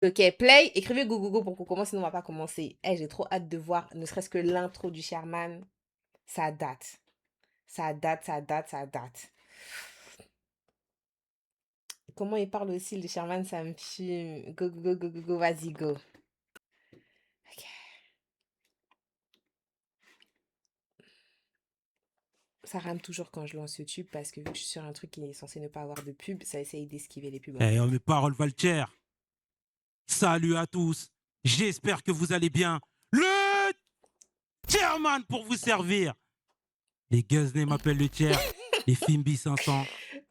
Ok, play, écrivez go go go pour qu'on commence, sinon on va pas commencer. Eh, j'ai trop hâte de voir, ne serait-ce que l'intro du Sherman. Ça date. Ça date, ça date, ça date. Comment il parle aussi, le Sherman, ça me fume. Go go go go go go, vas-y, go. Ok. Ça rame toujours quand je lance YouTube parce que vu que je suis sur un truc qui est censé ne pas avoir de pub, ça essaye d'esquiver les pubs en Eh, fait. mes paroles valent cher. Salut à tous. J'espère que vous allez bien. Le chairman pour vous servir. Les Guzney m'appellent le chair. Les Fimbi 500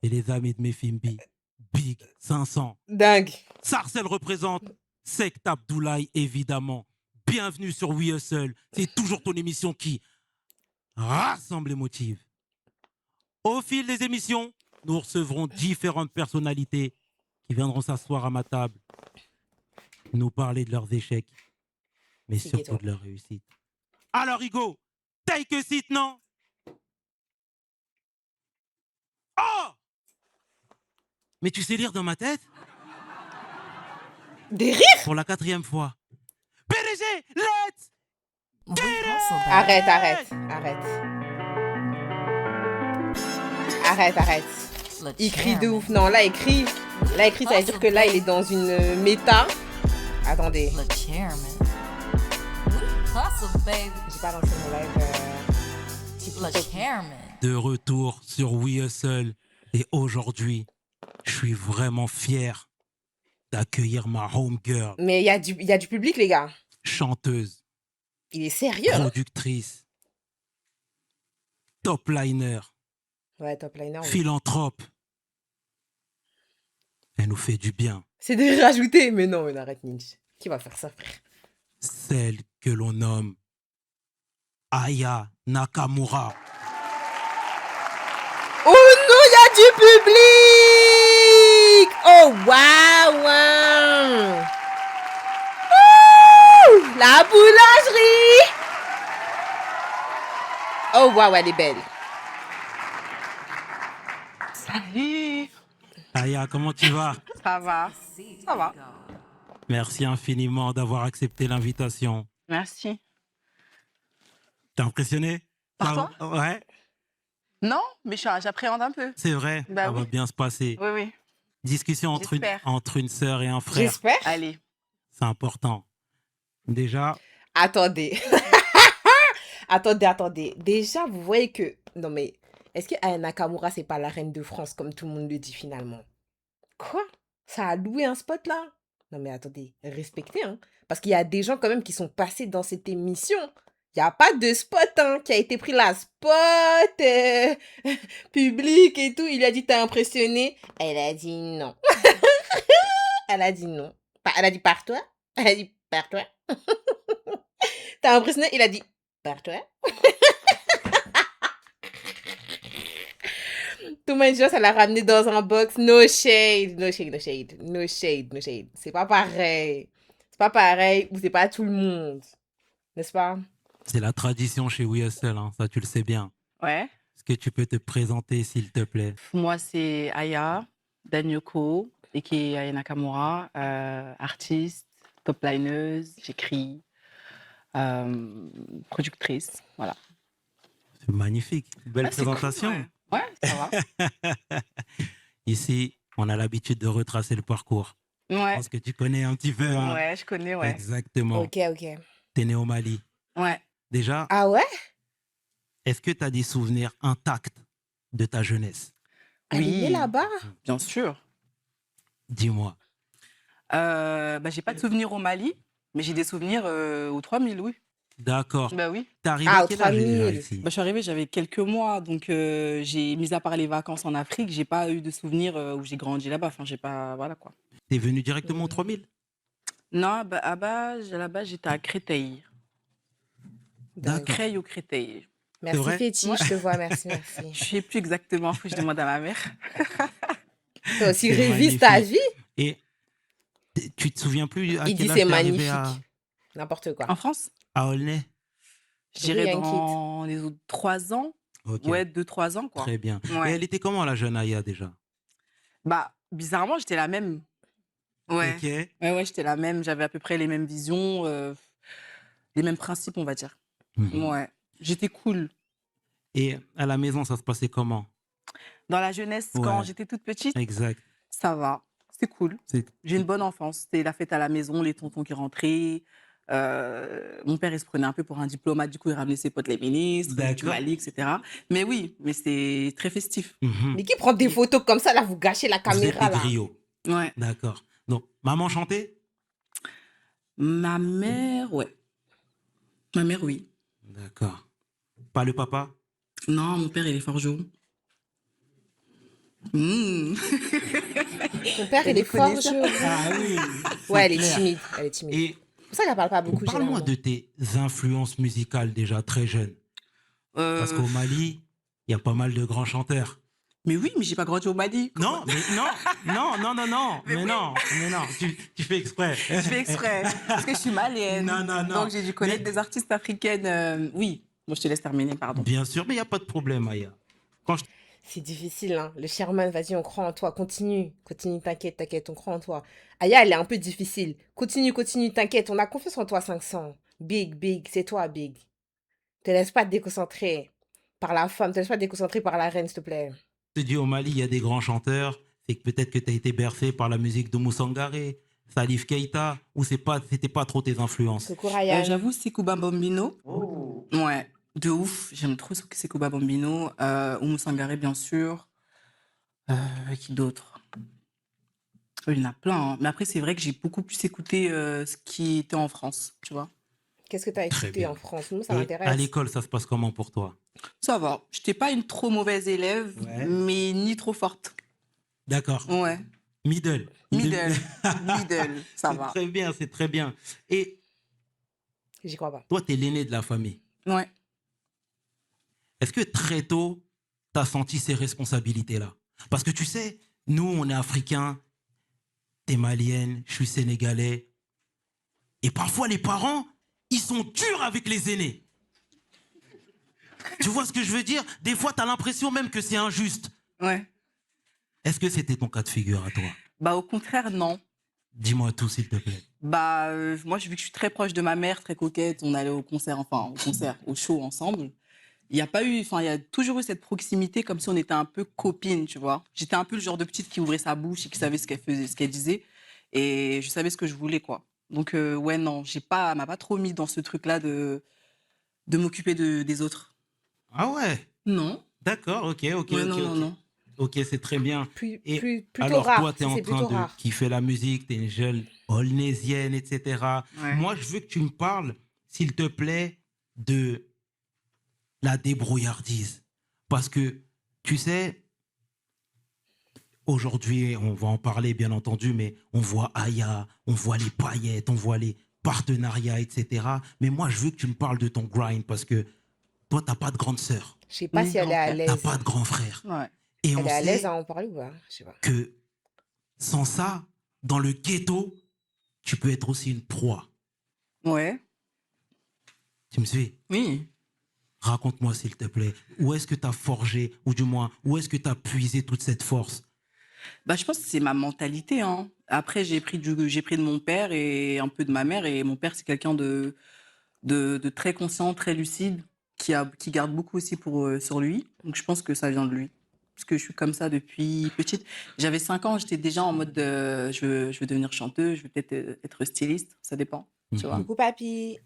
et les amis de mes Fimbi. Big 500. Dingue. Sarcel représente. Sect Abdoulaye, évidemment. Bienvenue sur We Hustle. C'est toujours ton émission qui rassemble et motive. Au fil des émissions, nous recevrons différentes personnalités qui viendront s'asseoir à ma table, nous parler de leurs échecs, mais C'est surtout ghetto. de leurs réussites. Alors, Hugo, take a seat, non? Oh! Mais tu sais lire dans ma tête? Des rires? Pour la 4e fois. PDG, let's get it! Arrête, arrête, arrête. Arrête, arrête. Il crie de ouf. Non, là, il crie. Là, il crie, ça veut dire que là, il est dans une méta. Attendez. J'ai pas lancé mon live. TikTok. De retour sur We Hustle. Et aujourd'hui, je suis vraiment fier d'accueillir ma homegirl, Mais il y a du public, les gars. chanteuse, Il est sérieux, hein? productrice, top liner, Ouais, top liner, oui. philanthrope. Elle nous fait du bien. C'est de rajouter. Mais non, mais arrête, Ninja. Qui va faire ça, frère? Celle que l'on nomme Aya Nakamura. Oh non, il y a du public! Oh, waouh! Ouh, la boulangerie! Oh, waouh, elle est belle. Salut! Aya, comment tu vas? Ça va? Ça va. Merci infiniment d'avoir accepté l'invitation. Merci. T'es impressionné? Par Ça- Ouais, Non, mais j'appréhende un peu. c'est vrai, Bah ça oui. va bien se passer. Oui, oui. Discussion J'espère. entre une sœur et un frère, J'espère. Allez. c'est important. Déjà, Attendez. Attendez. Déjà, vous voyez que... Non, mais... Est-ce que Aya Nakamura, c'est pas la reine de France, comme tout le monde le dit, finalement? Quoi? Ça a loué un spot, là? Non, mais attendez. Respectez, hein. Parce qu'il y a des gens, quand même, qui sont passés dans cette émission. Il n'y a pas de spot, hein, qui a été pris là. Spot public et tout. Il a dit, t'as impressionné? Elle a dit non. Elle a dit non. Elle a dit, par toi? Elle a dit, par toi? T'as impressionné? Il a dit, par toi? Thomas Jones, elle l'a ramené dans un box. No shade, no shade, no shade, no shade, no shade. C'est pas pareil. C'est pas pareil ou c'est pas tout le monde. N'est-ce pas? c'est la tradition chez We Hustle, hein, ça tu le sais bien. Ouais. Est-ce que tu peux te présenter, s'il te plaît? Moi, c'est Aya Danyoko, et qui est Aya Nakamura, artiste, top lineuse, j'écris, productrice. Voilà. C'est magnifique, belle Ah, c'est cool, présentation. ouais. Ouais, ça va. Ici, on a l'habitude de retracer le parcours. Je Ouais. pense que tu connais un petit peu. Hein? Ouais, je connais, ouais. Exactement. Ok. T'es né au Mali. Ouais. Déjà, Ah ouais? est-ce que tu as des souvenirs intacts de ta jeunesse? Elle est née là-bas? Bien sûr. Dis-moi. J'ai pas de souvenirs au Mali, mais j'ai des souvenirs aux 3000, oui. D'accord. Bah oui. T'es arrivé Ah, à aux quel âge déjà 3000. ici? Je suis arrivée, j'avais quelques mois, donc j'ai, mis à part les vacances en Afrique, j'ai pas eu de souvenirs où j'ai grandi là-bas. Enfin, j'ai pas, voilà quoi. T'es venu directement au 3000? Non, là-bas, j'étais à Créteil. D'accord. Creil ou Créteil. Merci vrai? Féti, je te vois, merci. Je sais plus exactement, faut que je demande à ma mère. Toi aussi, C'est révise ta magnifique. vie. Et tu te souviens plus à Il quel dit âge c'est t'es arrivé magnifique. N'importe quoi. En France, à Aulnay? je dirais Brilliant dans les autres 3 ans. Ok. Ouais, 2-3 ans, quoi. Très bien. Ouais. Et elle était comment, la jeune Aya, déjà? Bizarrement, j'étais la même. Ouais. Ok. Ouais, j'étais la même. J'avais à peu près les mêmes visions, les mêmes principes, on va dire. Mhm. Ouais. J'étais cool. Et à la maison, ça se passait comment? Dans la jeunesse, quand Ouais, j'étais toute petite, exact. ça va. C'était cool. C'est J'ai une bonne enfance. C'était la fête à la maison, les tontons qui rentraient. Mon père, il se prenait un peu pour un diplomate. Du coup, il ramenait ses potes, les ministres, du d'accord. Mali, etc. Mais oui, mais c'était très festif. Mhm. Mais qui prend des photos comme ça, là, vous gâchez la Vous êtes caméra, des là. griots. Ouais. D'accord. Donc, maman chantait? Ma mère, ouais. Ma mère, oui. D'accord. Pas le papa? Non, mon père, il est forgeron. Mmh. Ton père, T'as il est dû connaître ça? Ah forgeron. oui, Ouais, c'est elle est clair. timide. Elle est timide. Et C'est pour ça qu'elle parle pas beaucoup, parle-moi généralement. de tes influences musicales déjà très jeunes. Parce Euh, qu'au Mali, il y a pas mal de grands chanteurs. Mais oui, mais j'ai pas grandi au Mali. Non, mais non, Mais oui. mais non, tu fais exprès. Je fais exprès, parce que je suis malienne. Non, non, non. Donc j'ai dû connaître Mais- des artistes africaines. Oui, bon, je te laisse terminer, pardon. Bien sûr, mais il n'y a pas de problème, Aya. Quand je... C'est difficile, hein. Le Sherman, vas-y, on croit en toi. Continue. Continue, t'inquiète, t'inquiète, on croit en toi. Aya, elle est un peu difficile. Continue, continue, t'inquiète. On a confiance en toi, 500. Big, big, c'est toi, big. Te laisse pas te déconcentrer par la femme. Te laisse pas te déconcentrer par la reine, s'il te plaît. te dis au Mali, il y a des grands chanteurs, c'est que peut-être que tu as été bercé par la musique de Moussangaré, Salif Keita, ou c'était pas trop tes influences. Coucou, Ryan. J'avoue, Sekouba Bambino. Ouais, de ouf. J'aime trop Sekouba Bambino. Oumou Sangaré, bien sûr. Qui d'autre? Il y en a plein, hein. Mais après, c'est vrai que j'ai beaucoup plus écouté ce qui était en France, tu vois. Qu'est-ce que tu as Très écouté en bien. France? Nous, ça Et à m'intéresse. l'école, ça se passe comment pour toi? Ça va. J'étais pas une trop mauvaise élève, Ouais. mais ni trop forte. D'accord. Ouais. Middle. Middle. Middle, ça C'est va. très bien, c'est très bien. Et J'y crois pas. toi, tu es l'aîné de la famille. Ouais. Est-ce que très tôt, tu as senti ces responsabilités-là? Parce que tu sais, nous, on est africains, t'es malienne, je suis sénégalais. Et parfois, les parents, ils sont durs avec les aînés. Tu vois ce que je veux dire? Des fois, tu as l'impression même que c'est injuste. Ouais. Est-ce que c'était ton cas de figure à toi? Bah, au contraire, non. Dis-moi tout, s'il te plaît. Bah, moi, vu que je suis très proche de ma mère, très coquette, on allait au concert, au show ensemble. Il y a pas eu, enfin, il y a toujours eu cette proximité comme si on était un peu copines, tu vois. J'étais un peu le genre de petite qui ouvrait sa bouche et qui savait ce qu'elle faisait, ce qu'elle disait. Et je savais ce que je voulais, quoi. Donc, ouais, non, elle m'a pas trop mis dans ce truc-là de m'occuper des autres. Ah ouais, Non. d'accord, ok. Ouais, non, non. Ok, c'est très bien. Et Plutôt alors, toi, rare. tu es Ça, en c'est train plutôt de rare. kiffer la musique, tu es une jeune holnésienne, etc. Ouais. Moi, je veux que tu me parles, s'il te plaît, de la débrouillardise. Parce que, tu sais, aujourd'hui, on va en parler, bien entendu, mais on voit Aya, on voit les paillettes, on voit les partenariats, etc. Mais moi, je veux que tu me parles de ton grind parce que toi, tu n'as pas de grande sœur, Je sais pas Ni si elle est grand à frère. tu n'as l'aise. pas de grand frère. Ouais. Et Elle on est à l'aise sait à en parler ou pas? Je sais pas. que sans ça, dans le ghetto, tu peux être aussi une proie. Ouais. Tu me suis? Oui. Raconte-moi, s'il te plaît, où est-ce que tu as forgé, ou du moins, où est-ce que tu as puisé toute cette force? Bah, je pense que c'est ma mentalité, hein. Après, j'ai pris de mon père et un peu de ma mère. Et mon père, c'est quelqu'un de très conscient, très lucide, qui garde beaucoup aussi sur lui. Donc, je pense que ça vient de lui. Parce que je suis comme ça depuis petite. J'avais 5 ans, j'étais déjà en mode je veux devenir chanteuse, je veux peut-être être styliste, ça dépend, tu vois. Coucou, papy.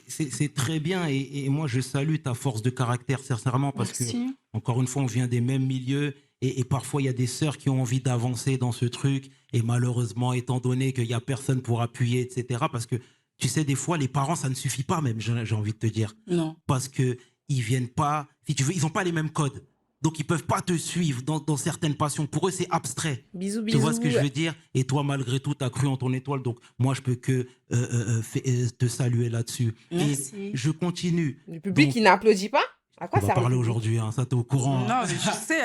C'est très bien et moi je salue ta force de caractère sincèrement parce que Merci. encore une fois on vient des mêmes milieux et parfois il y a des sœurs qui ont envie d'avancer dans ce truc et malheureusement étant donné qu'il n'y a personne pour appuyer etc parce que tu sais des fois les parents ça ne suffit pas même j'ai envie de te dire Non. parce que ils viennent pas si tu veux ils ont pas les mêmes codes donc ils peuvent pas te suivre dans certaines passions pour eux c'est abstrait. Bisous, Tu bisous. vois ce que je veux dire? Et toi, malgré tout, tu as cru en ton étoile. Donc, moi, je peux que te saluer là-dessus. Merci. Et je continue. Le public, Donc, il n'applaudit pas? À quoi on va sert le parler public? aujourd'hui, hein, ça t'es au courant. Non, Hein. mais je sais.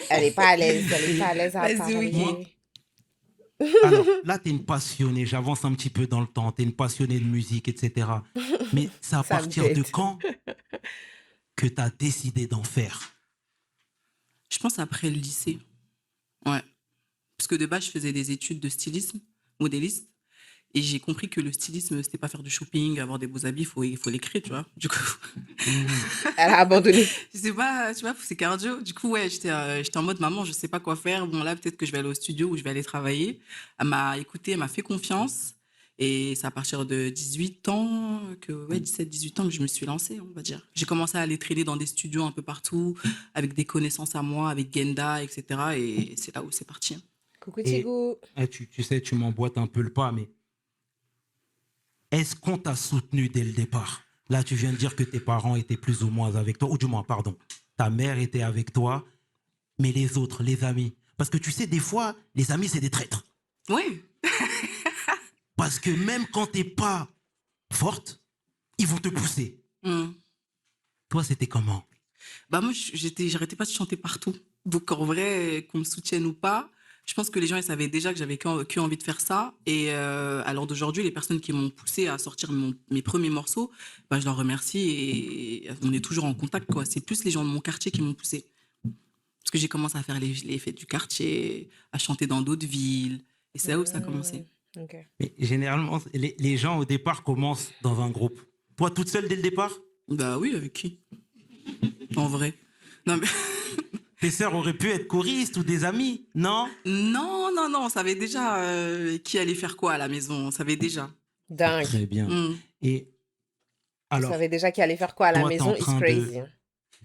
Elle est pas à l'aise. Elle est pas à l'aise à Vas-y, parler. oui. Alors, là, tu es une passionnée. J'avance un petit peu dans le temps. Tu es une passionnée de musique, etc. Mais c'est à Ça me partir de tête. quand que tu as décidé d'en faire? Je pense après le lycée. Ouais. Parce que de base, je faisais des études de stylisme, modéliste. Et j'ai compris que le stylisme, c'était pas faire du shopping, avoir des beaux habits, il faut les créer, tu vois. Du coup, Elle a abandonné. je sais pas, tu vois, c'est cardio. Du coup, ouais, j'étais en mode maman, je sais pas quoi faire. Bon, là, peut-être que je vais aller au studio ou je vais aller travailler. Elle m'a écoutée, elle m'a fait confiance. Et c'est à partir de 18 ans, ouais, 17-18 ans que je me suis lancée, on va dire. J'ai commencé à aller traîner dans des studios un peu partout, avec des connaissances à moi, avec Genda, etc. Et c'est là où c'est parti. Coucou Et Thigo. tu sais, tu m'emboîtes un peu le pas, mais est-ce qu'on t'a soutenu dès le départ? Là, tu viens de dire que tes parents étaient plus ou moins avec toi, ou du moins, pardon, ta mère était avec toi, mais les autres, les amis. Parce que tu sais, des fois, les amis, c'est des traîtres. Oui. Parce que même quand t'es pas forte, ils vont te pousser. Mm. Toi, c'était comment? Bah moi, j'arrêtais pas de chanter partout. Donc en vrai, qu'on me soutienne ou pas, je pense que les gens ils savaient déjà que j'avais envie de faire ça. Et à l'heure d'aujourd'hui, les personnes qui m'ont poussé à sortir mes premiers morceaux, bah, je leur remercie et on est toujours en contact, quoi. C'est plus les gens de mon quartier qui m'ont poussé. Parce que j'ai commencé à faire les fêtes du quartier, à chanter dans d'autres villes. Et c'est là où ça a commencé. Ok. Mais généralement, les gens au départ commencent dans un groupe. Toi, toute seule dès le départ? Bah oui, avec qui? En vrai. Non, mais... Tes sœurs auraient pu être choristes ou des amis, non? Non, non, non, on savait déjà qui allait faire quoi à la maison, on savait déjà. Dingue. Très bien. Mm. Et Je alors, savais déjà qu'il allait faire quoi à la toi, tu es en maison. It's train de crazy.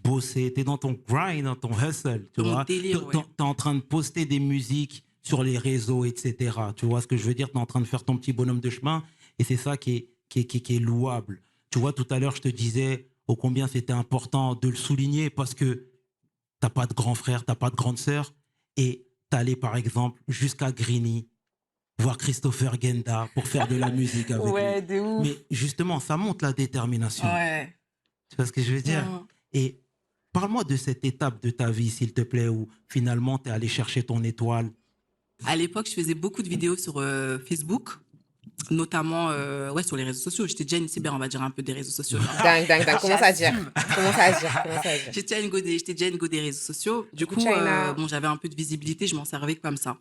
bosser, tu es dans ton grind, dans ton hustle, tu Dans mon vois. délire, Tu ouais. es en train de poster des musiques sur les réseaux, etc. Tu vois ce que je veux dire? Tu es en train de faire ton petit bonhomme de chemin et c'est ça qui est louable. Tu vois, tout à l'heure, je te disais ô combien c'était important de le souligner parce que t'as pas de grand frère, t'as pas de grande sœur et t'es allé, par exemple, jusqu'à Grigny voir Christopher Genda pour faire de la musique avec lui. Ouais, de ouf. Mais justement, ça montre la détermination. Ouais. Tu vois ce que je veux dire? Mm. Et parle-moi de cette étape de ta vie, s'il te plaît, où finalement tu es allé chercher ton étoile. À l'époque, je faisais beaucoup de vidéos sur Facebook, notamment ouais, sur les réseaux sociaux. J'étais déjà une cyber, on va dire, un peu des réseaux sociaux. Dingue, dingue, dingue. Commence à dire. J'assume. Commence à dire. Commence à dire. J'étais déjà une go des réseaux sociaux. Du Coucou coup, China. bon, j'avais un peu de visibilité, je m'en servais comme ça.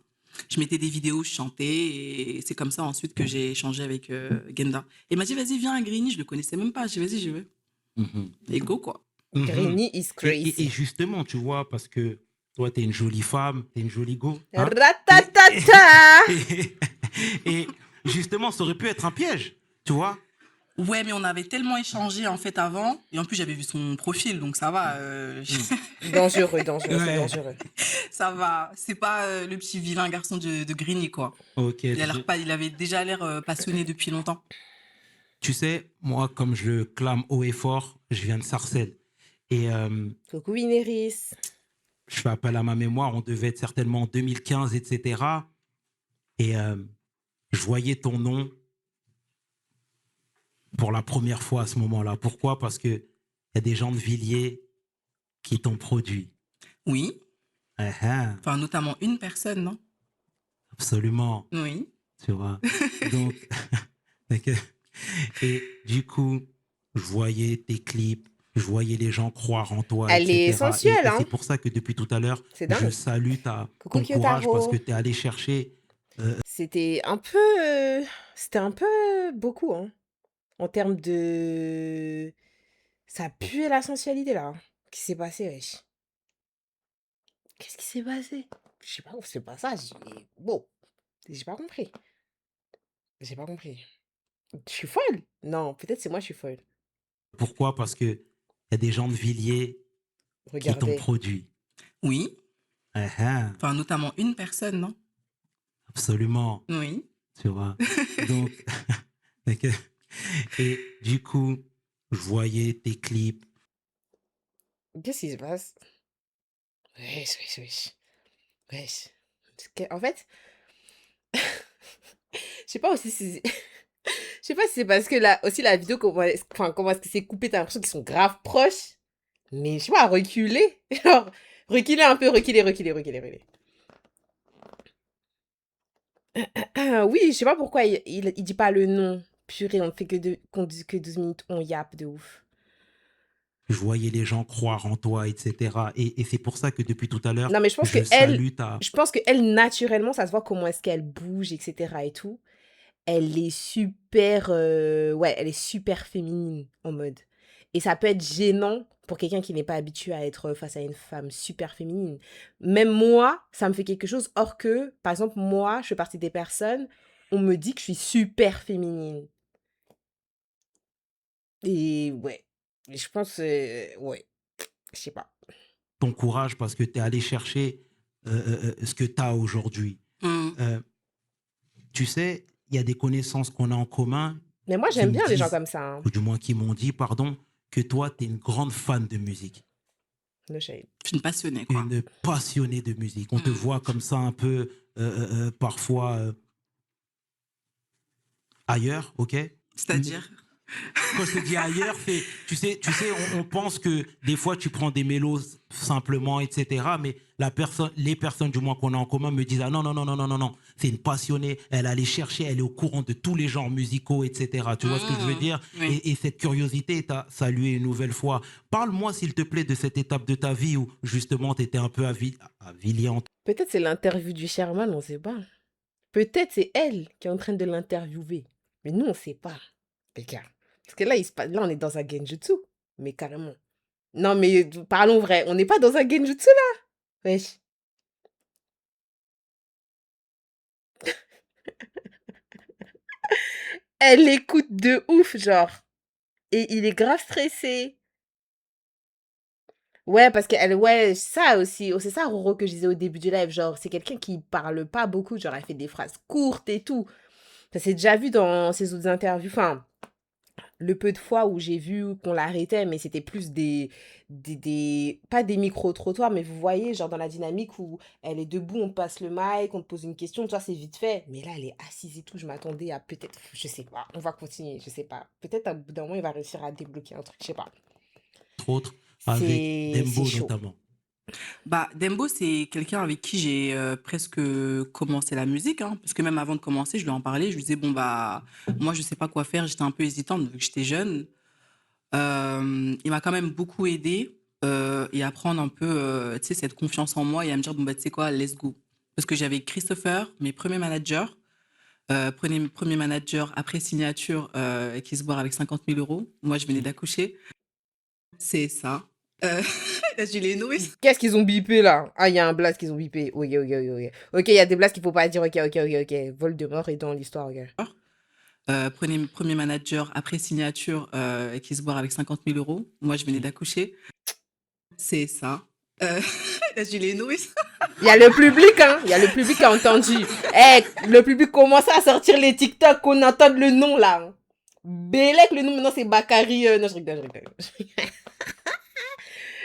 Je mettais des vidéos, je chantais, et c'est comme ça ensuite que j'ai échangé avec Genda. Et il m'a dit, vas-y, viens à Grigny, je le connaissais même pas. J'ai dit, vas-y, je veux. Mhm. Et go, quoi. Mhm. Grigny is crazy. Et justement, tu vois, parce que toi, tu es une jolie femme, tu es une jolie go. Hein? Ratatata. Et justement, ça aurait pu être un piège, tu vois. Ouais, mais on avait tellement échangé en fait avant, et en plus j'avais vu son profil, donc ça va. Dangereux, dangereux, c'est Ouais. dangereux. Ça va. C'est pas le petit vilain garçon de Grigny, quoi. Ok. Il avait déjà l'air passionné depuis longtemps. Tu sais, moi, comme je le clame haut et fort, je viens de Sarcelles. Et Coucou Vinéris. je fais appel à ma mémoire, on devait être certainement en 2015, etc. Et je voyais ton nom pour la première fois à ce moment-là. Pourquoi? Parce qu'il y a des gens de Villiers qui t'ont produit. Oui. Ah, ah, Enfin, notamment une personne, non? absolument, Oui. tu vois. Donc, et du coup, je voyais tes clips, je voyais les gens croire en toi, Elle est etc. sensuelle, Et hein. c'est pour ça que depuis tout à l'heure, C'est je dingue. salue Coucou ton courage parce Kyotaro. que tu es allé chercher. C'était un peu... C'était un peu beaucoup, hein. En termes de... Ça puait la sensualité, là. Qu'est-ce qui s'est passé, wesh? Qu'est-ce qui s'est passé? Je sais pas, c'est pas ça. Bon, j'ai pas compris. J'ai pas compris. Je suis folle? Non, peut-être c'est moi, je suis folle. Pourquoi? Parce qu'il y a des gens de Villiers qui t'ont Regardez. produit. Oui. Ah, ah, Enfin, notamment une personne, non? absolument, Oui. tu vois. Donc, et du coup, je voyais tes clips. Qu'est-ce qui se passe? Wesh, wesh, wesh. Wesh. En fait, je sais pas aussi si... Je sais pas si c'est parce que là, aussi la vidéo, comment est-ce que c'est coupé, t'as l'impression qu'ils sont grave proches. Mais je sais pas, reculer. Genre, reculer un peu, reculer, reculer, reculer, reculer. Oui, je sais pas pourquoi il dit pas le nom. Purée, on fait que, qu'on dit que 12 minutes, on yappe de ouf. je voyais les gens croire en toi, etc. Et c'est pour ça que depuis tout à l'heure, Non, mais je pense je que elle, salue ta... naturellement, ça se voit comment est-ce qu'elle bouge, etc. et tout. Elle est super, ouais, elle est super féminine en mode. Et ça peut être gênant pour quelqu'un qui n'est pas habitué à être face à une femme super féminine. Même moi, ça me fait quelque chose. Or que, par exemple, moi, je fais partie des personnes, on me dit que je suis super féminine. Et ouais, et je pense, ouais, je sais pas. ton courage parce que tu es allé chercher ce que tu as aujourd'hui. Mm. Tu sais, il y a des connaissances qu'on a en commun Mais moi, qui j'aime me bien les gens disent, comme ça. Hein. ou du moins qui m'ont dit, pardon, que toi, tu es une grande fan de musique. No shade. Je suis une passionnée, quoi. Une passionnée de musique. On te voit comme ça un peu, parfois, ailleurs, ok? C'est-à-dire? Quand je te dis ailleurs, c'est, tu sais, on pense que des fois tu prends des mélos simplement, etc. Mais les personnes du moins qu'on a en commun me disent ah non non non non non non non, c'est une passionnée, elle allait chercher, elle est au courant de tous les genres musicaux, etc. Tu vois ce que je veux dire? Oui. Et cette curiosité t'a salué une nouvelle fois. Parle-moi s'il te plaît de cette étape de ta vie où justement tu étais un peu aviliante. Peut-être c'est l'interview du Sherman, on sait pas. Peut-être c'est elle qui est en train de l'interviewer. Mais nous, on sait pas. Les gars. Parce que là, là, on est dans un genjutsu. Mais carrément. Non, mais parlons vrai. On n'est pas dans un genjutsu, là. Wesh. Elle écoute de ouf, genre. Et il est grave stressé. Ouais, parce qu'elle, ouais, ça aussi. Oh, c'est ça, Roro, que je disais au début du live. Genre, c'est quelqu'un qui parle pas beaucoup. Genre, elle fait des phrases courtes et tout. Ça s'est déjà vu dans ses autres interviews. Enfin, le peu de fois où j'ai vu qu'on l'arrêtait, mais c'était plus pas des micro-trottoirs, mais vous voyez, genre dans la dynamique où elle est debout, on passe le mic, on te pose une question, toi c'est vite fait. Mais là, elle est assise et tout, je m'attendais à peut-être, je sais pas, on va continuer, je sais pas. Peut-être à bout d'un moment, il va réussir à débloquer un truc, je sais pas. Entre autres, avec C'est Dembo chaud. notamment. Bah, Dembo, c'est quelqu'un avec qui j'ai presque commencé la musique, hein, parce que même avant de commencer, je lui en parlais, je lui disais, bon, bah, moi, je sais pas quoi faire, j'étais un peu hésitante vu que j'étais jeune. Il m'a quand même beaucoup aidé et à prendre un peu, tu sais, cette confiance en moi et à me dire, bon, bah, tu sais quoi, let's go. Parce que j'avais Christopher, mes premiers managers, premier manager après signature qui se barre avec 50 000 euros. Moi, je venais d'accoucher. C'est ça. Là, je l'ai nommé. Qu'est-ce qu'ils ont bipé là? Ah, il y a un blast qu'ils ont bipé. Ok, ok, ok, ok. Ok, il y a des blasts qu'il faut pas dire. Ok, ok, ok, ok. Voldemort est dans l'histoire, ok. Premier manager après signature qui se barre avec 50 000 euros. Moi, je venais d'accoucher. C'est ça. Là, je l'ai nommé. Il y a le public, hein. Il y a le public qui a entendu. Eh, le public commence à sortir les TikTok, qu'on entende le nom, là. Bélec, le nom, maintenant, c'est Bakary. Non, je rigole, je rigole.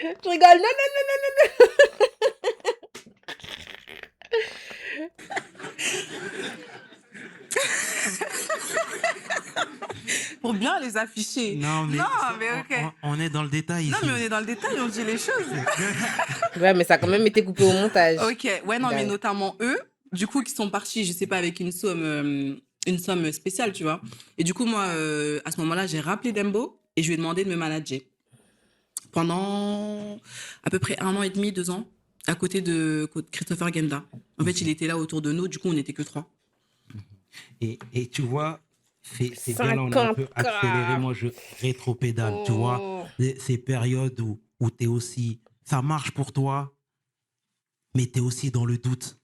Je rigole, non, non, non, non, non, Pour bien les afficher. Non, mais, ok. on est dans le détail ici. Non, mais on est dans le détail, on dit les choses. non. Ouais, mais ça a quand même été coupé au montage. Ok, ouais, non, mais Ouais. notamment eux, du coup, qui sont partis, je sais pas, avec une somme spéciale, tu vois. Et du coup, moi, à ce moment-là, j'ai rappelé Dembo et je lui ai demandé de me manager pendant à peu près 1 an et demi, 2 ans, à côté de Christopher Genda. En fait, il était là autour de nous, du coup, on n'était que 3. Et tu vois, c'est bien là, on a un peu 50K. accéléré. Moi, je rétropédale, tu vois. Oh. Ces périodes où tu es aussi. Ça marche pour toi, mais tu es aussi dans le doute.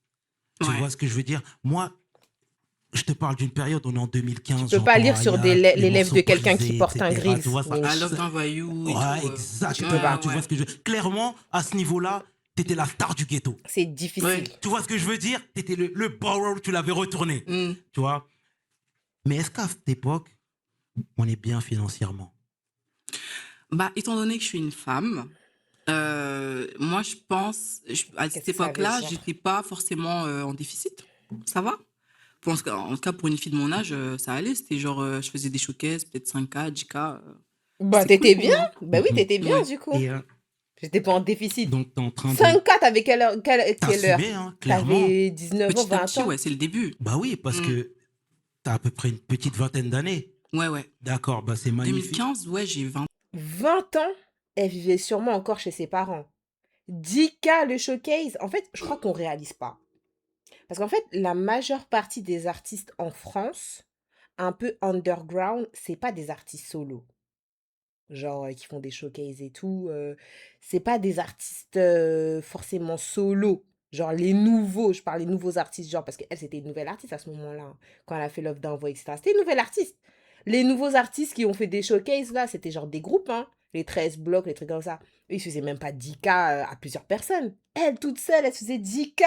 Tu Ouais. vois ce que je veux dire? Moi, je te parle d'une période, on est en 2015. Tu peux pas j'entends lire sur Aya, les lèvres morceaux de quelqu'un qui prisés, porte un etc., grill. tu vois, ça, I love d'un voyou et ouais, tout. exactement. Tu peux pas. Tu vois ce que je veux dire? Clairement, à ce niveau-là, tu étais la star du ghetto. C'est difficile. Ouais. Tu vois ce que je veux dire? Tu étais le borough, tu l'avais retourné. Mm. Tu vois? Mais est-ce qu'à cette époque, on est bien financièrement? Bah, étant donné que je suis une femme, moi, je pense, à Qu'est-ce cette que ça veut époque-là, dire? j'étais pas forcément en déficit. Ça va? En tout cas, pour une fille de mon âge, ça allait. C'était genre, je faisais des showcases, peut-être 5K, 10K. Bah, C'était t'étais cool pour bien. moi. Bah oui, t'étais bien, Ouais. du coup. Et J'étais pas en déficit. donc, tu es en train de 5K, t'avais quelle heure? Quelle heure? t'assumer, hein, clairement. T'avais 19 ans, Petit à 20 petit, ans? ouais, c'est le début. Bah oui, parce Mm. que tu as à peu près une petite vingtaine d'années. Ouais, ouais. D'accord, bah c'est magnifique. 2015, ouais, j'ai 20. 20 ans? elle vivait sûrement encore chez ses parents. 10K le showcase, en fait, je crois qu'on réalise pas. Parce qu'en fait, la majeure partie des artistes en France, un peu underground, c'est pas des artistes solo. Genre, qui font des showcases et tout. C'est pas des artistes forcément solo. Genre, les nouveaux, je parle des nouveaux artistes, genre, parce qu'elle, c'était une nouvelle artiste à ce moment-là, hein, quand elle a fait Love d'Envoi, etc. C'était une nouvelle artiste. Les nouveaux artistes qui ont fait des showcases, là, c'était genre des groupes, hein. Les 13 blocs, les trucs comme ça. Ils faisaient même pas 10K à plusieurs personnes. Elle, toute seule, elle se faisait 10K.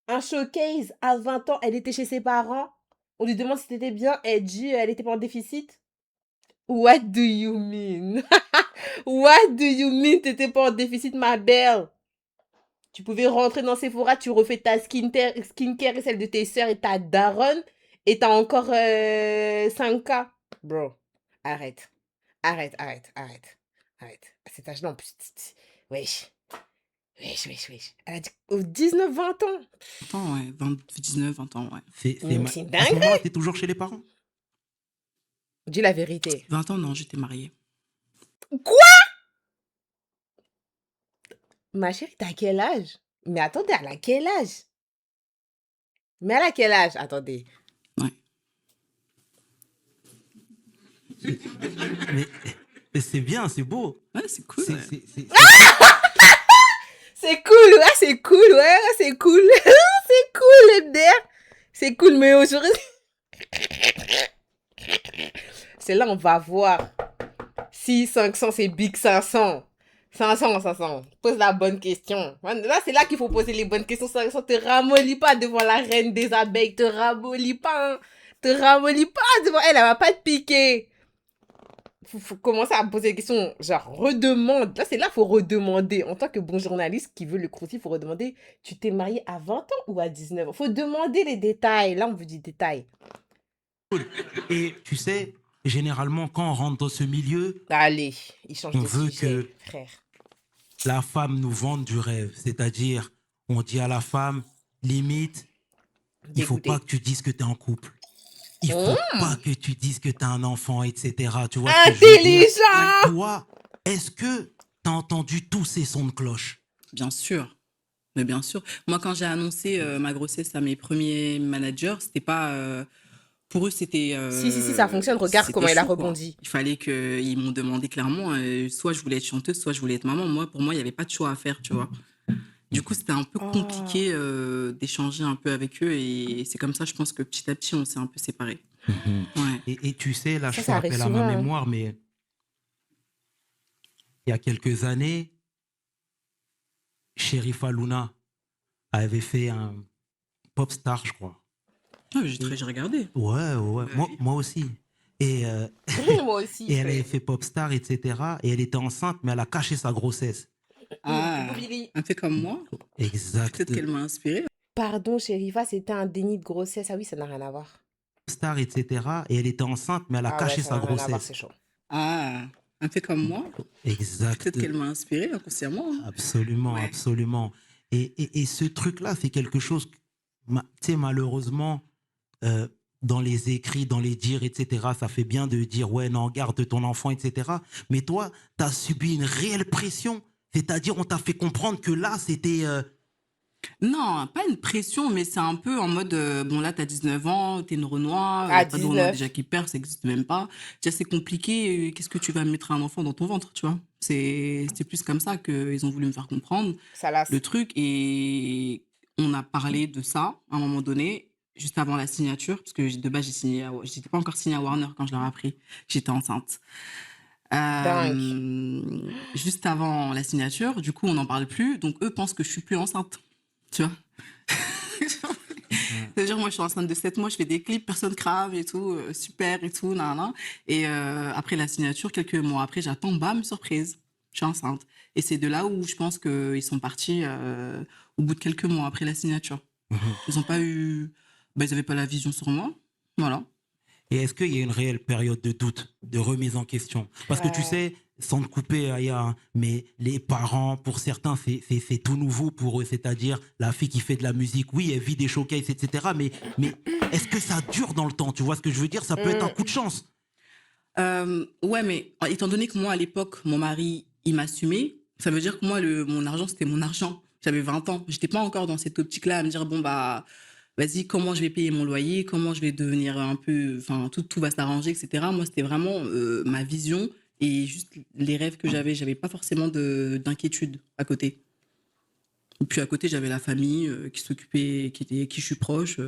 Un showcase à 20 ans, elle était chez ses parents. On lui demande si c'était bien, elle dit elle était pas en déficit. What do you mean? What do you mean t'étais pas en déficit, ma belle? Tu pouvais rentrer dans Sephora, tu refais ta skincare et celle de tes sœurs et ta daronne et t'as encore 5K. Bro, arrête. Arrête. À cet âge-là, en plus, wesh. Wesh. Elle a dit aux 19-20 ans. 20 ans, ouais. 19, 20 ans, ouais. C'est À ce dingue. moment-là, t'es toujours chez les parents? Dis la vérité. 20 ans, non, j'étais mariée. Quoi? Ma chérie, t'as quel âge? Mais attendez, elle a quel âge? Mais elle a quel âge? Attendez. Ouais. Mais c'est bien, c'est beau. Ouais, c'est cool. C'est- Ouais. c'est- c'est- C'est cool, ouais, c'est cool, ouais, c'est cool. C'est cool, MDR. C'est cool, mais aujourd'hui... C'est là, on va voir si 500, c'est Big 500. 500. Pose la bonne question. Là, c'est là qu'il faut poser les bonnes questions. 500, te ramollis pas devant la reine des abeilles. Te ramollis pas, hein. Te ramollis pas devant elle. Elle va pas te piquer. Faut commencer à me poser des questions, genre redemande. Là, c'est là, faut redemander. En tant que bon journaliste qui veut le croûter, faut redemander, tu t'es marié à 20 ans ou à 19 ans? Faut demander les détails. Là, on veut des détails. Et tu sais, généralement, quand on rentre dans ce milieu, Allez, il change on de veut sujet, que frère. la femme nous vende du rêve. C'est-à-dire, on dit à la femme, limite, il faut Dégoûté. pas que tu dises que tu es en couple. Il faut Mmh. pas que tu dises que tu as un enfant, etc. Tu vois ce que je veux dire? Intelligent! Toi, est-ce que tu as entendu tous ces sons de cloche? Bien sûr. Mais bien sûr. Moi, quand j'ai annoncé ma grossesse à mes premiers managers, c'était pas. Pour eux, c'était. Si, ça fonctionne. Regarde c'était comment elle a chaud, quoi. rebondi. Il fallait que. Ils m'ont demandé clairement, soit je voulais être chanteuse, soit je voulais être maman. Moi, pour moi, il n'y avait pas de choix à faire, tu vois. Du coup, c'était un peu Oh. compliqué d'échanger un peu avec eux. Et c'est comme ça, je pense que petit à petit, on s'est un peu séparés. Ouais. Et tu sais, là, Ça, je ça fais arrive appel à ma souvent, hein. mémoire, mais il y a quelques années, Sherifa Luna avait fait un Popstar, je crois. Ah, j'ai regardé. Ouais. Bah oui. Moi aussi. Et, Moi aussi. et elle frère. avait fait Popstar, etc. Et elle était enceinte, mais elle a caché sa grossesse. Ah, Billy. un peu comme moi. Exact. Peut-être qu'elle m'a inspirée. Pardon, Chérifa, c'était un déni de grossesse. Ah oui, ça n'a rien à voir. Popstar, etc. Et elle était enceinte, mais elle a Ah caché ouais, ça sa n'a rien à voir, grossesse. c'est chaud. Ah, un peu comme moi. Exact. Peut-être qu'elle m'a inspirée inconsciemment. Hein. Absolument, Ouais. absolument. Et ce truc-là, c'est quelque chose, tu sais, malheureusement, dans les écrits, dans les dires, etc., ça fait bien de dire, ouais, non, garde ton enfant, etc. Mais toi, tu as subi une réelle pression. C'est-à-dire, on t'a fait comprendre que là, c'était... Non, pas une pression, mais c'est un peu en mode bon, là, t'as 19 ans, t'es une Renoir, À pas de Renoir 19. déjà qui perd, ça n'existe même pas. Déjà, c'est compliqué. Qu'est-ce que tu vas mettre un enfant dans ton ventre, tu vois? C'est plus comme ça qu'ils ont voulu me faire comprendre Ça lasse. le truc. Et on a parlé de ça à un moment donné, juste avant la signature, parce que de base, j'étais pas encore signée à Warner quand je leur ai appris que j'étais enceinte. Dingue. Juste avant la signature, du coup, on n'en parle plus. Donc, eux pensent que je suis plus enceinte. Tu vois? C'est-à-dire, moi, je suis enceinte de 7 mois, je fais des clips, personne crave et tout, super et tout, nan. Et après la signature, quelques mois après, j'attends, bam, surprise, je suis enceinte. Et c'est de là où je pense qu'ils sont partis au bout de quelques mois après la signature. Ils n'ont pas eu... ils n'avaient pas la vision sur moi. Voilà. Et est-ce qu'il y a une réelle période de doute, de remise en question? Parce que tu sais, sans te couper, Aya, hein, mais les parents, pour certains, c'est tout nouveau pour eux. C'est-à-dire, la fille qui fait de la musique, oui, elle vit des showcases, etc. Mais est-ce que ça dure dans le temps? Tu vois ce que je veux dire? Ça peut être un coup de chance. Ouais, mais étant donné que moi, à l'époque, mon mari, il m'assumait. Ça veut dire que moi, mon argent, c'était mon argent. J'avais 20 ans. J'étais pas encore dans cette optique-là à me dire, bon, bah, vas-y, comment je vais payer mon loyer, comment je vais devenir un peu, enfin, tout va s'arranger, etc. Moi, c'était vraiment ma vision et juste les rêves que j'avais. J'avais pas forcément d'inquiétude à côté. Et puis à côté, j'avais la famille qui s'occupait, qui je suis proche.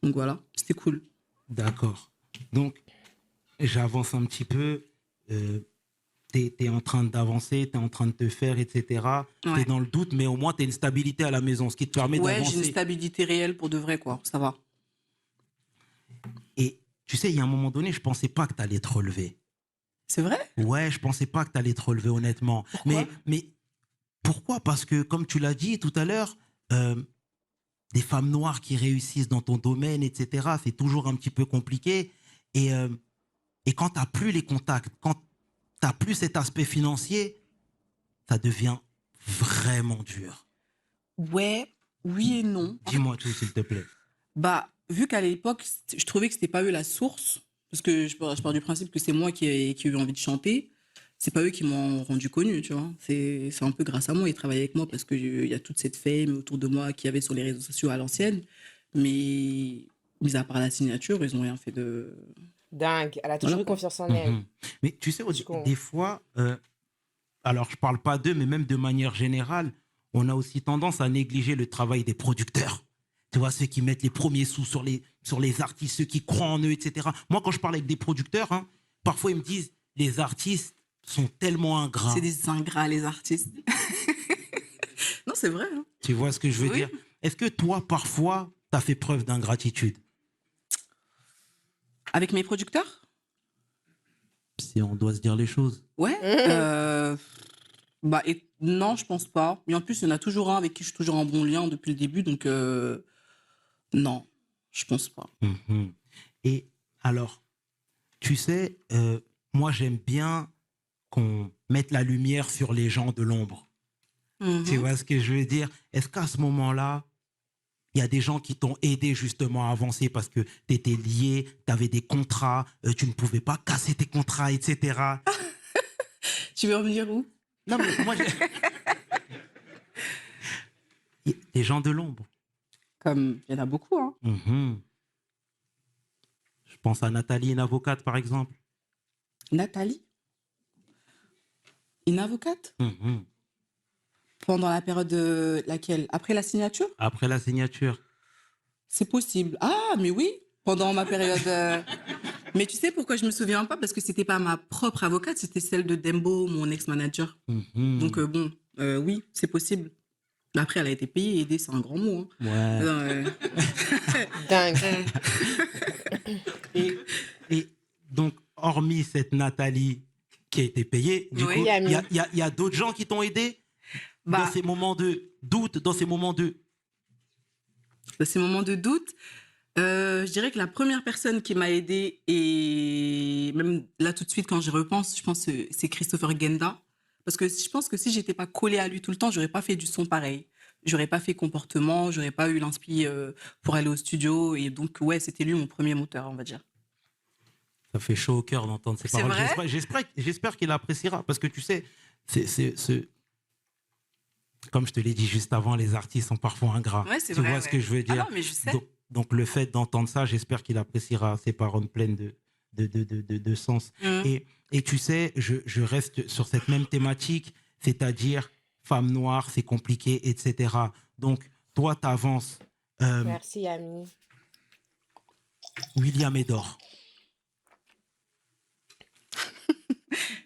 Donc voilà, c'était cool. D'accord. Donc, j'avance un petit peu. Tu es en train d'avancer, tu es en train de te faire, etc. Tu es Ouais. dans le doute, mais au moins, tu as une stabilité à la maison, ce qui te permet Ouais, j'ai une d'avancer. stabilité réelle pour de vrai, quoi. Ça va. Et tu sais, il y a un moment donné, je pensais pas que tu allais te relever. C'est vrai? Ouais, je pensais pas que tu allais te relever, honnêtement. Pourquoi? Mais pourquoi? Parce que, comme tu l'as dit tout à l'heure, euh, des femmes noires qui réussissent dans ton domaine, etc., c'est toujours un petit peu compliqué. Et, euh, et quand tu n'as plus les contacts, quand tu n'as plus cet aspect financier, ça devient vraiment dur. Ouais, oui et non. Dis-moi tout, s'il te plaît. Bah, vu qu'à l'époque, je trouvais que c'était pas eux la source, parce que je pars du principe que c'est moi qui ai eu envie de chanter. C'est pas eux qui m'ont rendu connu, tu vois. C'est un peu grâce à moi. Ils travaillent avec moi parce qu'il y a toute cette fame autour de moi qu'il y avait sur les réseaux sociaux à l'ancienne. Mais, mis à part la signature, ils ont rien fait de. Dingue. Elle a Voilà, toujours eu quoi. confiance en elle. Mhm. Mais tu sais, Du coup, des fois, alors je parle pas d'eux, mais même de manière générale, on a aussi tendance à négliger le travail des producteurs. Tu vois, ceux qui mettent les premiers sous sur les artistes, ceux qui croient en eux, etc. Moi, quand je parle avec des producteurs, hein, parfois ils me disent, les artistes sont tellement C'est ingrats. des ingrats, les artistes. Non, c'est vrai. Hein. Tu vois ce que je veux Oui. dire? Est-ce que toi, parfois, tu as fait preuve d'ingratitude? Avec mes producteurs? Si on doit se dire les choses. Ouais. Bah, non, je pense pas. Mais en plus, il y en a toujours un avec qui je suis toujours en bon lien depuis le début, donc non, je pense pas. Mhm. Et alors, tu sais, moi, j'aime bien qu'on mette la lumière sur les gens de l'ombre. Tu Mhm. vois ce que je veux dire? Est-ce qu'à ce moment-là, il y a des gens qui t'ont aidé justement à avancer parce que tu étais lié, tu avais des contrats, tu ne pouvais pas casser tes contrats, etc. Tu veux revenir où? Non, mais moi, des gens de l'ombre. Comme il y en a beaucoup, hein. Mhm. Je pense à Nathalie, une avocate, par exemple. Nathalie, une avocate? Mhm. Pendant la période de laquelle? Après la signature? Après la signature. C'est possible. Ah, mais oui, pendant ma période. Mais tu sais pourquoi je me souviens pas? Parce que c'était pas ma propre avocate, c'était celle de Dembo, mon ex-manager. Mhm. Donc bon, oui, c'est possible. Mais après, elle a été payée, aider, c'est un grand mot. Hein. Ouais. Non, dingue. Et donc, hormis cette Nathalie qui a été payée, du Oui. coup, Oui, Ami. il y a d'autres gens qui t'ont aidé dans Bah, ces moments de doute, dans ces moments de... dans ces moments de doute, je dirais que la première personne qui m'a aidée, et même là tout de suite quand j'y repense, je pense que c'est Christopher Genda. Parce que je pense que si j'étais pas collée à lui tout le temps, j'aurais pas fait du son pareil. J'aurais pas fait comportement, j'aurais pas eu l'inspi pour aller au studio. Et donc, ouais, c'était lui mon premier moteur, on va dire. Ça fait chaud au cœur d'entendre ces C'est paroles. vrai? J'espère qu'il appréciera parce que tu sais, comme je te l'ai dit juste avant, les artistes sont parfois ingrats. Ouais, c'est Tu vrai. vois ce que je veux Ah dire? non, mais je sais. Donc, le fait d'entendre ça, j'espère qu'il appréciera ces paroles pleines de sens. Mhm. Et tu sais, je reste sur cette même thématique, c'est-à-dire femme noire, c'est compliqué, etc. Donc, toi, tu avances. Merci, Ami. William Edor,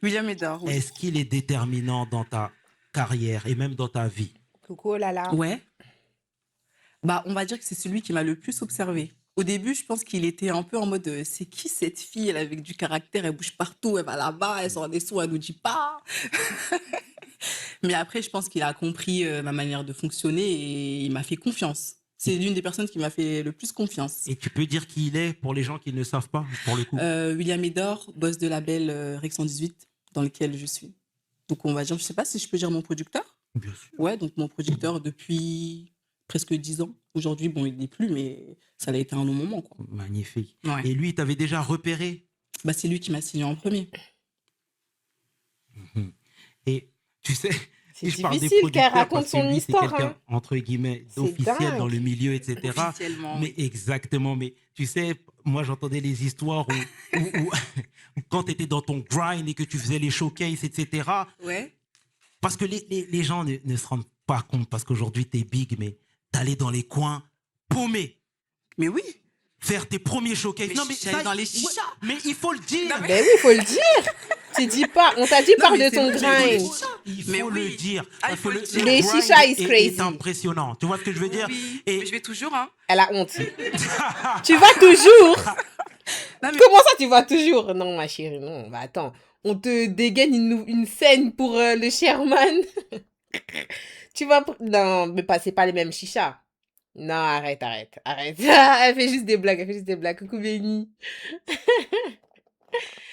William Edor, oui. est-ce qu'il est déterminant dans ta carrière et même dans ta vie? Coucou, oh là là. Ouais. Bah, on va dire que c'est celui qui m'a le plus observé. Au début, je pense qu'il était un peu en mode c'est qui cette fille, elle avec du caractère, elle bouge partout, elle va là-bas, elle sort des sons, elle nous dit pas. Mais après, je pense qu'il a compris ma manière de fonctionner et il m'a fait confiance. C'est l'une des personnes qui m'a fait le plus confiance. Et tu peux dire qui il est pour les gens qui ne le savent pas, pour le coup? William Edor, boss de label Rex 118, dans lequel je suis. Donc on va dire, je sais pas si je peux dire mon producteur. Bien sûr. Ouais, donc mon producteur depuis presque 10 ans. Aujourd'hui, bon, il n'est plus, mais ça a été un long moment, quoi. Magnifique. Ouais. Et lui, il t'avait déjà repéré? Bah, c'est lui qui m'a signé en premier. Et tu sais, C'est si je parle des difficile qu'elle producteurs, raconte parce que son lui, c'est histoire, quelqu'un, hein. entre guillemets, C'est d'officiel dans dingue. le milieu, etc. Officiellement, Mais oui. exactement, mais tu sais, moi, j'entendais les histoires où quand tu étais dans ton grind et que tu faisais les showcases, etc. Ouais. Parce que les gens ne se rendent pas compte, parce qu'aujourd'hui, tu es big, mais t'allais dans les coins paumés, Mais oui. faire tes premiers showcases. Mais Non, mais j'allais ça, dans les ouais, chichas. mais il faut le dire. Non, mais- Ben oui, il faut le dire. Tu dis pas, on t'a dit Non, parle mais de c'est ton vrai, j'allais dans les grind. chichas. Il Mais faut le oui. dire. Ah, il Parce faut que le le dire. Les grind chichas is est crazy. impressionnant. Tu vois ce que je veux dire? Oui. Et Mais je vais toujours, hein. Elle a honte. Tu vas toujours? Non, mais Comment ça, tu vas toujours? Non, ma chérie, non. Bah attends, on te dégaine une scène pour le Sherman. Tu vas... Non, mais pas, c'est pas les mêmes chichas. Non, arrête. Elle fait juste des blagues. Coucou, Béni.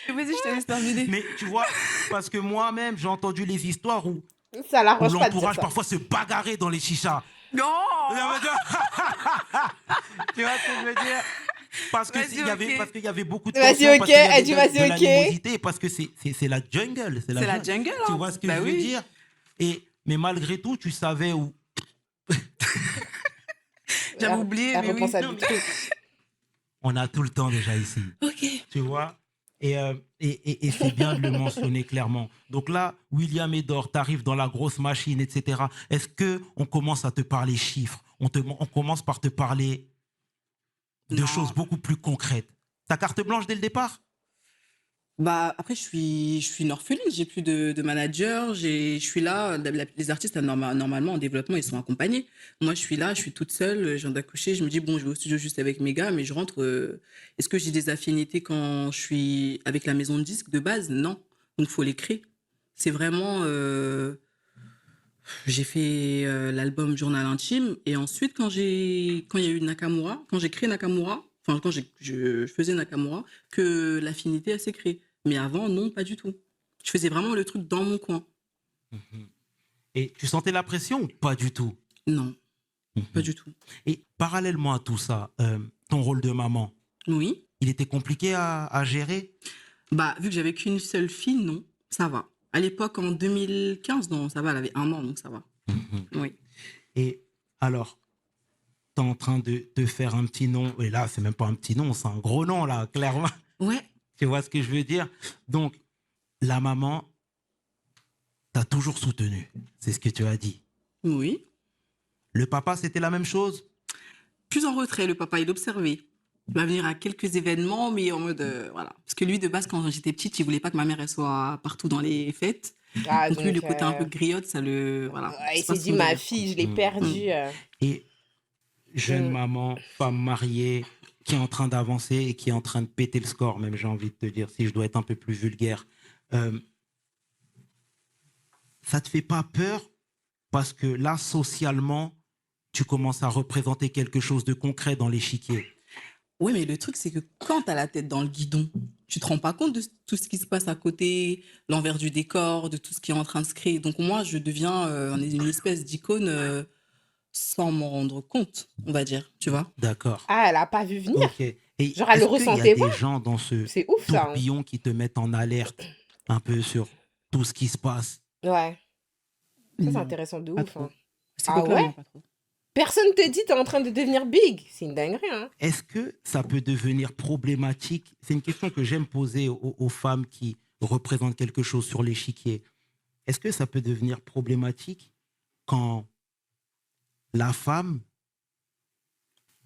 vas-y, je te laisse terminer. mais tu vois, parce que moi-même, j'ai entendu les histoires où Ça l'arrange pas de dire l'entourage ça. parfois se bagarrait dans les chichas. Non. Tu vois ce que je veux dire? Parce Vas-y, ok. qu'il y avait beaucoup de Vas-y, tension, ok, parce qu'il y avait elle dit vas-y, de ok. l'animosité, parce que c'est la jungle. C'est la jungle, Tu hein. vois ce que Bah je veux oui. dire? Mais malgré tout, tu savais où. J'avais oublié, Elle mais repense oui. à Non, du mais- truc. On a tout le temps déjà ici. Ok. Tu vois? Et c'est bien de le mentionner clairement. Donc là, William Edor, tu arrives dans la grosse machine, etc. Est-ce qu'on commence à te parler chiffres? On commence par te parler de Non. choses beaucoup plus concrètes. Ta carte blanche dès le départ? Bah, après, je suis une orpheline, j'ai plus de manager, je suis là, les artistes, normalement, en développement, ils sont accompagnés. Moi, je suis là, je suis toute seule, je viens d'accoucher, je me dis, bon, je vais au studio juste avec mes gars, mais je rentre. Est-ce que j'ai des affinités quand je suis avec la maison de disques de base? Non. Donc, il faut les créer. C'est vraiment. J'ai fait l'album Journal Intime, et ensuite, quand il y a eu Nakamura, quand j'ai créé Nakamura, enfin, quand je faisais Nakamura, que l'affinité, elle s'est créée. Mais avant, non, pas du tout. Je faisais vraiment le truc dans mon coin. Mhm. Et tu sentais la pression ou pas du tout? Non, Mhm. pas du tout. Et parallèlement à tout ça, ton rôle de maman, Oui. il était compliqué à gérer? Bah, vu que j'avais qu'une seule fille, non, ça va. À l'époque, en 2015, non, ça va, elle avait 1 an, donc ça va. Mhm. Oui. Et alors, tu es en train de te faire un petit nom, et là, c'est même pas un petit nom, c'est un gros nom, là, clairement. Ouais. Tu vois ce que je veux dire? Donc, la maman t'a toujours soutenu, c'est ce que tu as dit. Oui. Le papa, c'était la même chose? Plus en retrait, le papa, il observait. Il va venir à quelques événements, mais en mode, voilà. Parce que lui, de base, quand j'étais petite, il voulait pas que ma mère, elle soit partout dans les fêtes. Ah, Donc lui, le donc, côté un peu griotte, ça le... Voilà. ouais, il C'est pas s'est dit, son ma délire, quoi. fille, je l'ai perdue. Et jeune Mm. maman, femme mariée, qui est en train d'avancer et qui est en train de péter le score, même j'ai envie de te dire, si je dois être un peu plus vulgaire. Ça te fait pas peur? Parce que là, socialement, tu commences à représenter quelque chose de concret dans l'échiquier. Oui, mais le truc, c'est que quand tu as la tête dans le guidon, tu te rends pas compte de tout ce qui se passe à côté, l'envers du décor, de tout ce qui est en train de se créer. Donc moi, je deviens une espèce d'icône sans m'en rendre compte, on va dire, tu vois. D'accord. Ah, elle a pas vu venir. Ok. Et Genre, elle le est-ce qu'il y a ressentait des pas. gens dans ce C'est ouf, ça. Hein. tourbillon qui te mettent en alerte un peu sur tout ce qui se passe? Ouais. Ça, c'est Non, intéressant de pas ouf. trop. Hein. C'est Ah clairement ouais? pas trop. Personne te dit t'es en train de devenir big. C'est une dinguerie, hein. Est-ce que ça peut devenir problématique? C'est une question que j'aime poser aux femmes qui représentent quelque chose sur l'échiquier. Est-ce que ça peut devenir problématique quand la femme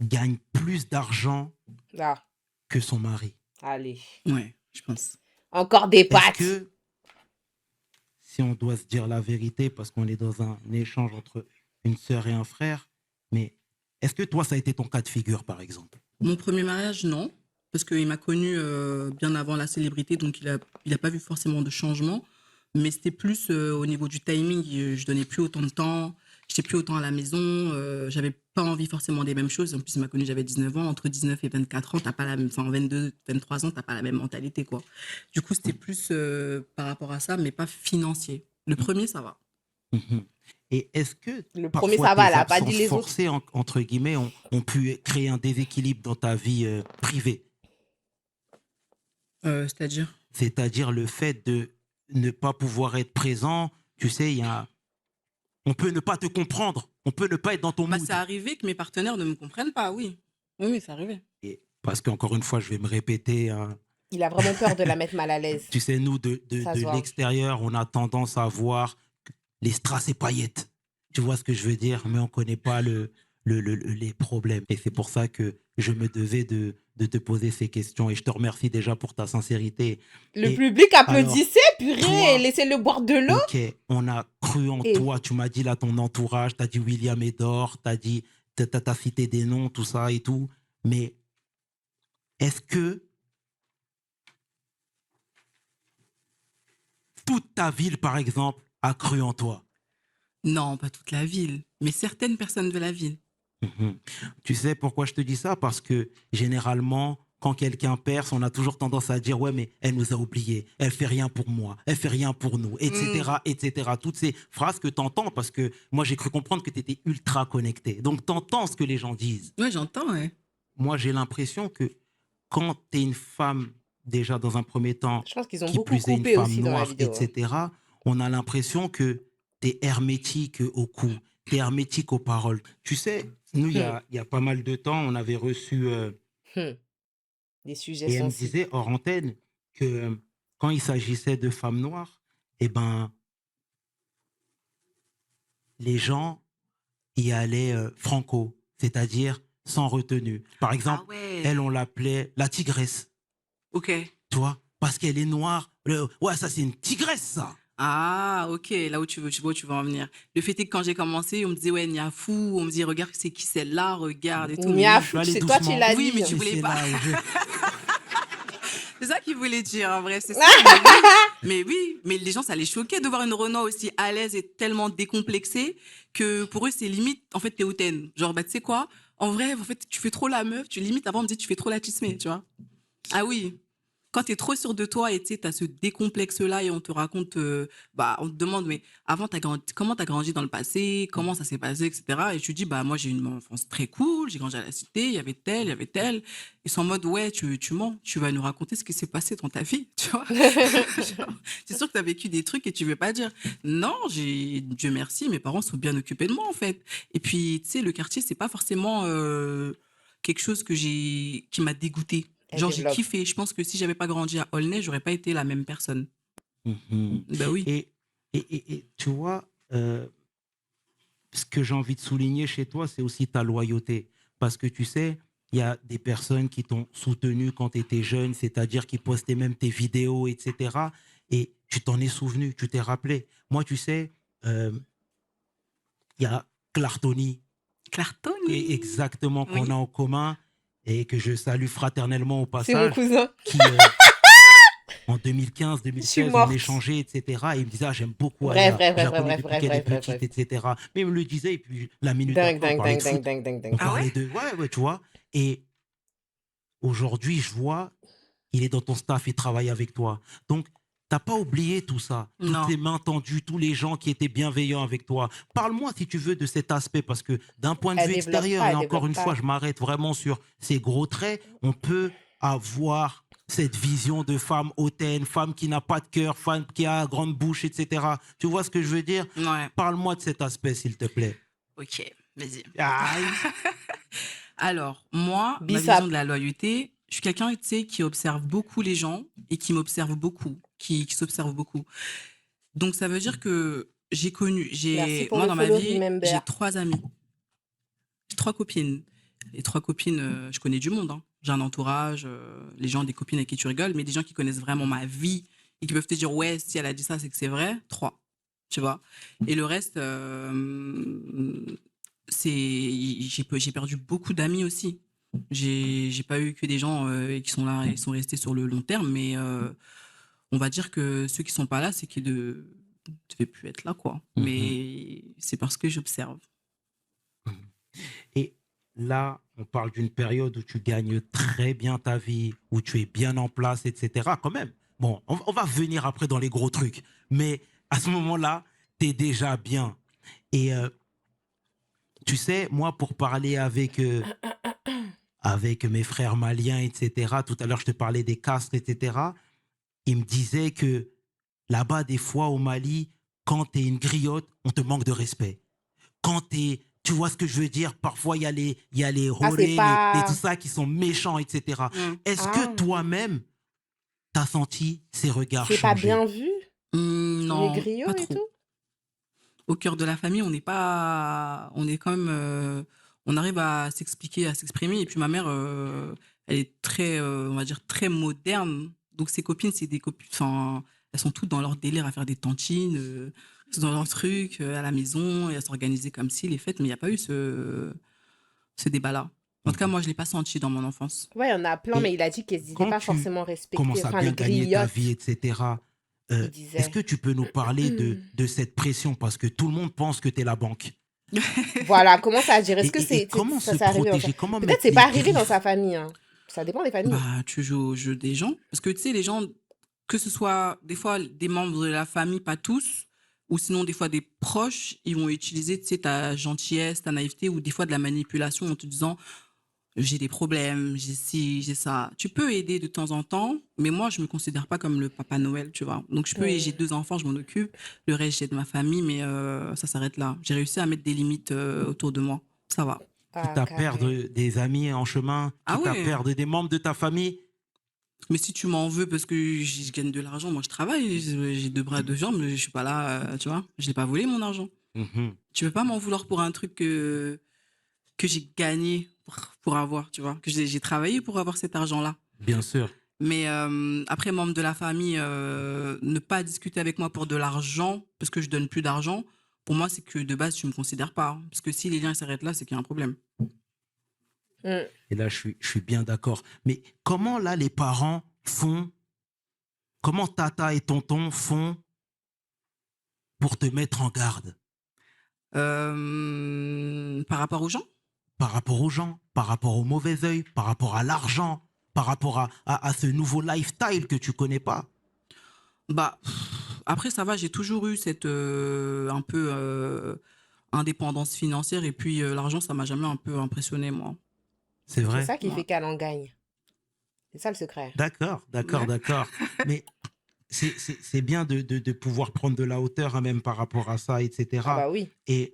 gagne plus d'argent Ah, que son mari? allez. Ouais, je pense. Encore des Est-ce pattes. que, si on doit se dire la vérité, parce qu'on est dans un échange entre une sœur et un frère, mais est-ce que toi, ça a été ton cas de figure, par exemple? Mon premier mariage, non. Parce qu'il m'a connue bien avant la célébrité, donc il a pas vu forcément de changement. Mais c'était plus au niveau du timing. Je donnais plus autant de temps. J'étais plus autant à la maison. J'avais pas envie forcément des mêmes choses. En plus, il m'a connue, j'avais 19 ans. Entre 19 et 24 ans, t'as pas la même, enfin 22, 23 ans, t'as pas la même mentalité, quoi. Du coup, c'était plus par rapport à ça, mais pas financier. Le premier, ça va. Mhm. Et est-ce que Le premier, parfois ça va, tes elle a pas dit absences les autres. forcées, entre guillemets, ont pu créer un déséquilibre dans ta vie privée? C'est-à-dire? C'est-à-dire le fait de ne pas pouvoir être présent tu sais, on peut ne pas te comprendre, on peut ne pas être dans ton Bah, mood. c'est arrivé que mes partenaires ne me comprennent pas, oui. Oui, oui, c'est arrivé. Et parce qu'encore une fois, je vais me répéter, hein, Il a vraiment peur de la mettre mal à l'aise. tu sais, nous, de Ça se voit. l'extérieur, on a tendance à voir les strass et paillettes. Tu vois ce que je veux dire? Mais on ne connaît pas les problèmes. Et c'est pour ça que je me devais de te poser ces questions. Et je te remercie déjà pour ta sincérité. Le Et public alors, applaudissait, purée, toi, laissez-le boire de l'eau. ok, on a cru en Et toi. Tu m'as dit là ton entourage, tu as dit William Edor, tu as dit, t'as cité des noms, tout ça et tout. Mais est-ce que toute ta ville, par exemple, a cru en toi? Non, pas toute la ville, mais certaines personnes de la ville. Mhm. Tu sais pourquoi je te dis ça? Parce que généralement, quand quelqu'un perce, on a toujours tendance à dire ouais, mais elle nous a oubliés, elle fait rien pour moi, elle fait rien pour nous, etc., etc. Toutes ces phrases que tu entends, parce que moi j'ai cru comprendre que tu étais ultra connecté. Donc tu entends ce que les gens disent. Ouais, j'entends, ouais. Moi j'ai l'impression que quand tu es une femme, déjà dans un premier temps, je pense qu'ils ont qui beaucoup plus est une coupé femme aussi dans la noire, vidéo. hein. etc., on a l'impression que tu es hermétique au cou, tu es hermétique aux paroles. Tu sais, nous, il y a pas mal de temps, on avait reçu, Des sujets et elle me sensibles. disait hors antenne que quand il s'agissait de femmes noires, eh ben, les gens y allaient franco, c'est-à-dire sans retenue. Par Ah exemple, elle, on ouais, l'appelait la tigresse, ok. tu vois, parce qu'elle est noire. Ouais, ça, c'est une tigresse, ça. Ah, ok, là où tu vois où tu veux en venir. Le fait est que quand j'ai commencé, on me disait, ouais, Niafou, on me dit, regarde, c'est qui celle-là, regarde et tout, mais Je oui. suis Niafou, allé c'est toi, tu doucement. l'as Oui, mais dit. tu Et voulais c'est pas. là où je... C'est ça qu'il voulait dire, en vrai, c'est ça. Mais oui, mais les gens, ça les choquait de voir une Renoir aussi à l'aise et tellement décomplexée que pour eux, c'est limite, en fait, t'es hautaine. Genre, bah, tu sais quoi, en vrai, en fait, tu fais trop la meuf, tu limites avant, on me dit, tu fais trop la tismée, tu vois. Ah oui. Quand tu es trop sûr de toi et tu sais, tu as ce décomplexe-là et on te raconte, bah, on te demande, mais avant, comment tu as grandi dans le passé, comment ça s'est passé, etc. Et tu dis, bah, moi, j'ai eu une enfance très cool, j'ai grandi à la cité, il y avait tel, il y avait tel. Ils sont en mode, ouais, tu mens, tu vas nous raconter ce qui s'est passé dans ta vie, tu vois. Genre, c'est sûr que tu as vécu des trucs et tu veux pas dire. Non, Dieu merci, mes parents sont bien occupés de moi, en fait. Et puis, tu sais, le quartier, c'est pas forcément quelque chose qui m'a dégoûté. Elle Genre, j'ai développe. kiffé. Je pense que si j'avais pas grandi à Aulnay, j'aurais pas été la même personne. Mhm. Bah oui. Et tu vois, ce que j'ai envie de souligner chez toi, c'est aussi ta loyauté. Parce que tu sais, il y a des personnes qui t'ont soutenu quand tu étais jeune, c'est-à-dire qui postaient même tes vidéos, etc. Et tu t'en es souvenu, tu t'es rappelé. Moi, tu sais, il y a Clartoni, Clartoni. exactement, qu'on Oui. a en commun et que je salue fraternellement au C'est mon passage, cousin. qui, en Je suis 2015-2016, on morte. échangeait, etc. Et il me disait, ah, j'aime beaucoup Bref, Aya, bref, je bref, la bref, connais bref, depuis bref, qu'elle est bref, bref, petite, bref. etc. Mais il me le disait, et puis la minute Dingue, d'après, on dingue, parlait dingue, de dingue, foot. dingue, dingue, dingue, On Ah dingue. ouais? parlait de... Ouais, ouais, tu vois. Et aujourd'hui, je vois, il est dans ton staff, il travaille avec toi. Donc, t'as pas oublié tout ça, toutes Non. les mains tendues, tous les gens qui étaient bienveillants avec toi. Parle-moi, si tu veux, de cet aspect, parce que d'un point de Elle vue développe extérieur, pas, et elle encore développe une fois, pas. je m'arrête vraiment sur ces gros traits, on peut avoir cette vision de femme hautaine, femme qui n'a pas de cœur, femme qui a grande bouche, etc. Tu vois ce que je veux dire? Ouais. Parle-moi de cet aspect, s'il te plaît. Ok, vas-y. Aïe. Alors, moi, ma vision Bissap. de la loyauté, je suis quelqu'un, tu sais, qui observe beaucoup les gens et qui m'observe beaucoup, qui s'observe beaucoup. Donc, ça veut dire que Merci pour moi, le dans ma follow, vie, j'ai remember. 3 amis, 3 copines. Les 3 copines, je connais du monde, hein. J'ai un entourage, les gens, des copines avec qui tu rigoles, mais des gens qui connaissent vraiment ma vie et qui peuvent te dire, ouais, si elle a dit ça, c'est que c'est vrai. 3, tu vois. Et le reste, j'ai perdu beaucoup d'amis aussi. J'ai pas eu que des gens qui sont là et sont restés sur le long terme, mais on va dire que ceux qui sont pas là, c'est qu'ils ne devaient plus être là, quoi. Mhm. Mais c'est parce que j'observe. Et là, on parle d'une période où tu gagnes très bien ta vie, où tu es bien en place, etc. Quand même. Bon, on va venir après dans les gros trucs. Mais à ce moment-là, tu es déjà bien. Et tu sais, moi, pour parler avec mes frères maliens, etc., tout à l'heure, je te parlais des castes, etc., ils me disaient que là-bas, des fois, au Mali, quand tu es une griotte, on te manque de respect. Quand tu vois ce que je veux dire, parfois il y a les Ah, c'est relais, tout pas... ça qui sont méchants, etc. Mm. Est-ce que Ah, toi-même, tu as senti ces regards c'est pas changer? bien vu, les Non, griots pas et trop. tout? Au cœur de la famille, on n'est pas, on est quand même, on arrive à s'expliquer, à s'exprimer. Et puis ma mère, elle est très, on va dire très moderne. Donc ses copines, c'est des copines, enfin, elles sont toutes dans leur délire à faire des tantines, c'est dans leur truc à la maison et à s'organiser comme si les fêtes. Mais il n'y a pas eu ce débat-là. En tout cas, Mhm. moi, je l'ai pas senti dans mon enfance. Ouais, il y en a plein, mais Et il a dit qu'ils n'étaient quand pas tu forcément respectés. commences à Enfin, les bien gagner ta vie, griottes, etc., il est-ce disait. que tu peux nous parler de cette pression? Parce que tout le monde pense que tu es la banque. Voilà, comment ça agir? Est-ce que Et comment ça se s'est arrivé dans ça? protéger? Comment Peut-être mettre c'est les pas arrivé dans griffes? sa famille, hein. Ça dépend des familles. Bah, tu joues au jeu des gens. Parce que tu sais, les gens, que ce soit des fois des membres de la famille, pas tous, ou sinon des fois des proches, ils vont utiliser, tu sais, ta gentillesse, ta naïveté, ou des fois de la manipulation en te disant j'ai des problèmes, j'ai ci, j'ai ça. Tu peux aider de temps en temps, mais moi, je me considère pas comme le Papa Noël, tu vois. Donc, je peux, et j'ai Hmm. 2 enfants, je m'en occupe. Le reste, j'ai de ma famille, mais ça s'arrête là. J'ai réussi à mettre des limites autour de moi. Ça va. Quitte Ah, à perdre carré. des amis en chemin, Ah quitte à ouais, perdre des membres de ta famille. mais si tu m'en veux parce que je gagne de l'argent, moi je travaille, j'ai 2 bras, 2 jambes, je suis pas là, tu vois. Je l'ai pas volé mon argent. Mhm. Tu peux pas m'en vouloir pour un truc que j'ai gagné pour avoir, tu vois. Que j'ai travaillé pour avoir cet argent-là. Bien sûr. Mais après, membre de la famille, ne pas discuter avec moi pour de l'argent, parce que je donne plus d'argent, pour moi, c'est que de base, tu me considères pas, hein. Parce que si les liens s'arrêtent là, c'est qu'il y a un problème. Hmm. Et là, je suis bien d'accord. Mais comment là, les parents font, comment tata et tonton font pour te mettre en garde Par rapport aux gens, par rapport aux gens, par rapport au mauvais œil, par rapport à l'argent, par rapport à ce nouveau lifestyle que tu connais pas? bah, après, ça va, j'ai toujours eu cette un peu indépendance financière, et puis l'argent, ça m'a jamais un peu impressionné, moi. C'est C'est vrai? ça qui Ouais. fait qu'elle en gagne. C'est ça le secret. D'accord, d'accord, Ouais. d'accord. Mais c'est bien de pouvoir prendre de la hauteur, hein, même par rapport à ça, Ah etc. bah oui. Et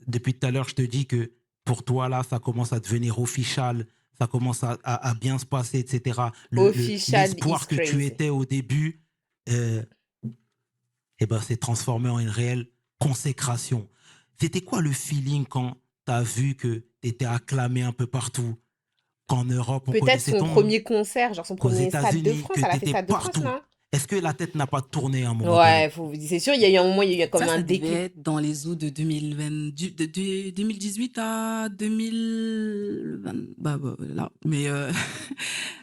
depuis tout à l'heure, je te dis que pour toi, là, ça commence à devenir official, ça commence à bien se passer, etc. Official is L'espoir que tu crazy. étais au début, euh, eh ben, s'est transformé en une réelle consécration. C'était quoi le feeling quand tu as vu que tu étais acclamé un peu partout, qu'en Europe, on Peut-être connaissait son ton nom, premier concert, genre son qu'aux premier Stade de États-Unis, France. que Elle tu a fait étais Stade de France, partout? non? Est-ce que la tête n'a pas tourné à un moment donné? Ouais, c'est sûr, il y a eu un moment, il y a eu comme un Ça devait déclic. être dans les eaux de 2020, de 2018 à 2020, là. Mais,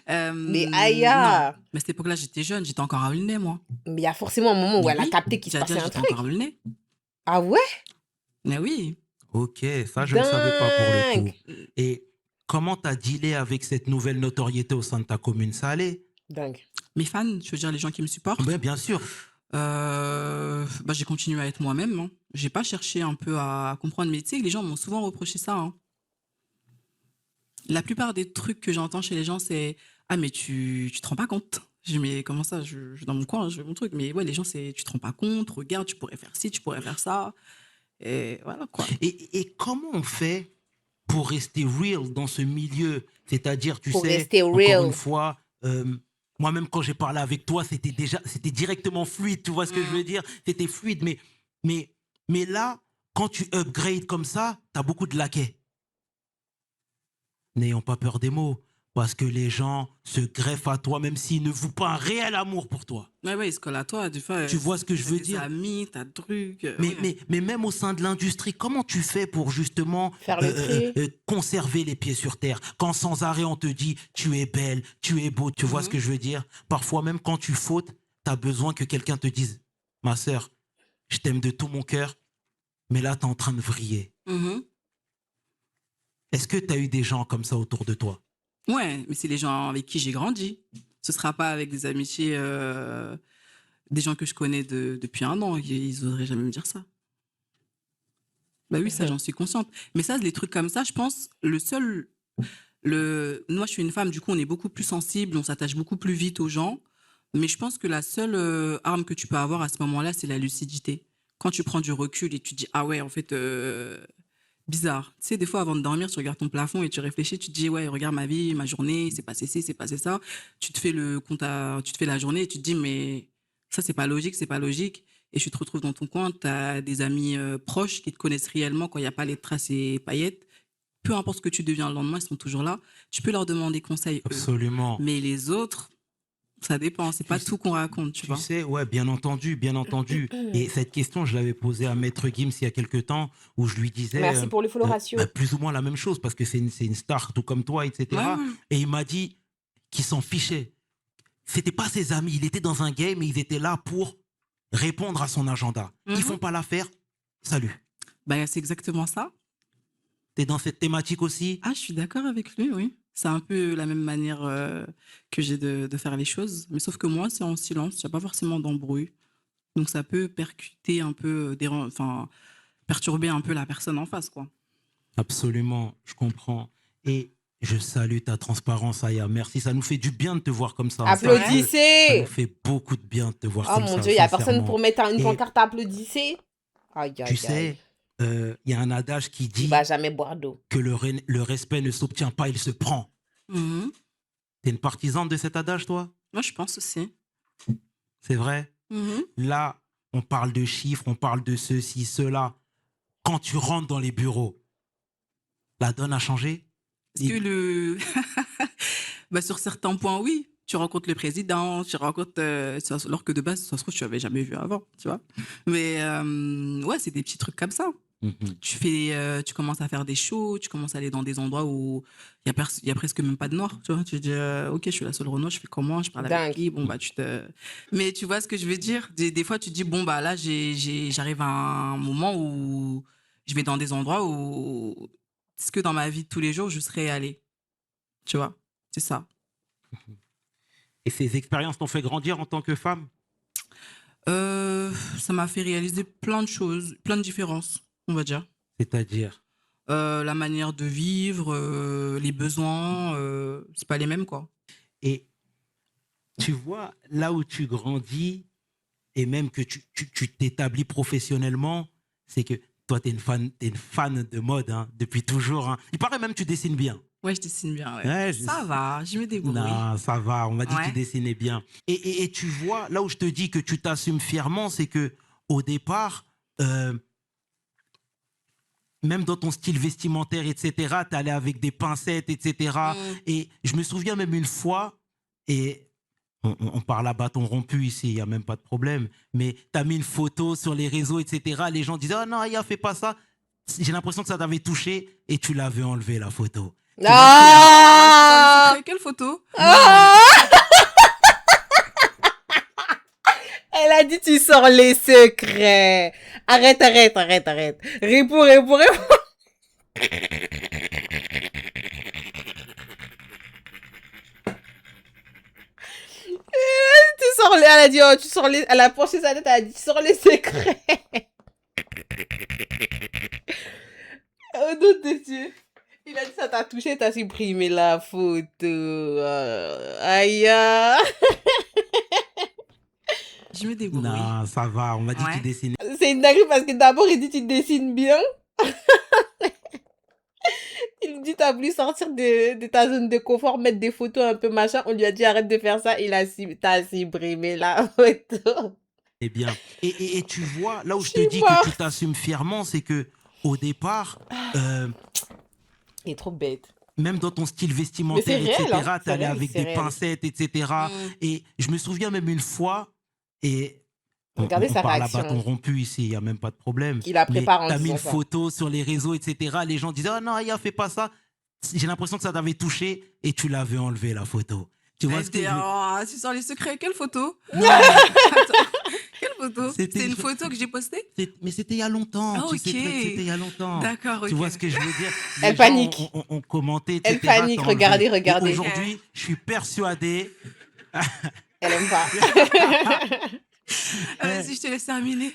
Mais non. Aya, Mais à cette époque-là, j'étais jeune, j'étais encore à Aulnay, moi. mais il y a forcément un moment où Mais elle a oui, capté qu'il se Djadia, passait un j'étais encore à truc. Aulnay. Ah ouais? Mais oui. Ok, ça, je ne le savais pas pour le coup. Dingue. Et comment tu as dealé avec cette nouvelle notoriété au sein de ta commune? Ça allait? Dingue. Mes fans, je veux dire, les gens qui me supportent, Ben, bien sûr. bah, j'ai continué à être moi-même, hein. J'ai pas cherché un peu à comprendre. Mais tu sais, les gens m'ont souvent reproché ça, hein. La plupart des trucs que j'entends chez les gens, c'est ah, mais tu te rends pas compte. Je dis mais comment ça, dans mon coin, je fais mon truc. Mais ouais, les gens, c'est tu te rends pas compte, regarde, tu pourrais faire ci, tu pourrais faire ça. Et voilà quoi. Et comment on fait pour rester real dans ce milieu? C'est-à-dire, tu Pour sais, rester encore une real. fois, moi-même, quand j'ai parlé avec toi, c'était directement fluide. Tu vois ce que je veux dire? C'était fluide. Mais là, quand tu upgrades comme ça, tu as beaucoup de laquais. N'ayons pas peur des mots, parce que les gens se greffent à toi, même s'ils ne vouent pas un réel amour pour toi. Ouais, ouais, ils se collent à toi. Des fois, Tu vois ce que je t'as veux des dire? amis, t'as des trucs. Mais même au sein de l'industrie, comment tu fais pour justement Faire le tri. conserver les pieds sur terre? Quand sans arrêt on te dit tu es belle, tu es beau, tu vois ce que je veux dire? Parfois même quand tu fautes, tu as besoin que quelqu'un te dise ma sœur, je t'aime de tout mon cœur, mais là tu es en train de vriller. Mhm. Est-ce que tu as eu des gens comme ça autour de toi? Ouais, mais c'est les gens avec qui j'ai grandi. Ce sera pas avec des amitiés, des gens que je connais depuis un an. Ils oseraient jamais me dire ça. Bah oui, ça, j'en suis consciente. Mais ça, les trucs comme ça, je pense, moi, je suis une femme, du coup, on est beaucoup plus sensible, on s'attache beaucoup plus vite aux gens. Mais je pense que la seule arme que tu peux avoir à ce moment-là, c'est la lucidité. Quand tu prends du recul et tu dis, ah ouais, en fait, bizarre. Tu sais, des fois, avant de dormir, tu regardes ton plafond et tu réfléchis, tu te dis, ouais, regarde ma vie, ma journée, c'est passé ci, c'est passé ça. Tu te fais tu te fais la journée et tu te dis, mais ça, c'est pas logique, c'est pas logique. Et tu te retrouves dans ton coin, tu as des amis proches qui te connaissent réellement quand il n'y a pas les traces et paillettes. Peu importe ce que tu deviens le lendemain, ils sont toujours là. Tu peux leur demander conseil, eux. Absolument. Mais les autres, ça dépend. C'est pas Tu, tout qu'on raconte, tu tu vois. sais, ouais, bien entendu, bien entendu. Et cette question, je l'avais posée à Maître Gims il y a quelques temps, où je lui disais Merci pour le follow ratio. plus ou moins la même chose, parce que c'est une star tout comme toi, etc. Ouais, ouais. Et il m'a dit qu'il s'en fichait. C'était pas ses amis, il était dans un game et ils étaient là pour répondre à son agenda. Ils font pas l'affaire, salut. Bah, c'est exactement ça. T'es dans cette thématique aussi? Ah, je suis d'accord avec lui, oui. C'est un peu la même manière que j'ai de faire les choses. Mais sauf que moi, c'est en silence. Il n'y a pas forcément d'embrouille. Donc, ça peut percuter un peu, enfin, perturber un peu la personne en face, quoi. Absolument, je comprends. Et je salue ta transparence, Aya. Merci, ça nous fait du bien de te voir comme ça. Ça nous Applaudissez! fait beaucoup de bien de te voir Oh comme mon ça, Dieu, il n'y a personne sincèrement. pour mettre une Et pancarte applaudissez. Aïe, tu aïe, aïe. sais, il y a un adage qui Il dit va jamais boire d'eau. que le respect ne s'obtient pas, il se prend. Mhm. T'es une partisane de cet adage, toi? Moi, je pense aussi. C'est vrai? Mhm. Là, on parle de chiffres, on parle de ceci, cela. Quand tu rentres dans les bureaux, la donne a changé? Est-ce que bah, sur certains points, oui. Tu rencontres le président, tu rencontres... alors que de base, ça se trouve, tu n'avais jamais vu avant, tu vois. Mais ouais, c'est des petits trucs comme ça. Tu commences à faire des shows, tu commences à aller dans des endroits où il y a presque même pas de noirs, tu vois. Tu te dis, ok, je suis la seule Renoir, je fais comment, je parle Dingue. avec qui, bon, bah, Mais tu vois ce que je veux dire? Des fois, tu te dis, bon, bah, là, j'arrive à un moment où je vais dans des endroits où, est-ce que dans ma vie de tous les jours, je serais allée, tu vois? C'est ça. Et ces expériences t'ont fait grandir en tant que femme? Ça m'a fait réaliser plein de choses, plein de différences, on va dire. C'est-à-dire? La manière de vivre, les besoins, c'est pas les mêmes, quoi. Et tu vois, là où tu grandis, et même que tu t'établis professionnellement, c'est que toi, tu es une fan de mode hein, depuis toujours. Hein. Il paraît même que tu dessines bien. Ouais, je dessine bien, ouais. Ouais, Ça va, je me débrouille. Non, ça va, on m'a dit que tu Ouais. dessinais bien. Et tu vois, là où je te dis que tu t'assumes fièrement, c'est que au départ, même dans ton style vestimentaire, etc., tu allais avec des pincettes, etc. Et je me souviens même une fois, et on parle à bâton rompu ici, il n'y a même pas de problème, mais tu as mis une photo sur les réseaux, etc. Les gens disaient « Oh non, Aya, fais pas ça ». J'ai l'impression que ça t'avait touché et tu l'avais enlevé, la photo. Ah! Quelle photo? Ah! Elle a dit tu sors les secrets. Arrête. Réponds. Tu sors les... Elle a dit oh, tu sors les... Elle a penché sa tête, elle a dit tu sors les secrets. Oh non, tes yeux. Il a dit ça t'a touché, t'as supprimé la photo. Aïe. Je me débrouille. Non, ça va, on m'a dit que tu dessinais. C'est une dinguerie parce que d'abord il dit tu dessines bien. Il dit t'as voulu sortir de ta zone de confort, mettre des photos un peu machin. On lui a dit arrête de faire ça. T'as supprimé la photo. Eh bien, et tu vois, là où je te dis que tu t'assumes fièrement, c'est que au départ, il est trop bête. Même dans ton style vestimentaire, réel, etc., hein, tu allais réel, avec c'est des réel. pincettes, etc. Et je me souviens même une fois, et Regardez on sa parle à réaction. bâton rompu ici, il n'y a même pas de problème. Il la prépare en tu as mis disant une ça. photo sur les réseaux, etc. Les gens disaient « Oh non, Aya, fais pas ça ». J'ai l'impression que ça t'avait touché et tu l'avais enlevé, la photo. Tu vois ce que je veux... Tu sors les secrets, quelle photo? Non, Attends, quelle photo? C'était C'est une photo que j'ai postée? mais c'était il y a longtemps. Ah, Tu sais, ok. c'était il y a longtemps. D'accord, ok. Tu vois ce que je veux dire? Elle Les gens panique. ont commenté, etc. Elle panique, t'as enlevé. regardez. Et aujourd'hui, je suis persuadé. Elle aime pas. Vas-y, je te laisse terminer.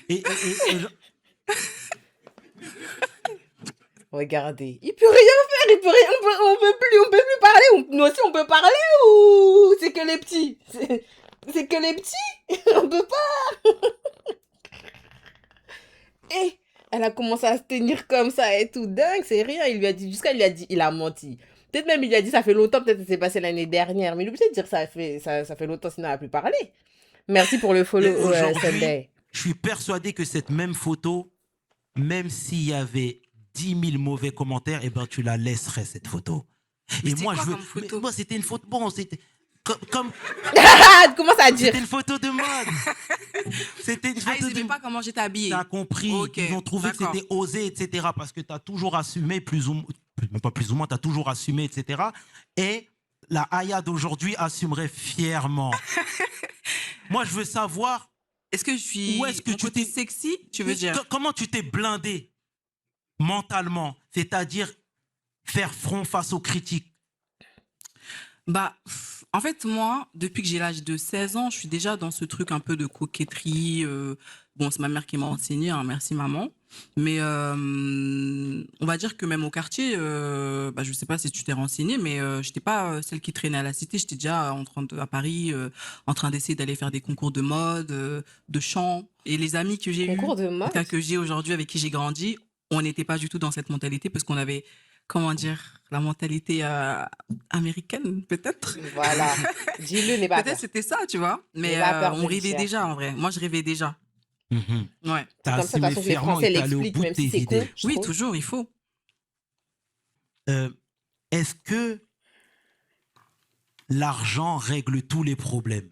Regardez. Il peut rien faire, on peut plus parler. Nous aussi, on peut parler ou c'est que les petits? C'est que les petits. On peut pas. Eh, elle a commencé à se tenir comme ça et tout. Dingue, c'est rien. Il lui a dit, jusqu'à il lui a dit, il a menti. Peut-être même il lui a dit, ça fait longtemps, peut-être que c'est passé l'année dernière. Mais il est obligé de dire, ça fait longtemps, sinon elle n'a plus parlé. Merci pour le Et follow, aujourd'hui, Sunday. je suis persuadé que cette même photo, même s'il y avait 10 000 mauvais commentaires, eh ben, tu la laisserais, cette photo. Mais Et c'est moi, quoi je veux. comme photo? Moi, c'était une photo. Bon, c'était. Comme. Commence à dire. C'était une photo de mode. C'était une Ah, ils photo aimaient de. pas comment j'étais habillée. T'as compris. Ok, Ils ont trouvé que d'accord. c'était osé, etc. Parce que t'as toujours assumé, plus ou moins. Même pas plus ou moins, t'as toujours assumé, etc. Et la Aya d'aujourd'hui assumerait fièrement. Moi, je veux savoir Est-ce que je suis où est-ce que mon tu côté t'es. sexy, tu veux dire? Comment tu t'es blindé mentalement, c'est-à-dire faire front face aux critiques. Bah, en fait, moi, depuis que j'ai l'âge de 16 ans, je suis déjà dans ce truc un peu de coquetterie. Bon, c'est ma mère qui m'a enseigné, hein, merci maman. Mais on va dire que même au quartier, bah, je sais pas si tu t'es renseigné, mais j'étais pas celle qui traînait à la cité. J'étais déjà à Paris, en train d'essayer d'aller faire des concours de mode, de chant. Et les amis que j'ai eus, Concours de en tout cas mode. que j'ai aujourd'hui, avec qui j'ai grandi, on n'était pas du tout dans cette mentalité parce qu'on avait, comment dire, la mentalité américaine, peut-être. Voilà. Dis-le, n'aie pas Peut-être peur. c'était ça, tu vois. Mais N'aie pas peur de on le rêvait dire. déjà, en vrai. Moi, je rêvais déjà. Mhm. Ouais. C'est T'as comme ça, de toute assumé façon, que les fièrement et Français t'es allé au l'expliquent, bout de même si tes c'est con, idées. je Oui, trouve. toujours, il faut. Est-ce que l'argent règle tous les problèmes?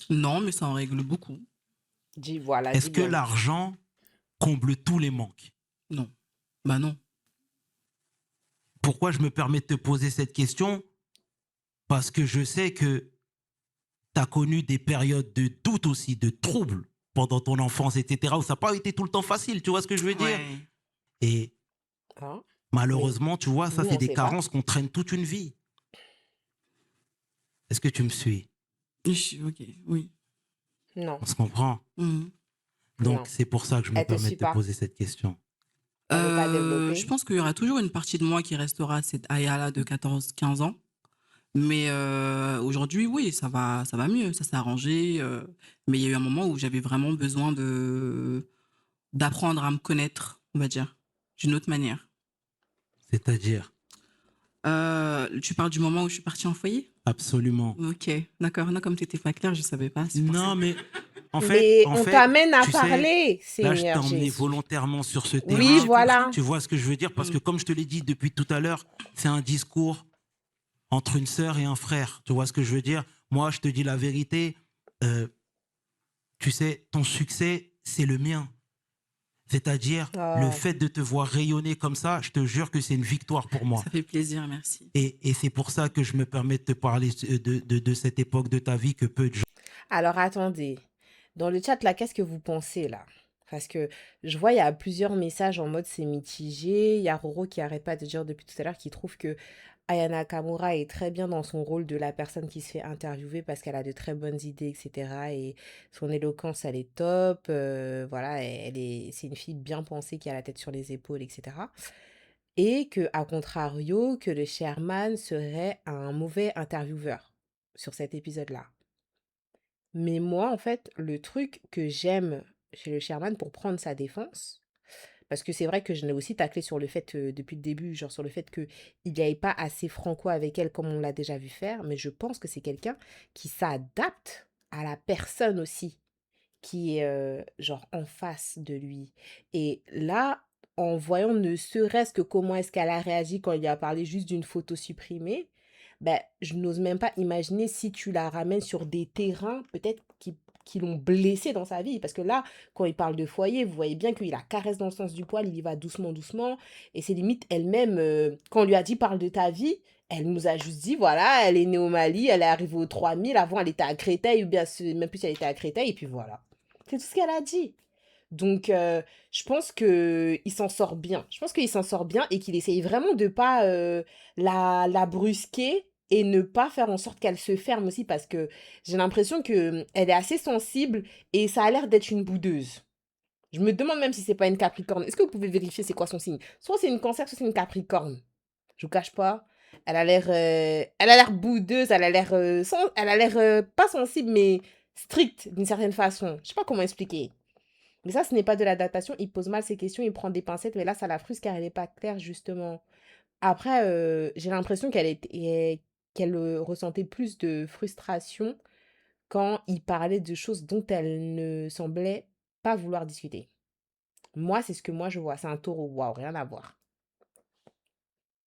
Non, mais ça en règle beaucoup. Dis, voilà, Est-ce dis que bien. l'argent comble tous les manques? Non. Bah non. Pourquoi je me permets de te poser cette question? Parce que je sais que tu as connu des périodes de doute aussi, de troubles pendant ton enfance, etc., où ça n'a pas été tout le temps facile, tu vois ce que je veux dire? Ouais. Et Hein? Mais malheureusement, tu vois, ça, nous, c'est on des sait pas. carences qu'on traîne toute une vie. Est-ce que tu me suis? Ok, oui. Non, On se comprend? Mhm. Donc, non. c'est pour ça que je me Elle te permets suit de te pas. poser cette question. Elle veut pas Je développer. pense qu'il y aura toujours une partie de moi qui restera cette Aya-là de 14-15 ans. Mais aujourd'hui, oui, ça va mieux, ça s'est arrangé. Mais il y a eu un moment où j'avais vraiment besoin d'apprendre à me connaître, on va dire, d'une autre manière. C'est-à-dire, Tu parles du moment où je suis partie en foyer? absolument. Ok, d'accord. Non, comme tu n'étais pas clair, je savais pas, c'est pour ça. Non, mais Mais en on fait, t'amène à tu sais, parler, là, je t'ai Seigneur emmené Jésus. volontairement sur ce Oui, Oui, terrain. j'ai compris. voilà. Tu vois ce que je veux dire? Parce que comme je te l'ai dit depuis tout à l'heure, c'est un discours entre une sœur et un frère. Tu vois ce que je veux dire? Moi, je te dis la vérité. euh, tu sais, ton succès, c'est le mien. C'est-à-dire, le Oh. fait de te voir rayonner comme ça, je te jure que c'est une victoire pour moi. Ça fait plaisir, merci. Et c'est pour ça que je me permets de te parler de cette époque de ta vie que peu de gens. Alors attendez, dans le chat là, qu'est-ce que vous pensez là? Parce que je vois, il y a plusieurs messages en mode c'est mitigé. Il y a Roro qui arrête pas de dire depuis tout à l'heure qu'il trouve que Aya Nakamura est très bien dans son rôle de la personne qui se fait interviewer parce qu'elle a de très bonnes idées, etc. Et son éloquence, elle est top. Voilà, c'est une fille bien pensée qui a la tête sur les épaules, etc. Et que, à contrario, que le Sherman serait un mauvais intervieweur sur cet épisode-là. Mais moi, en fait, le truc que j'aime chez le Sherman pour prendre sa défense, parce que c'est vrai que je l'ai aussi taclé sur le fait, depuis le début, genre sur le fait qu'il n'y avait pas assez franco avec elle comme on l'a déjà vu faire, mais je pense que c'est quelqu'un qui s'adapte à la personne aussi qui est genre en face de lui. Et là, en voyant ne serait-ce que comment est-ce qu'elle a réagi quand il a parlé juste d'une photo supprimée, ben, je n'ose même pas imaginer si tu la ramènes sur des terrains peut-être qui l'ont blessé dans sa vie. Parce que là, quand il parle de foyer, vous voyez bien qu'il la caresse dans le sens du poil, il y va doucement, doucement. Et c'est limite elle-même, quand on lui a dit parle de ta vie, elle nous a juste dit, voilà, elle est née au Mali, elle est arrivée aux 3000, avant elle était à Créteil, ou bien même plus elle était à Créteil, et puis voilà. C'est tout ce qu'elle a dit. Donc, je pense qu'il s'en sort bien. Je pense qu'il s'en sort bien et qu'il essaye vraiment de pas la brusquer et ne pas faire en sorte qu'elle se ferme aussi parce que j'ai l'impression que elle est assez sensible et ça a l'air d'être une boudeuse. Je me demande même si c'est pas une Capricorne. Est-ce que vous pouvez vérifier c'est quoi son signe? Soit c'est une Cancer, soit c'est une Capricorne. Je vous cache pas. Elle a l'air boudeuse, elle a l'air pas sensible, mais stricte d'une certaine façon. Je sais pas comment expliquer. Mais ça, ce n'est pas de l'adaptation. Il pose mal ses questions, il prend des pincettes, mais là, ça la frustre car elle n'est pas claire, justement. Après, j'ai l'impression qu'elle ressentait plus de frustration quand il parlait de choses dont elle ne semblait pas vouloir discuter. Moi, c'est ce que moi je vois. C'est un taureau. Waouh, rien à voir.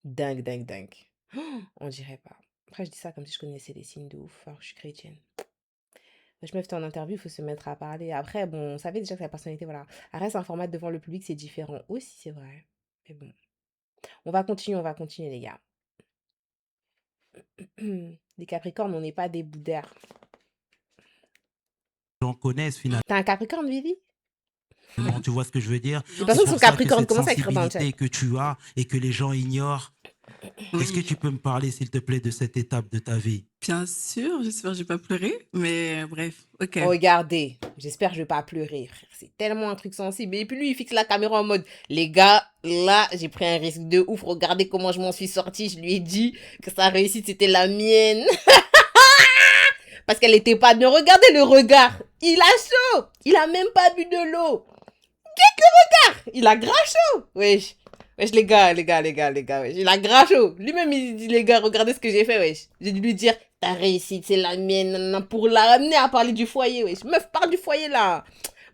Dingue, dingue, dingue. On dirait pas. Après, je dis ça comme si je connaissais les signes de ouf, alors que je suis chrétienne. Je meuf, t'es en interview, il faut se mettre à parler. Après, bon, on savait déjà que sa personnalité, voilà. Après, c'est un format devant le public, c'est différent. Aussi, c'est vrai. Mais bon. On va continuer, les gars. Les Capricornes, on n'est pas des bouts d'air. J'en connaissent finalement, T'as un Capricorne, Vivi? tu vois ce que je veux dire? Les C'est personnes sont pour ça que Capricornes. cette Commence à écrire dans le chat. sensibilité que tu as et que les gens ignorent, est-ce que Oui, tu peux me parler, s'il te plaît, de cette étape de ta vie? bien sûr, j'espère que j'ai pas pleuré, mais bref, ok. Regardez, j'espère que je vais pas pleurer, frère. C'est tellement un truc sensible. Et puis lui, il fixe la caméra en mode, les gars, là, j'ai pris un risque de ouf. Regardez comment je m'en suis sortie. Je lui ai dit que sa réussite, c'était la mienne. Parce qu'elle était pas bien. Regardez le regard. Il a chaud. Il a même pas bu de l'eau. Il a grave chaud. Wesh. Wesh, les gars, wesh. Il a grave chaud. Lui-même, il dit, les gars, regardez ce que j'ai fait, wesh. J'ai dû lui dire, ta réussite, c'est la mienne, nanana, pour la ramener à parler du foyer, wesh. Meuf, parle du foyer, là.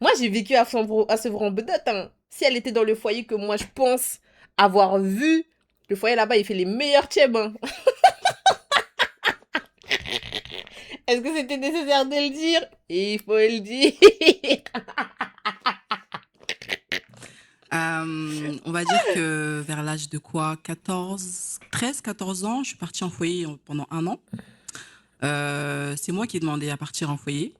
Moi, j'ai vécu à Sevran-Bedotte, hein. Si elle était dans le foyer que moi, je pense avoir vu, le foyer là-bas, il fait les meilleurs tchèbs, hein. Est-ce que c'était nécessaire de le dire? Il faut le dire. On va dire que vers l'âge de quoi, 13, 14 ans, je suis partie en foyer pendant 1 an. C'est moi qui ai demandé à partir en foyer.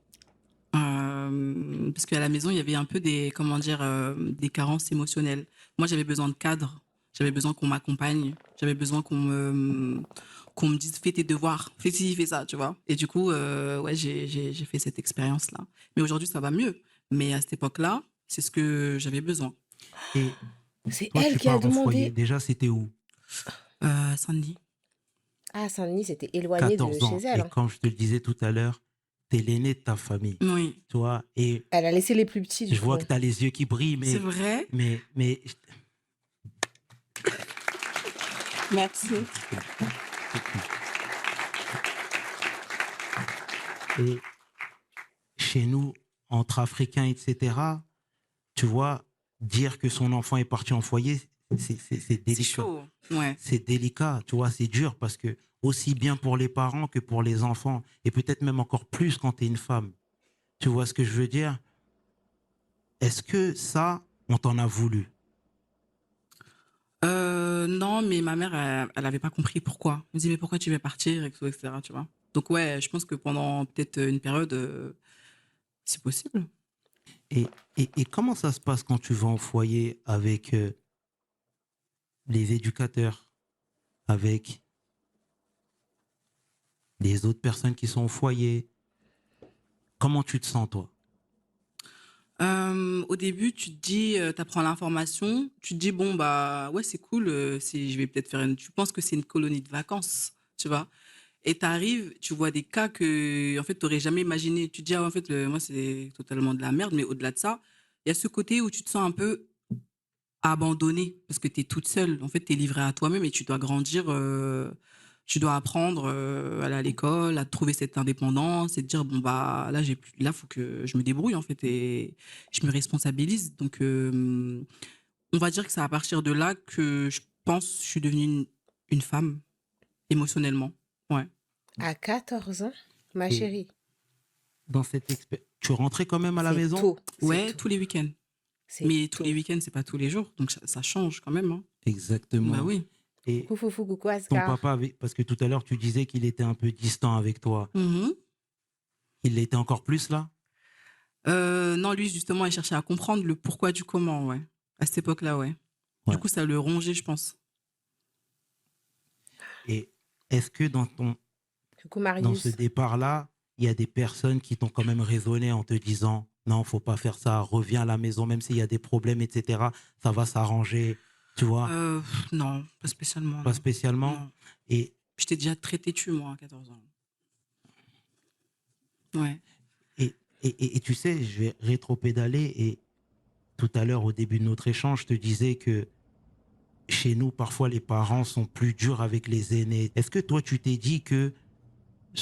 Parce qu'à la maison, il y avait un peu des, comment dire, des carences émotionnelles. Moi, j'avais besoin de cadre, j'avais besoin qu'on m'accompagne, j'avais besoin qu'on me dise fais tes devoirs, fais ci, fais ça, tu vois. Et du coup, ouais, j'ai fait cette expérience-là. Mais aujourd'hui, ça va mieux. Mais à cette époque-là, c'est ce que j'avais besoin. Et C'est toi, elle tu qui a pars en foyer. demandé. Déjà, c'était où? Saint-Denis. Ah, Saint-Denis, c'était éloigné de 14 chez ans. elle, Et hein. comme je te le disais tout à l'heure, t'es l'aîné de ta famille. Oui, Tu vois, et Elle a laissé les plus petits, du je vois coup. que tu as les yeux qui brillent, c'est vrai. mais Merci. et chez nous, entre Africains, etc., tu vois, dire que son enfant est parti en foyer, c'est C'est délicat. chaud. Ouais. C'est délicat, tu vois, c'est dur parce que aussi bien pour les parents que pour les enfants, et peut-être même encore plus quand tu es une femme. Tu vois ce que je veux dire? Est-ce que ça, on t'en a voulu? Non, mais ma mère, elle avait pas compris pourquoi. Elle me dit, mais pourquoi tu veux partir, et tout, etc., tu vois. Donc, ouais, je pense que pendant peut-être une période, c'est possible. Et comment ça se passe quand tu vas au foyer avec les éducateurs, avec les autres personnes qui sont au foyer? Comment tu te sens, toi? Au début, tu te dis, tu apprends l'information, tu te dis, bon, bah, ouais, c'est cool, je vais peut-être faire tu penses que c'est une colonie de vacances, tu vois. Et tu arrives, tu vois des cas que, en fait, tu n'aurais jamais imaginé. Tu te dis, ah, en fait, moi, c'est totalement de la merde, mais au-delà de ça, il y a ce côté où tu te sens un peu abandonnée parce que tu es toute seule. En fait, tu es livrée à toi-même et tu dois grandir, tu dois apprendre à aller à l'école, à trouver cette indépendance et te dire, bon, bah, là, là, faut que je me débrouille, en fait, et je me responsabilise. Donc, on va dire que c'est à partir de là que je pense que je suis devenue une femme émotionnellement. Ouais. À 14 ans, ma Et chérie. dans cette expérience, tu rentrais quand même à la C'est maison? tôt. C'est Ouais, tôt. tous les week-ends. C'est Mais tous tôt. les week-ends, c'est pas tous les jours. Donc, ça change quand même, hein. Bah Exactement. oui. Et Coucou Foufou, coucou ton Asgard. papa, parce que tout à l'heure, tu disais qu'il était un peu distant avec toi. Mhm. Il l'était encore plus là? Non, lui, justement, il cherchait à comprendre le pourquoi du comment, ouais. À cette époque-là, ouais. Du Ouais. coup, ça le rongeait, je pense. Et est-ce que Coucou dans ce Marius. départ-là, il y a des personnes qui t'ont quand même raisonné en te disant non, faut pas faire ça, reviens à la maison, même s'il y a des problèmes, etc., ça va s'arranger? Tu vois, Non, pas spécialement, pas non. spécialement. Non. Et, J'étais déjà très têtue, moi, à 14 ans. Ouais. et tu sais, je vais rétro-pédaler. Et tout à l'heure, au début de notre échange, je te disais que chez nous, parfois, les parents sont plus durs avec les aînés. Est-ce que toi, tu t'es dit que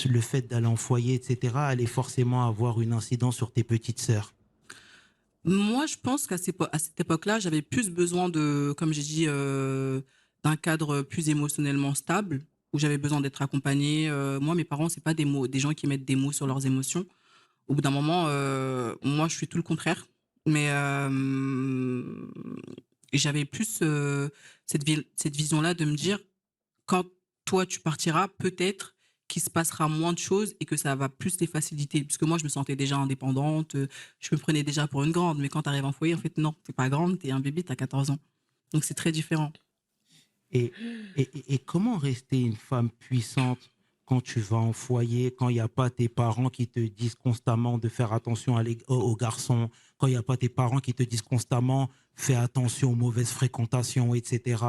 le fait d'aller en foyer, etc., allait forcément avoir une incidence sur tes petites sœurs? Moi, je pense à cette époque-là, j'avais plus besoin de, comme j'ai dit, d'un cadre plus émotionnellement stable, où j'avais besoin d'être accompagnée. Moi, mes parents, c'est pas des gens qui mettent des mots sur leurs émotions. Au bout d'un moment, moi, je suis tout le contraire. Mais j'avais plus cette vision-là de me dire, quand toi, tu partiras, peut-être qu'il se passera moins de choses et que ça va plus les faciliter. Parce que moi, je me sentais déjà indépendante, je me prenais déjà pour une grande. Mais quand tu arrives en foyer, en fait, non, t'es pas grande, t'es un bébé, t'as 14 ans. Donc, c'est très différent. Et, et comment rester une femme puissante quand tu vas en foyer, quand il n'y a pas tes parents qui te disent constamment de faire attention aux garçons, quand il n'y a pas tes parents qui te disent constamment fais attention aux mauvaises fréquentations, etc.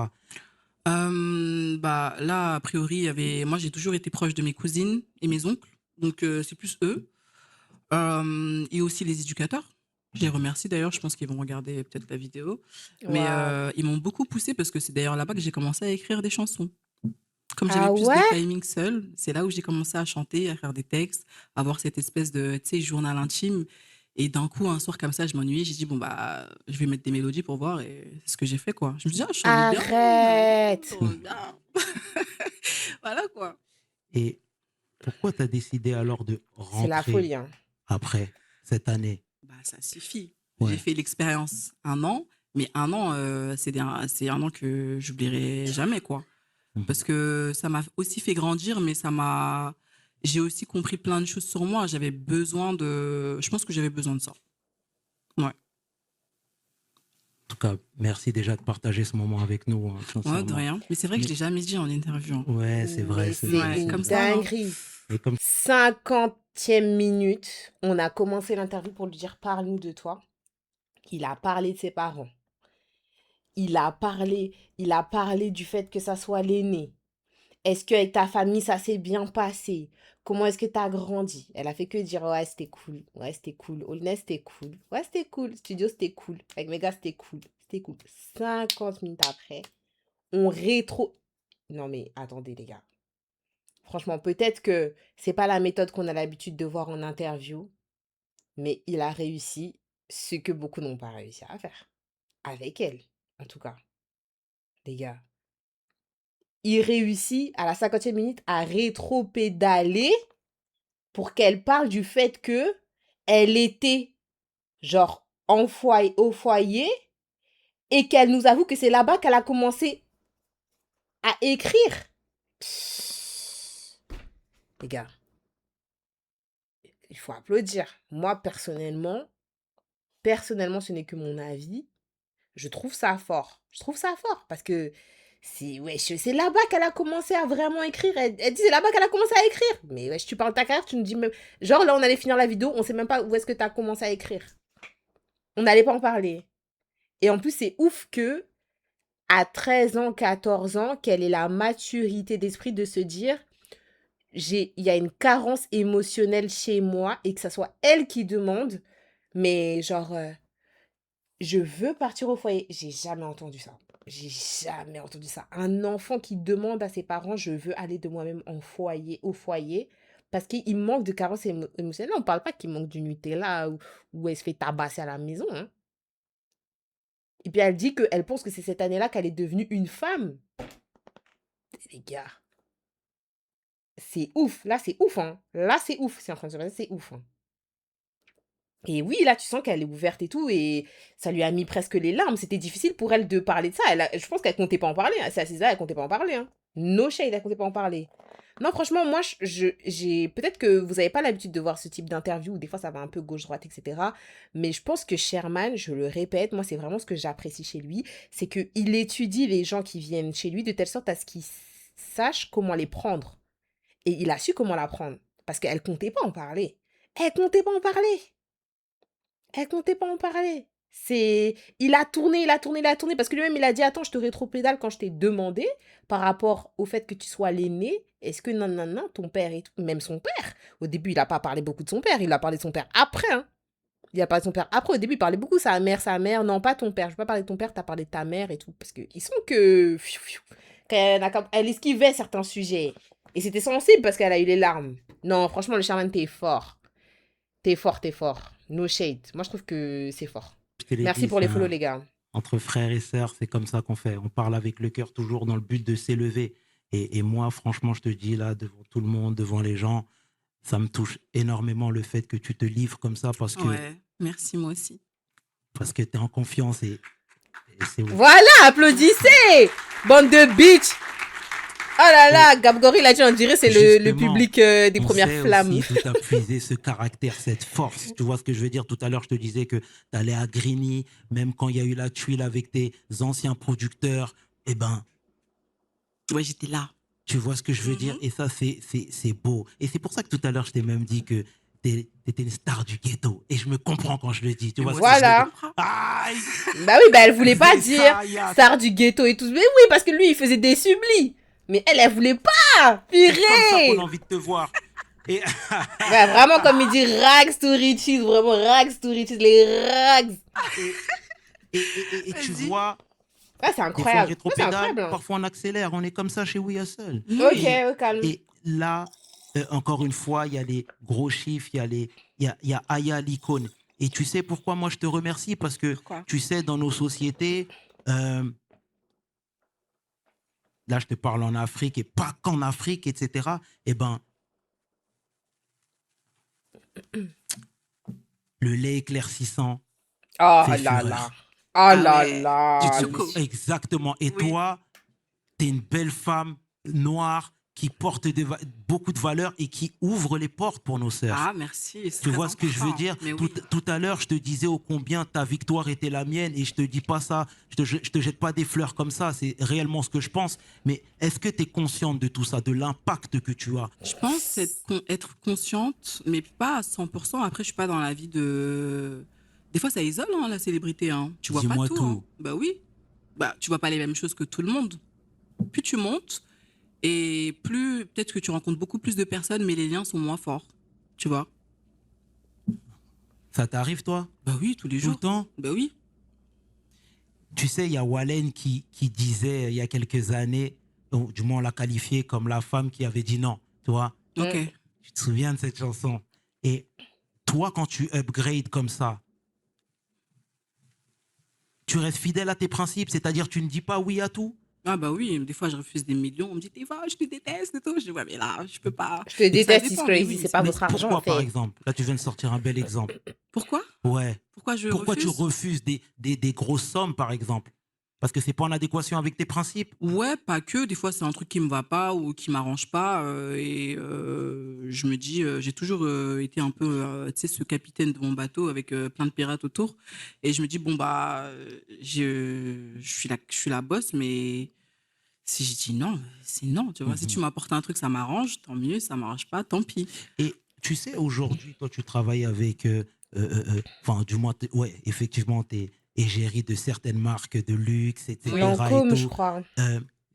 Bah, là, a priori, moi, j'ai toujours été proche de mes cousines et mes oncles. Donc, c'est plus eux. Et aussi les éducateurs. Je les remercie d'ailleurs, je pense qu'ils vont regarder peut-être la vidéo. Mais Waouh. ils m'ont beaucoup poussé parce que c'est d'ailleurs là-bas que j'ai commencé à écrire des chansons. Comme j'avais Ah plus de ouais? timing seul, c'est là où j'ai commencé à chanter, à faire des textes, à avoir cette espèce de, tu sais, journal intime. Et d'un coup, un soir comme ça, je m'ennuyais, j'ai dit, bon, bah, je vais mettre des mélodies pour voir. Et c'est ce que j'ai fait, quoi. Je me dis, ah, je chante bien, Arrête. trop bien. Voilà, quoi. Et pourquoi tu as décidé alors de C'est la rentrer folie, hein. après cette année? Bah, ça suffit. J'ai Ouais. fait l'expérience un an, mais un an, c'est un an que j'oublierai jamais, quoi. Mhm. Parce que ça m'a aussi fait grandir, mais j'ai aussi compris plein de choses sur moi. Je pense que j'avais besoin de ça. Ouais. En tout cas, merci déjà de partager ce moment avec nous, hein, Ouais, de sincèrement. rien. Mais c'est vrai que je Mais l'ai jamais dit en interview, hein. ouais, c'est vrai, Mais c'est c'est vrai, Ouais, c'est une comme vrai. ça, hein. dinguerie. Et comme 50e minute, on a commencé l'interview pour lui dire parle-nous de toi. Il a parlé de ses parents. Il a parlé du fait que ça soit l'aîné. Est-ce qu'avec ta famille, ça s'est bien passé? Comment est-ce que tu as grandi? Elle a fait que dire ouais, c'était cool. Ouais, c'était cool. Aulnay, c'était cool. Ouais, c'était cool. Studio, c'était cool. Avec mes gars, c'était cool. C'était cool. 50 minutes après, on rétro. Non, mais attendez, les gars. Franchement, peut-être que c'est pas la méthode qu'on a l'habitude de voir en interview, mais il a réussi ce que beaucoup n'ont pas réussi à faire. Avec elle, en tout cas, les gars. Il réussit à la 50e minute à rétro-pédaler pour qu'elle parle du fait que elle était genre au foyer et qu'elle nous avoue que c'est là-bas qu'elle a commencé à écrire. Les gars, il faut applaudir. Moi, personnellement, ce n'est que mon avis. Je trouve ça fort. Je trouve ça fort parce que c'est là-bas qu'elle a commencé à vraiment écrire. Elle dit c'est là-bas qu'elle a commencé à écrire. Mais wesh, tu parles de ta carrière, tu nous dis même. Genre là, on allait finir la vidéo, on sait même pas où est-ce que tu as commencé à écrire. On n'allait pas en parler. Et en plus, c'est ouf que à 13 ans, 14 ans, quelle est la maturité d'esprit de se dire il y a une carence émotionnelle chez moi et que ça soit elle qui demande, mais genre, je veux partir au foyer. J'ai jamais entendu ça. J'ai jamais entendu ça. Un enfant qui demande à ses parents, je veux aller de moi-même au foyer, parce qu'il manque de carence émotionnelle. On parle pas qu'il manque du Nutella ou elle se fait tabasser à la maison, hein. Et puis elle dit qu'elle pense que c'est cette année-là qu'elle est devenue une femme. Les gars, c'est ouf. Là, c'est ouf, hein. Là, c'est ouf. C'est en train de se passer, c'est ouf, hein. Et oui, là, tu sens qu'elle est ouverte et tout, et ça lui a mis presque les larmes. C'était difficile pour elle de parler de ça. Je pense qu'elle comptait pas en parler, hein. C'est assise là, elle comptait pas en parler, hein. No shade, elle comptait pas en parler. Non, franchement, moi, j'ai peut-être que vous avez pas l'habitude de voir ce type d'interview, où des fois ça va un peu gauche-droite, etc. Mais je pense que Sherman, je le répète, moi, c'est vraiment ce que j'apprécie chez lui, c'est qu'il étudie les gens qui viennent chez lui de telle sorte à ce qu'il sache comment les prendre. Et il a su comment la prendre. Parce qu'elle comptait pas en parler. Elle comptait pas en parler. Elle comptait pas en parler. Il a tourné, il a tourné, il a tourné, parce que lui-même, il a dit, attends, je te rétropédale quand je t'ai demandé, par rapport au fait que tu sois l'aîné, est-ce que non, non, non, ton père et tout, même son père, au début, il a pas parlé beaucoup de son père, il a parlé de son père après, hein. Il a parlé de son père après, au début, il parlait beaucoup, sa mère, non, pas ton père, je veux pas parler de ton père, t'as parlé de ta mère et tout, parce que ils sont que, quand elle esquivait certains sujets, et c'était sensible parce qu'elle a eu les larmes. Non, franchement, le Charmaine, t'es fort. T'es fort, t'es fort. No shade. Moi, je trouve que c'est fort. Je te l'ai Merci dit, pour les follow, les gars. entre frères et sœurs, c'est comme ça qu'on fait. On parle avec le cœur toujours dans le but de s'élever. Et moi, franchement, je te dis là, devant tout le monde, devant les gens, ça me touche énormément le fait que tu te livres comme ça Ouais, merci, moi aussi. parce que tu es en confiance et c'est ouf. Voilà, applaudissez! Bande de bitch! Oh là là, Gabgori, il a dit, on dirait c'est le Justement, public des on premières sait flammes. aussi d'où t'as puisé ce caractère, cette force. Tu vois ce que je veux dire? Tout à l'heure, je te disais que tu allais à Grigny, même quand il y a eu la tuile avec tes anciens producteurs, eh ben, Ouais, j'étais là. tu vois ce que je veux dire? Et ça, c'est beau. Et c'est pour ça que tout à l'heure, je t'ai même dit que t'étais une star du ghetto. Et je me comprends quand je le dis. Tu vois ce que je veux Voilà. dire? Aïe! Bah oui, bah elle voulait pas C'est dire ça, Yann. star du ghetto et tout. Mais oui, parce que lui, il faisait des sublis. Mais elle voulait pas! C'est comme ça Purée! qu'on a envie de te voir. Et Ouais, vraiment, comme il dit, rags to riches, vraiment, rags to riches, les rags. et tu Vas-y. vois, Ouais, c'est des fois on incroyable. Ouais, c'est rétropédale, incroyable. Hein. parfois on accélère. On est comme ça chez We Hustle. Ok, au calme. Et là, encore une fois, il y a les gros chiffres, il y a Aya l'icône. Et tu sais pourquoi moi je te remercie? Parce que Pourquoi? tu sais, dans nos sociétés, là je te parle en Afrique et pas qu'en Afrique, etc. Eh ben, le lait éclaircissant Oh fait là fureur. là. Oh Ah là ouais, là. du choco. Exactement. Et Oui. toi, tu es une belle femme noire qui porte beaucoup de valeurs et qui ouvre les portes pour nos sœurs. Ah, merci. C'est Tu très vois ce que je veux important. dire? Mais tout, oui. tout à l'heure, je te disais ô combien ta victoire était la mienne et je te dis pas ça, je te jette pas des fleurs comme ça, c'est réellement ce que je pense. Mais est-ce que tu es consciente de tout ça, de l'impact que tu as? Je pense être consciente, mais pas à 100%. Après, je suis pas dans la vie de... Des fois, ça isole, hein, la célébrité. Hein. Tu vois pas Dis-moi tout. tout. Hein. Bah oui. Bah, tu vois pas les mêmes choses que tout le monde. Plus tu montes, et plus peut-être que tu rencontres beaucoup plus de personnes, mais les liens sont moins forts. Tu vois? Ça t'arrive, toi? Bah oui, tous les Tout le jours. temps? Bah oui. Tu sais, il y a Wallen qui disait il y a quelques années, ou du moins on l'a qualifié comme la femme qui avait dit non, tu vois? Ok. Tu te souviens de cette chanson? Et toi, quand tu upgrades comme ça, tu restes fidèle à tes principes, c'est-à-dire tu ne dis pas oui à tout. Ah bah oui, des fois je refuse des millions, on me dit des fois je te déteste et tout. Je dis ouais mais là je peux pas. Je te Ça déteste, it's dépend, mais crazy. oui. C'est pas Mais votre argent, en pourquoi, par fait. exemple? Là, tu viens de sortir un bel exemple. Pourquoi? Ouais. Pourquoi je Pourquoi tu refuse? refuses des grosses sommes, par exemple? Parce que c'est pas en adéquation avec tes principes. Ouais, pas que. Des fois c'est un truc qui me va pas ou qui m'arrange pas je me dis j'ai toujours été un peu tu sais ce capitaine de mon bateau avec plein de pirates autour et je me dis bon bah je suis la boss mais si je dis non, c'est non, tu vois. Si tu m'apportes un truc, ça m'arrange, tant mieux. Ça m'arrange pas, tant pis. Et tu sais, aujourd'hui, toi, tu travailles avec, enfin, du moins, ouais, effectivement, tu es égérie de certaines marques de luxe, Oui. etc. et Lancôme, je tout. crois.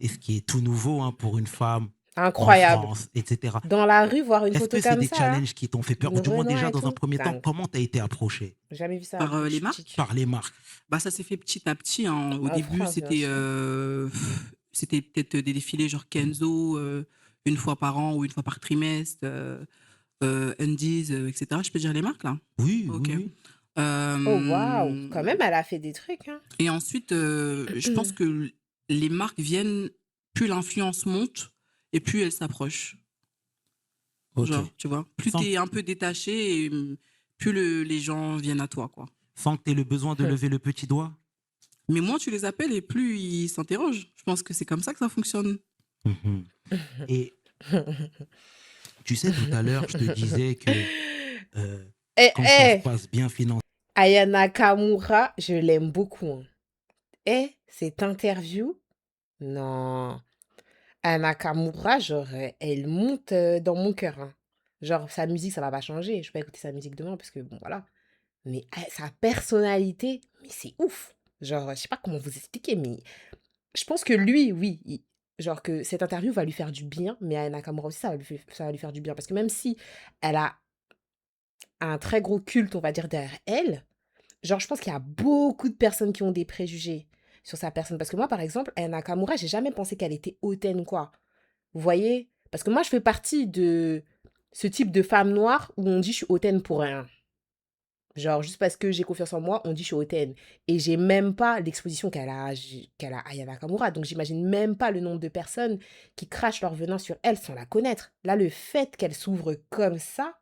Et ce qui est tout nouveau hein, pour une femme en Incroyable. France, etc. Dans la rue, voir une Est-ce photo que c'est comme des ça, là, challenges qui t'ont fait peur? Ou une du moins, Renoir déjà, et dans un tout, premier temps, dingue. comment tu as été approché J'ai jamais vu ça Par depuis que je les suis marques petite. par les marques? Bah, ça s'est fait petit à petit. Hein. Au En début, France, bien sûr. c'était peut-être des défilés genre Kenzo, une fois par an ou une fois par trimestre, Undies, etc. Je peux dire les marques là? Oui, Ok. oui, oui. Oh, waouh. Euh, Quand même, elle a fait des trucs, hein. Et ensuite, je pense que les marques viennent, plus l'influence monte et plus elle s'approche. Ok. Genre, tu vois, plus Sans, tu es un peu détaché, et, plus les gens viennent à toi, quoi. sans que tu aies le besoin de lever le petit doigt? Mais moins tu les appelles et plus ils s'interrogent. Je pense que c'est comme ça que ça fonctionne. Mhm. Et tu sais, tout à l'heure, je te disais que Eh, quand ça se eh, passe bien financièrement, Ayana Kamura, je l'aime beaucoup. Hein. Eh, cette interview, non. Ayana Kamura, genre, elle monte dans mon cœur. Hein. Genre, sa musique, ça va pas changer. Je vais pas écouter sa musique demain parce que, bon, voilà. mais sa personnalité, mais c'est ouf. Genre, je sais pas comment vous expliquer, mais je pense que lui, oui, genre que cette interview va lui faire du bien, mais à Nakamura aussi, ça va lui faire du bien. Parce que même si elle a un très gros culte, on va dire, derrière elle, genre, je pense qu'il y a beaucoup de personnes qui ont des préjugés sur sa personne. Parce que moi, par exemple, Aya Nakamura, j'ai jamais pensé qu'elle était hautaine ou quoi. Vous voyez? Parce que moi, je fais partie de ce type de femme noire où on dit je suis hautaine pour rien. Genre, juste parce que j'ai confiance en moi, on dit je suis hautaine. Et j'ai même pas l'exposition qu'elle a Aya Nakamura. Donc, j'imagine même pas le nombre de personnes qui crachent leur venin sur elle sans la connaître. Là, le fait qu'elle s'ouvre comme ça,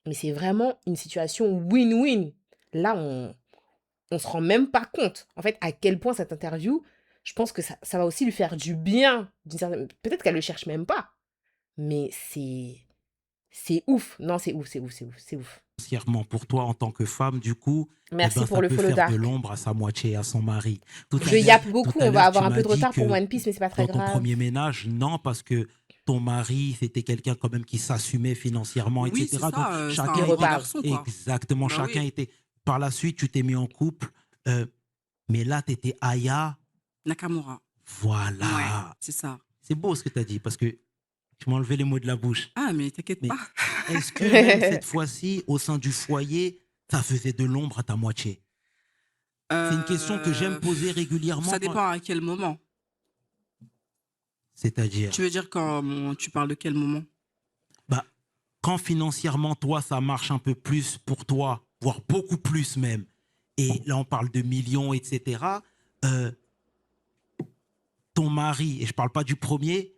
mais c'est vraiment une situation win-win. Là, on se rend même pas compte, en fait, à quel point cette interview, je pense que ça va aussi lui faire du bien. Peut-être qu'elle le cherche même pas, mais c'est ouf. Non, c'est ouf, c'est ouf, c'est ouf, c'est ouf. Financièrement pour toi en tant que femme, du coup, eh Merci ben, pour ça le peut follow faire de dark. l'ombre à sa moitié, à son mari. Tout à Je l'heure, yappe tout beaucoup, à on va l'heure, avoir tu un peu m'as de dit retard pour que One Piece, mais c'est pas très dans ton grave. premier ménage, non, parce que ton mari, c'était quelqu'un quand même qui s'assumait financièrement, Oui, c'est etc. Donc, ça, c'est Qui un chacun grand était... reparle. garçon, quoi. Exactement, Bah chacun oui, était... Par la suite, tu t'es mis en couple, mais là, tu étais Aya. Nakamura. Ouais, Voilà. c'est ça. C'est beau ce que tu as dit, parce que tu m'as enlevé les mots de la bouche. Ah, mais t'inquiète Mais pas. est-ce que même cette fois-ci, au sein du foyer, ça faisait de l'ombre à ta moitié? C'est une question que j'aime poser régulièrement. Ça dépend à quel moment. C'est-à-dire, Tu veux dire quand tu parles de quel moment? bah, quand financièrement, toi, ça marche un peu plus pour toi, voire beaucoup plus même, et là, on parle de millions, etc., euh, ton mari, et je parle pas du premier,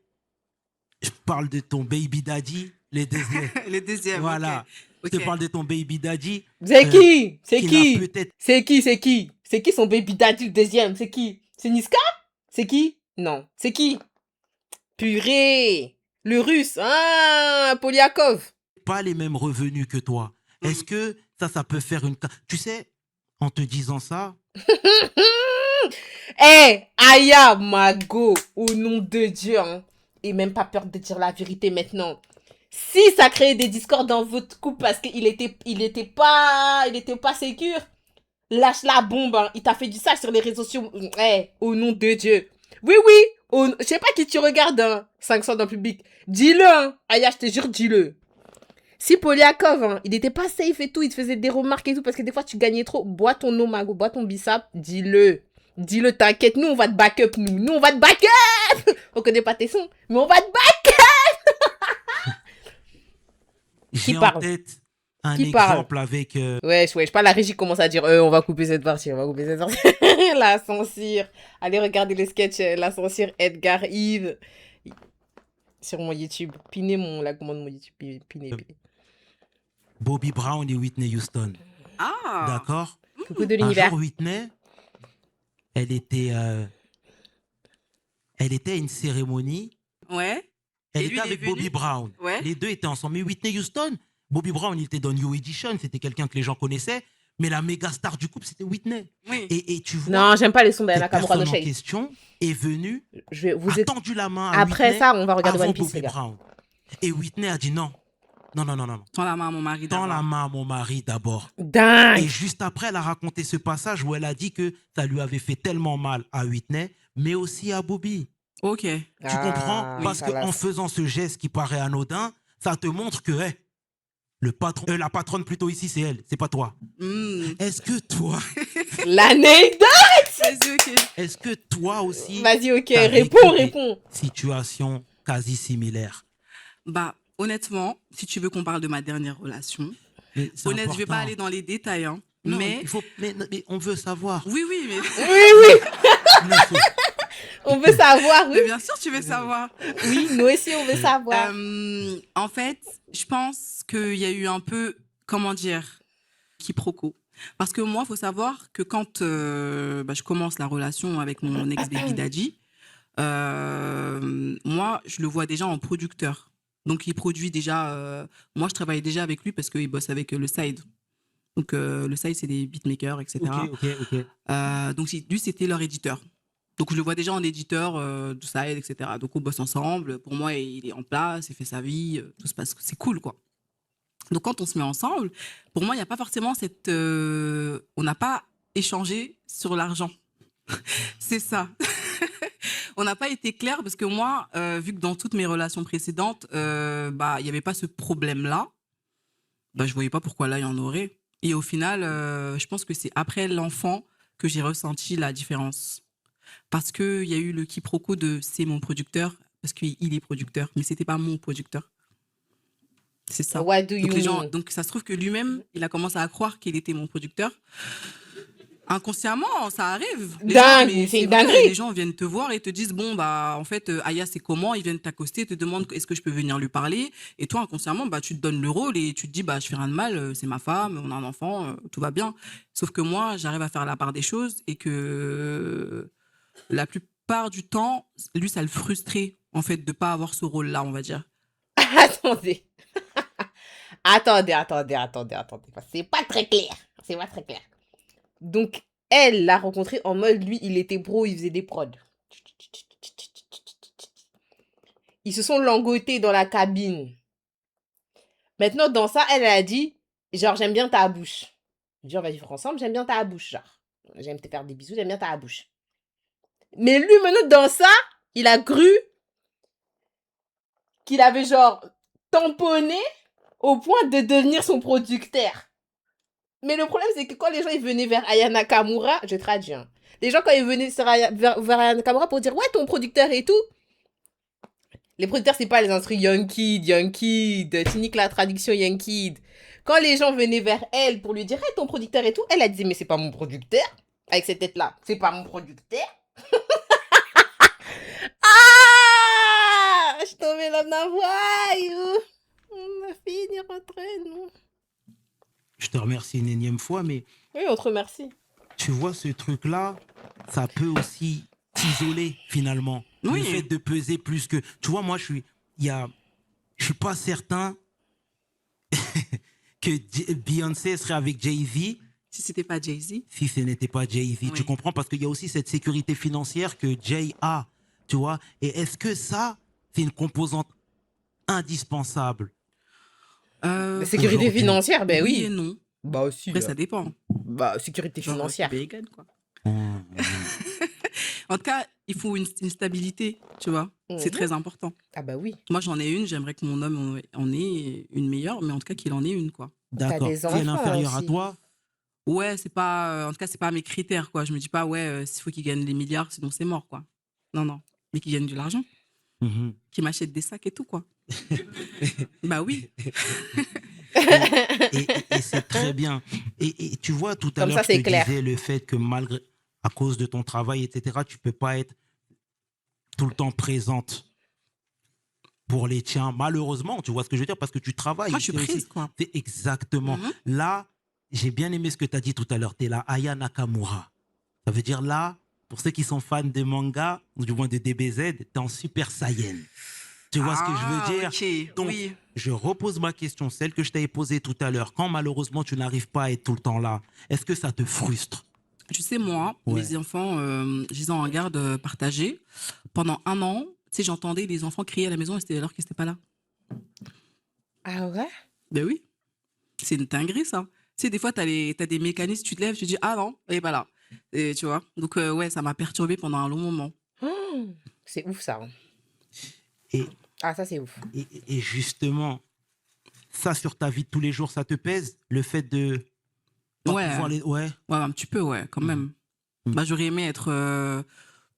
je parle de ton baby daddy, les deuxièmes. Les deuxièmes, Voilà. Je te ok. parle de ton baby daddy C'est qui? C'est qui n'a qui? peut-être C'est qui? C'est qui? C'est qui son baby daddy le deuxième? C'est qui? C'est Niska? C'est qui? Non. C'est qui? Purée! Le russe, ah, Polyakov. pas les mêmes revenus que toi. Est-ce que ça peut faire une... Tu sais, en te disant ça, Eh, Aya, Mago, au nom de Dieu, hein. Et même pas peur de dire la vérité maintenant. Si ça crée des discords dans votre couple parce qu'il il était pas sécure, lâche la bombe, hein. Il t'a fait du sale sur les réseaux sociaux. Eh, au nom de Dieu. Oui, oui, je sais pas qui tu regardes, hein. 500 dans le public. Dis-le, hein. Aya, je te jure, dis-le. Si Polyakov, hein, il n'était pas safe et tout, il te faisait des remarques et tout, parce que des fois tu gagnais trop, bois ton eau, Mago, bois ton bissap, dis-le. Dis-le, t'inquiète, nous on va te back up, nous. Nous on va te back up. On connaît pas tes sons, mais on va te back up. j'ai en parle tête un Qui parle exemple avec... Wesh, wesh, pas la régie commence à dire, on va couper cette partie, on va couper cette partie. La censure. Allez regarder les sketchs, la censure Edgar Yves. Sur mon YouTube. Pinez la commande de mon YouTube. Pinez. Bobby Brown et Whitney Houston. Ah, D'accord? Coucou de Un l'univers. jour, Whitney, elle était à une cérémonie. ouais. Elle Et lui, était il est avec venu? Bobby Brown. Ouais. Les deux étaient ensemble. Mais Whitney Houston, Bobby Brown, il était dans New Edition. C'était quelqu'un que les gens connaissaient. Mais la méga star du couple, c'était Whitney. Oui. Et tu vois, Non, j'aime pas les sons d'Anna cette Nakamura personne no en shade. question est venue, Je vais vous a êtes... tendu la main à Après Whitney ça, on va regarder avant One Piece, Bobby les gars. Brown. Et Whitney a dit non. Non, non, non, non. Tends la main à mon mari Tends d'abord. la main à mon mari d'abord. Et Dingue. juste après, elle a raconté ce passage où elle a dit que ça lui avait fait tellement mal à Whitney, mais aussi à Bobby. Ok. Tu comprends? Parce ça qu'en là, faisant ce geste qui paraît anodin, ça te montre que la patronne plutôt ici, c'est elle, c'est pas toi. Est-ce que toi, l'anecdote. Vas-y, ok. est-ce que toi aussi, Vas-y, ok, t'as réponds, vécu des réponds. situations quasi similaires? Bah, honnêtement, si tu veux qu'on parle de ma dernière relation, Mais c'est honnête, je vais pas important. aller dans les détails, hein. Non, mais il faut, mais on veut savoir. oui, oui, mais Non, faut- On veut savoir, oui. mais bien sûr, tu veux savoir. Oui, nous aussi, on veut savoir. En fait, je pense qu'il y a eu un peu, comment dire, quiproquo. Parce que moi, il faut savoir que quand je commence la relation avec mon ex-baby daddy, moi, je le vois déjà en producteur. Donc, il produit déjà... moi, je travaille déjà avec lui parce qu'il bosse avec le Side. Donc, le Side, c'est des beatmakers, etc. Ok. Donc, lui, c'était leur éditeur. Donc, je le vois déjà en éditeur du Side, etc. Donc, on bosse ensemble. Pour moi, il est en place, il fait sa vie, tout se passe, c'est cool, quoi. Donc, quand on se met ensemble, pour moi, il n'y a pas forcément cette... on n'a pas échangé sur l'argent. C'est ça. On n'a pas été clair parce que moi, vu que dans toutes mes relations précédentes, bah, il n'y avait pas ce problème-là, bah, je voyais pas pourquoi là, il y en aurait. Et au final, je pense que c'est après l'enfant que j'ai ressenti la différence. Parce qu'il y a eu le quiproquo de c'est mon producteur, parce qu'il est producteur, mais c'était pas mon producteur. C'est ça. What do Donc, you les gens, mean? donc ça se trouve que lui-même, il a commencé à croire qu'il était mon producteur. Inconsciemment, ça arrive. Les gens, Dingue, mais c'est c'est une vrai, dinguerie. les gens viennent te voir et te disent bon bah en fait Aya c'est comment, ils viennent t'accoster, te demandent est-ce que je peux venir lui parler et toi inconsciemment bah tu te donnes le rôle et tu te dis bah je fais rien de mal, c'est ma femme, on a un enfant, tout va bien. Sauf que moi j'arrive à faire la part des choses et que la plupart du temps lui ça le frustrait en fait de pas avoir ce rôle-là on va dire. Attendez. Attendez. C'est pas très clair. C'est pas très clair. Donc, elle l'a rencontré en mode, lui, il était pro, il faisait des prods. Ils se sont langotés dans la cabine. Maintenant, dans ça, elle a dit, genre, j'aime bien ta bouche. Genre, on va vivre ensemble, j'aime bien ta bouche, genre. J'aime te faire des bisous, j'aime bien ta bouche. Mais lui, maintenant, dans ça, il a cru qu'il avait, genre, tamponné au point de devenir son producteur. Mais le problème, c'est que quand les gens ils venaient vers Aya Nakamura, je traduis, hein, les gens, quand ils venaient vers Aya Nakamura pour dire, ouais, ton producteur et tout, les producteurs, c'est pas les instruments Young Kid, tu niques la traduction Young Kid. Quand les gens venaient vers elle pour lui dire, hey, ton producteur et tout, elle a dit, mais c'est pas mon producteur. Avec cette tête-là, c'est pas mon producteur. Ah, je tombais là ma voix. On a fini rentrer, nous. Je te remercie une énième fois, mais Oui, on te remercie. tu vois, ce truc-là, ça peut aussi t'isoler finalement. Oui. Le fait de peser plus que... Tu vois, moi, je suis pas certain que Beyoncé serait avec Jay-Z Si c'était pas Jay-Z. si ce n'était pas Jay-Z. Oui. Tu comprends? Parce qu'il y a aussi cette sécurité financière que Jay a, tu vois. Et est-ce que ça, c'est une composante indispensable? La sécurité Aujourd'hui. financière, ben oui et oui. non. Bah aussi. Après ça dépend. Bah, sécurité Genre, financière. Bacon, quoi. Mmh. En tout cas, il faut une stabilité, tu vois. C'est Mhm. très important. Ah bah oui. Moi, j'en ai une. J'aimerais que mon homme en ait une meilleure, mais en tout cas, qu'il en ait une, quoi. D'accord. des Si elle est enfants inférieure à aussi. toi, Ouais, c'est pas... en tout cas, c'est pas mes critères, quoi. Je me dis pas, ouais, s'il faut qu'il gagne des milliards, sinon c'est mort, quoi. Non. Mais qu'il gagne de l'argent. mhm. Qu'il m'achète des sacs et tout, quoi. Bah oui. Et c'est très bien. Et tu vois, tout à Comme l'heure, ça, je te c'est clair. disais le fait que malgré, à cause de ton travail, etc., tu peux pas être tout le temps présente pour les tiens. Malheureusement, tu vois ce que je veux dire, parce que tu travailles. Moi, je suis C'est aussi- prise, quoi. c'est exactement. Mhm. Là, j'ai bien aimé ce que tu as dit tout à l'heure. Tu es la Aya Nakamura. Ça veut dire là, pour ceux qui sont fans de manga, ou du moins de DBZ, tu es en Super Saiyan. Tu vois ce que je veux dire? Ok, Donc, oui. je repose ma question, celle que je t'avais posée tout à l'heure. Quand malheureusement tu n'arrives pas à être tout le temps là, est-ce que ça te frustre? Tu sais, moi, Ouais. mes enfants, je les ai en garde partagée. Pendant 1 an, tu sais, j'entendais les enfants crier à la maison et c'était alors qu'ils n'étaient pas là. Ah ouais? Ben oui. C'est une dinguerie, ça. Tu sais, des fois, t'as des mécanismes, tu te lèves, tu te dis, ah non, elle est pas là. Et tu vois. Donc, ouais, ça m'a perturbée pendant un long moment. C'est ouf ça. Et, Ah, ça c'est ouf. et justement, ça sur ta vie de tous les jours, ça te pèse? Le fait de pas Ouais. pouvoir les... Ouais. Ouais, un petit peu, ouais, quand même. Mhm. Bah, j'aurais aimé être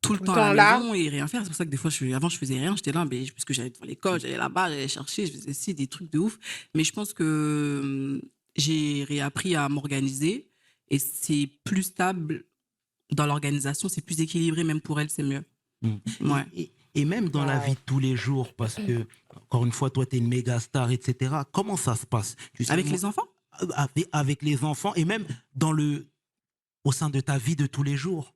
tout le Tout le temps à temps la là. maison et rien faire. C'est pour ça que des fois, avant, je faisais rien. J'étais là, mais, parce que j'allais devant l'école, j'allais là-bas, j'allais chercher, je faisais ci, des trucs de ouf. Mais je pense que j'ai réappris à m'organiser et c'est plus stable dans l'organisation, c'est plus équilibré, même pour elle, c'est mieux. Mhm. Ouais. Et même dans la Ouais. vie de tous les jours, parce que, encore une fois, toi, tu es une méga star, etc. Comment ça se passe? Tu sais, Avec moi, les enfants? avec les enfants et même au sein de ta vie de tous les jours.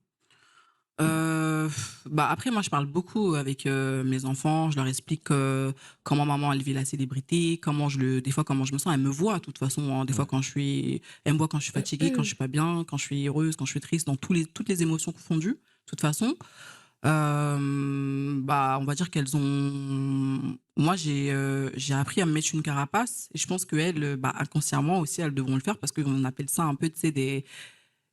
Bah après, moi, je parle beaucoup avec mes enfants. Je leur explique comment maman elle vit la célébrité, des fois comment je me sens. Elle me voit de toute façon. Hein, des fois elle me voit quand je suis fatiguée, quand je suis pas bien, quand je suis heureuse, quand je suis triste, dans toutes les émotions confondues. De toute façon. On va dire qu'elles ont. Moi, j'ai appris à me mettre une carapace et je pense qu'elles, inconsciemment aussi, elles devront le faire parce qu'on appelle ça un peu, tu sais, des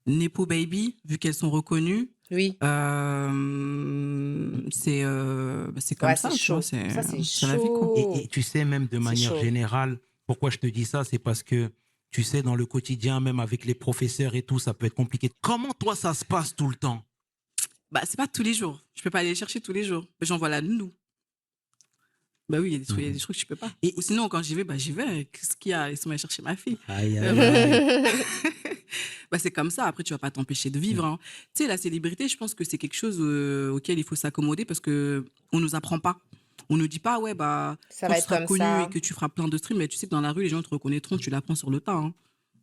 Nepo baby, vu qu'elles sont reconnues. Oui. C'est comme Ouais, c'est ça, tu vois, chaud. Ça, c'est c'est la vie, quoi. Et chaud. tu sais, même de C'est manière chaud. générale, pourquoi je te dis ça, c'est parce que, tu sais, dans le quotidien, même avec les professeurs et tout, ça peut être compliqué. Comment toi, ça se passe tout le temps? Bah, c'est pas tous les jours. Je peux pas aller les chercher tous les jours. Mais j'envoie la nounou. Bah oui, il y a des trucs, Mhm. que je peux pas. Et Ou sinon, quand j'y vais, j'y vais. Qu'est-ce qu'il y a? Laisse-moi aller chercher ma fille. aïe, Mais aïe, bon. aïe. C'est comme ça. Après, tu vas pas t'empêcher de vivre, hein. Tu sais, la célébrité, je pense que c'est quelque chose auquel il faut s'accommoder parce que on nous apprend pas. On nous dit pas, ouais, Ça quand va tu être seras comme connu et ça. que tu feras plein de streams, mais tu sais que dans la rue, les gens te reconnaîtront, tu l'apprends sur le tas, hein.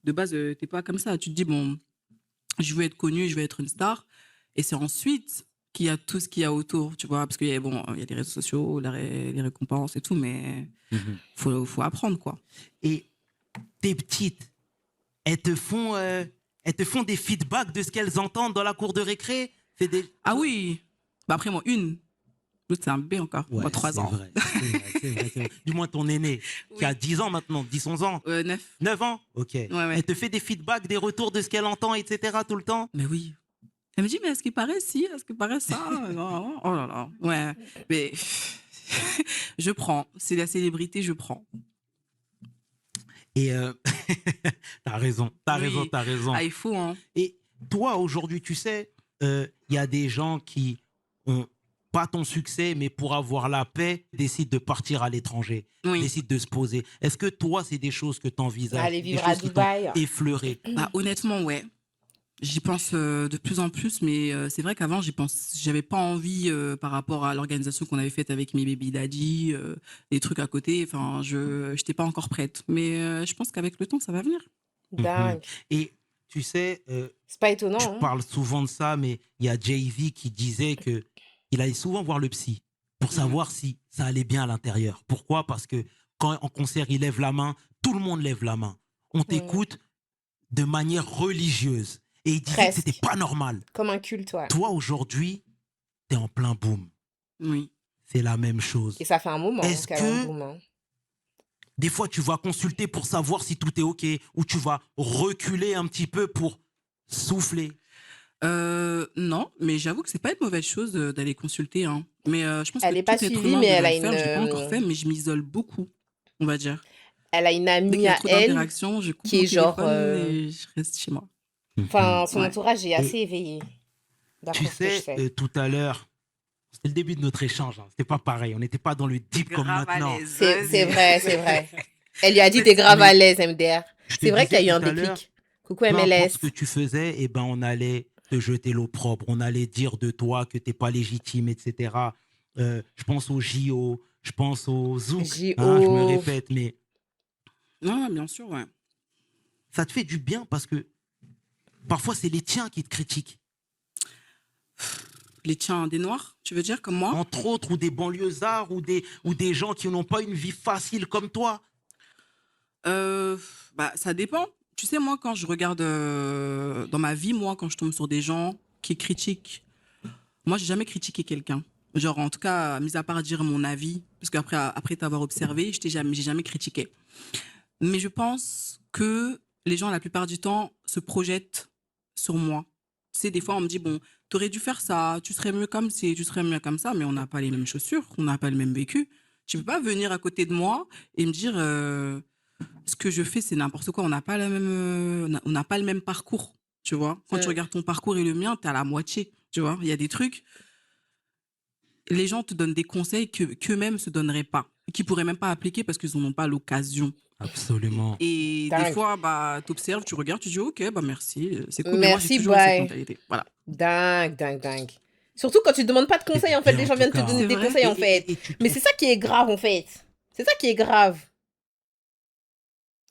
De base, t'es pas comme ça. Tu te dis, bon, je veux être connu, je veux être une star. Et c'est ensuite qu'il y a tout ce qu'il y a autour, tu vois, parce qu'il y a, il y a les réseaux sociaux, les récompenses et tout, mais Mhm. faut apprendre, quoi. Et tes petites, elles elles te font des feedbacks de ce qu'elles entendent dans la cour de récré? C'est des... Ah oui, après, moi, une. L'autre, c'est un bébé encore. Ouais, Moi, 3 c'est ans. vrai, c'est vrai, c'est vrai, c'est vrai. Du moins ton aîné, qui a Oui. 10 ans maintenant, 10, 11 ans, 9. 9 ans, ok. Ouais. Elle te fait des feedbacks, des retours de ce qu'elle entend, etc. tout le temps? Mais oui. Elle me dit, mais est-ce qu'il paraît si? Est-ce qu'il paraît ça? Non. Oh là là. Ouais. Mais je prends. C'est la célébrité, je prends. Et t'as raison, t'as raison, Oui. t'as raison. Ah, il faut, hein. Et toi, aujourd'hui, tu sais, il y a des gens qui ont pas ton succès, mais pour avoir la paix, décident de partir à l'étranger, Oui. décident de se poser. Est-ce que toi, c'est des choses que tu envisages, Aller des vivre à choses qui t'ont Dubaï. effleuré? Honnêtement, ouais. J'y pense de plus en plus, mais c'est vrai qu'avant, j'avais pas envie par rapport à l'organisation qu'on avait faite avec mes baby daddy, les trucs à côté. Enfin, je n'étais pas encore prête. Mais je pense qu'avec le temps, ça va venir. Mhm. Dingue. Et tu sais, C'est pas je étonnant, hein. parle souvent de ça, mais il y a Jay-Z qui disait que il allait souvent voir le psy pour Mhm. savoir si ça allait bien à l'intérieur. Pourquoi? Parce que quand en concert, il lève la main, tout le monde lève la main. On t'écoute de manière religieuse. Et il disait que c'était Presque. pas normal. Comme un culte, ouais. Toi, aujourd'hui, t'es en plein boom. Oui. C'est la même chose. Et ça fait un moment Est-ce qu'elle est en que boom, hein. des fois, tu vas consulter pour savoir si tout est OK ou tu vas reculer un petit peu pour souffler? Non, mais j'avoue que c'est pas une mauvaise chose d'aller consulter, hein. Mais je pense que Elle n'est pas tout être suivie, humain mais elle devrait a le faire. Je l'ai pas encore fait, mais je m'isole beaucoup, on va dire. Dès une qu'il amie y a à trop elle d'interactions, je coupe qui mon est genre... téléphone et je reste chez moi. Enfin, son Ouais. entourage est assez Et éveillé, tu d'après ce que je sais, sais. tout à l'heure, c'était le début de notre échange. Hein. C'était pas pareil. On n'était pas dans le deep comme Grave à maintenant. l'aise, C'est vas-y. vrai, c'est vrai. Elle lui a dit, C'est t'es grave à Mais l'aise, MDR. je te C'est vrai qu'il disais y a eu tout un à l'heure, déclic. Coucou peu importe MLS. ce que tu faisais, eh ben, on allait te jeter l'opprobre. On allait dire de toi que tu n'es pas légitime, etc. Je pense aux JO, je pense aux Zouk. Hein, je me JO. répète, mais Non, bien sûr, ouais. ça te fait du bien parce que parfois, c'est les tiens qui te critiquent. Les tiens des noirs, tu veux dire, comme moi? Entre autres, ou des banlieusards, ou des gens qui n'ont pas une vie facile comme toi. Ça dépend. Tu sais, moi, quand je regarde dans ma vie, moi, quand je tombe sur des gens qui critiquent, moi, j'ai jamais critiqué quelqu'un. Genre, en tout cas, mis à part dire mon avis, parce qu'après après t'avoir observé, j'ai jamais critiqué. Mais je pense que les gens, la plupart du temps, se projettent sur moi. Tu sais, des fois, on me dit, bon, t'aurais dû faire ça, tu serais mieux comme ci, tu serais mieux comme ça, mais on n'a pas les mêmes chaussures, on n'a pas le même vécu. Tu peux pas venir à côté de moi et me dire, ce que je fais, c'est n'importe quoi. On n'a pas on n'a pas le même parcours, tu vois. Quand tu regardes ton parcours et le mien, t'es à la moitié, tu vois. Il y a des trucs, les gens te donnent des conseils qu'eux-mêmes se donneraient pas, qu'ils pourraient même pas appliquer parce qu'ils n'en ont pas l'occasion. Absolument. Et des Dingue. fois, t'observes, tu regardes, tu dis ok, merci, c'est cool. Mais moi, j'ai Merci, toujours eu cette bye. mentalité. Voilà. Dingue, dingue, dingue. Surtout quand tu demandes pas de C'est conseils, du en fait, bien, les en gens tout viennent te cas. donner C'est des vrai. conseils, en fait. Et tu Mais trouves- c'est ça qui est grave, en fait. C'est ça qui est grave.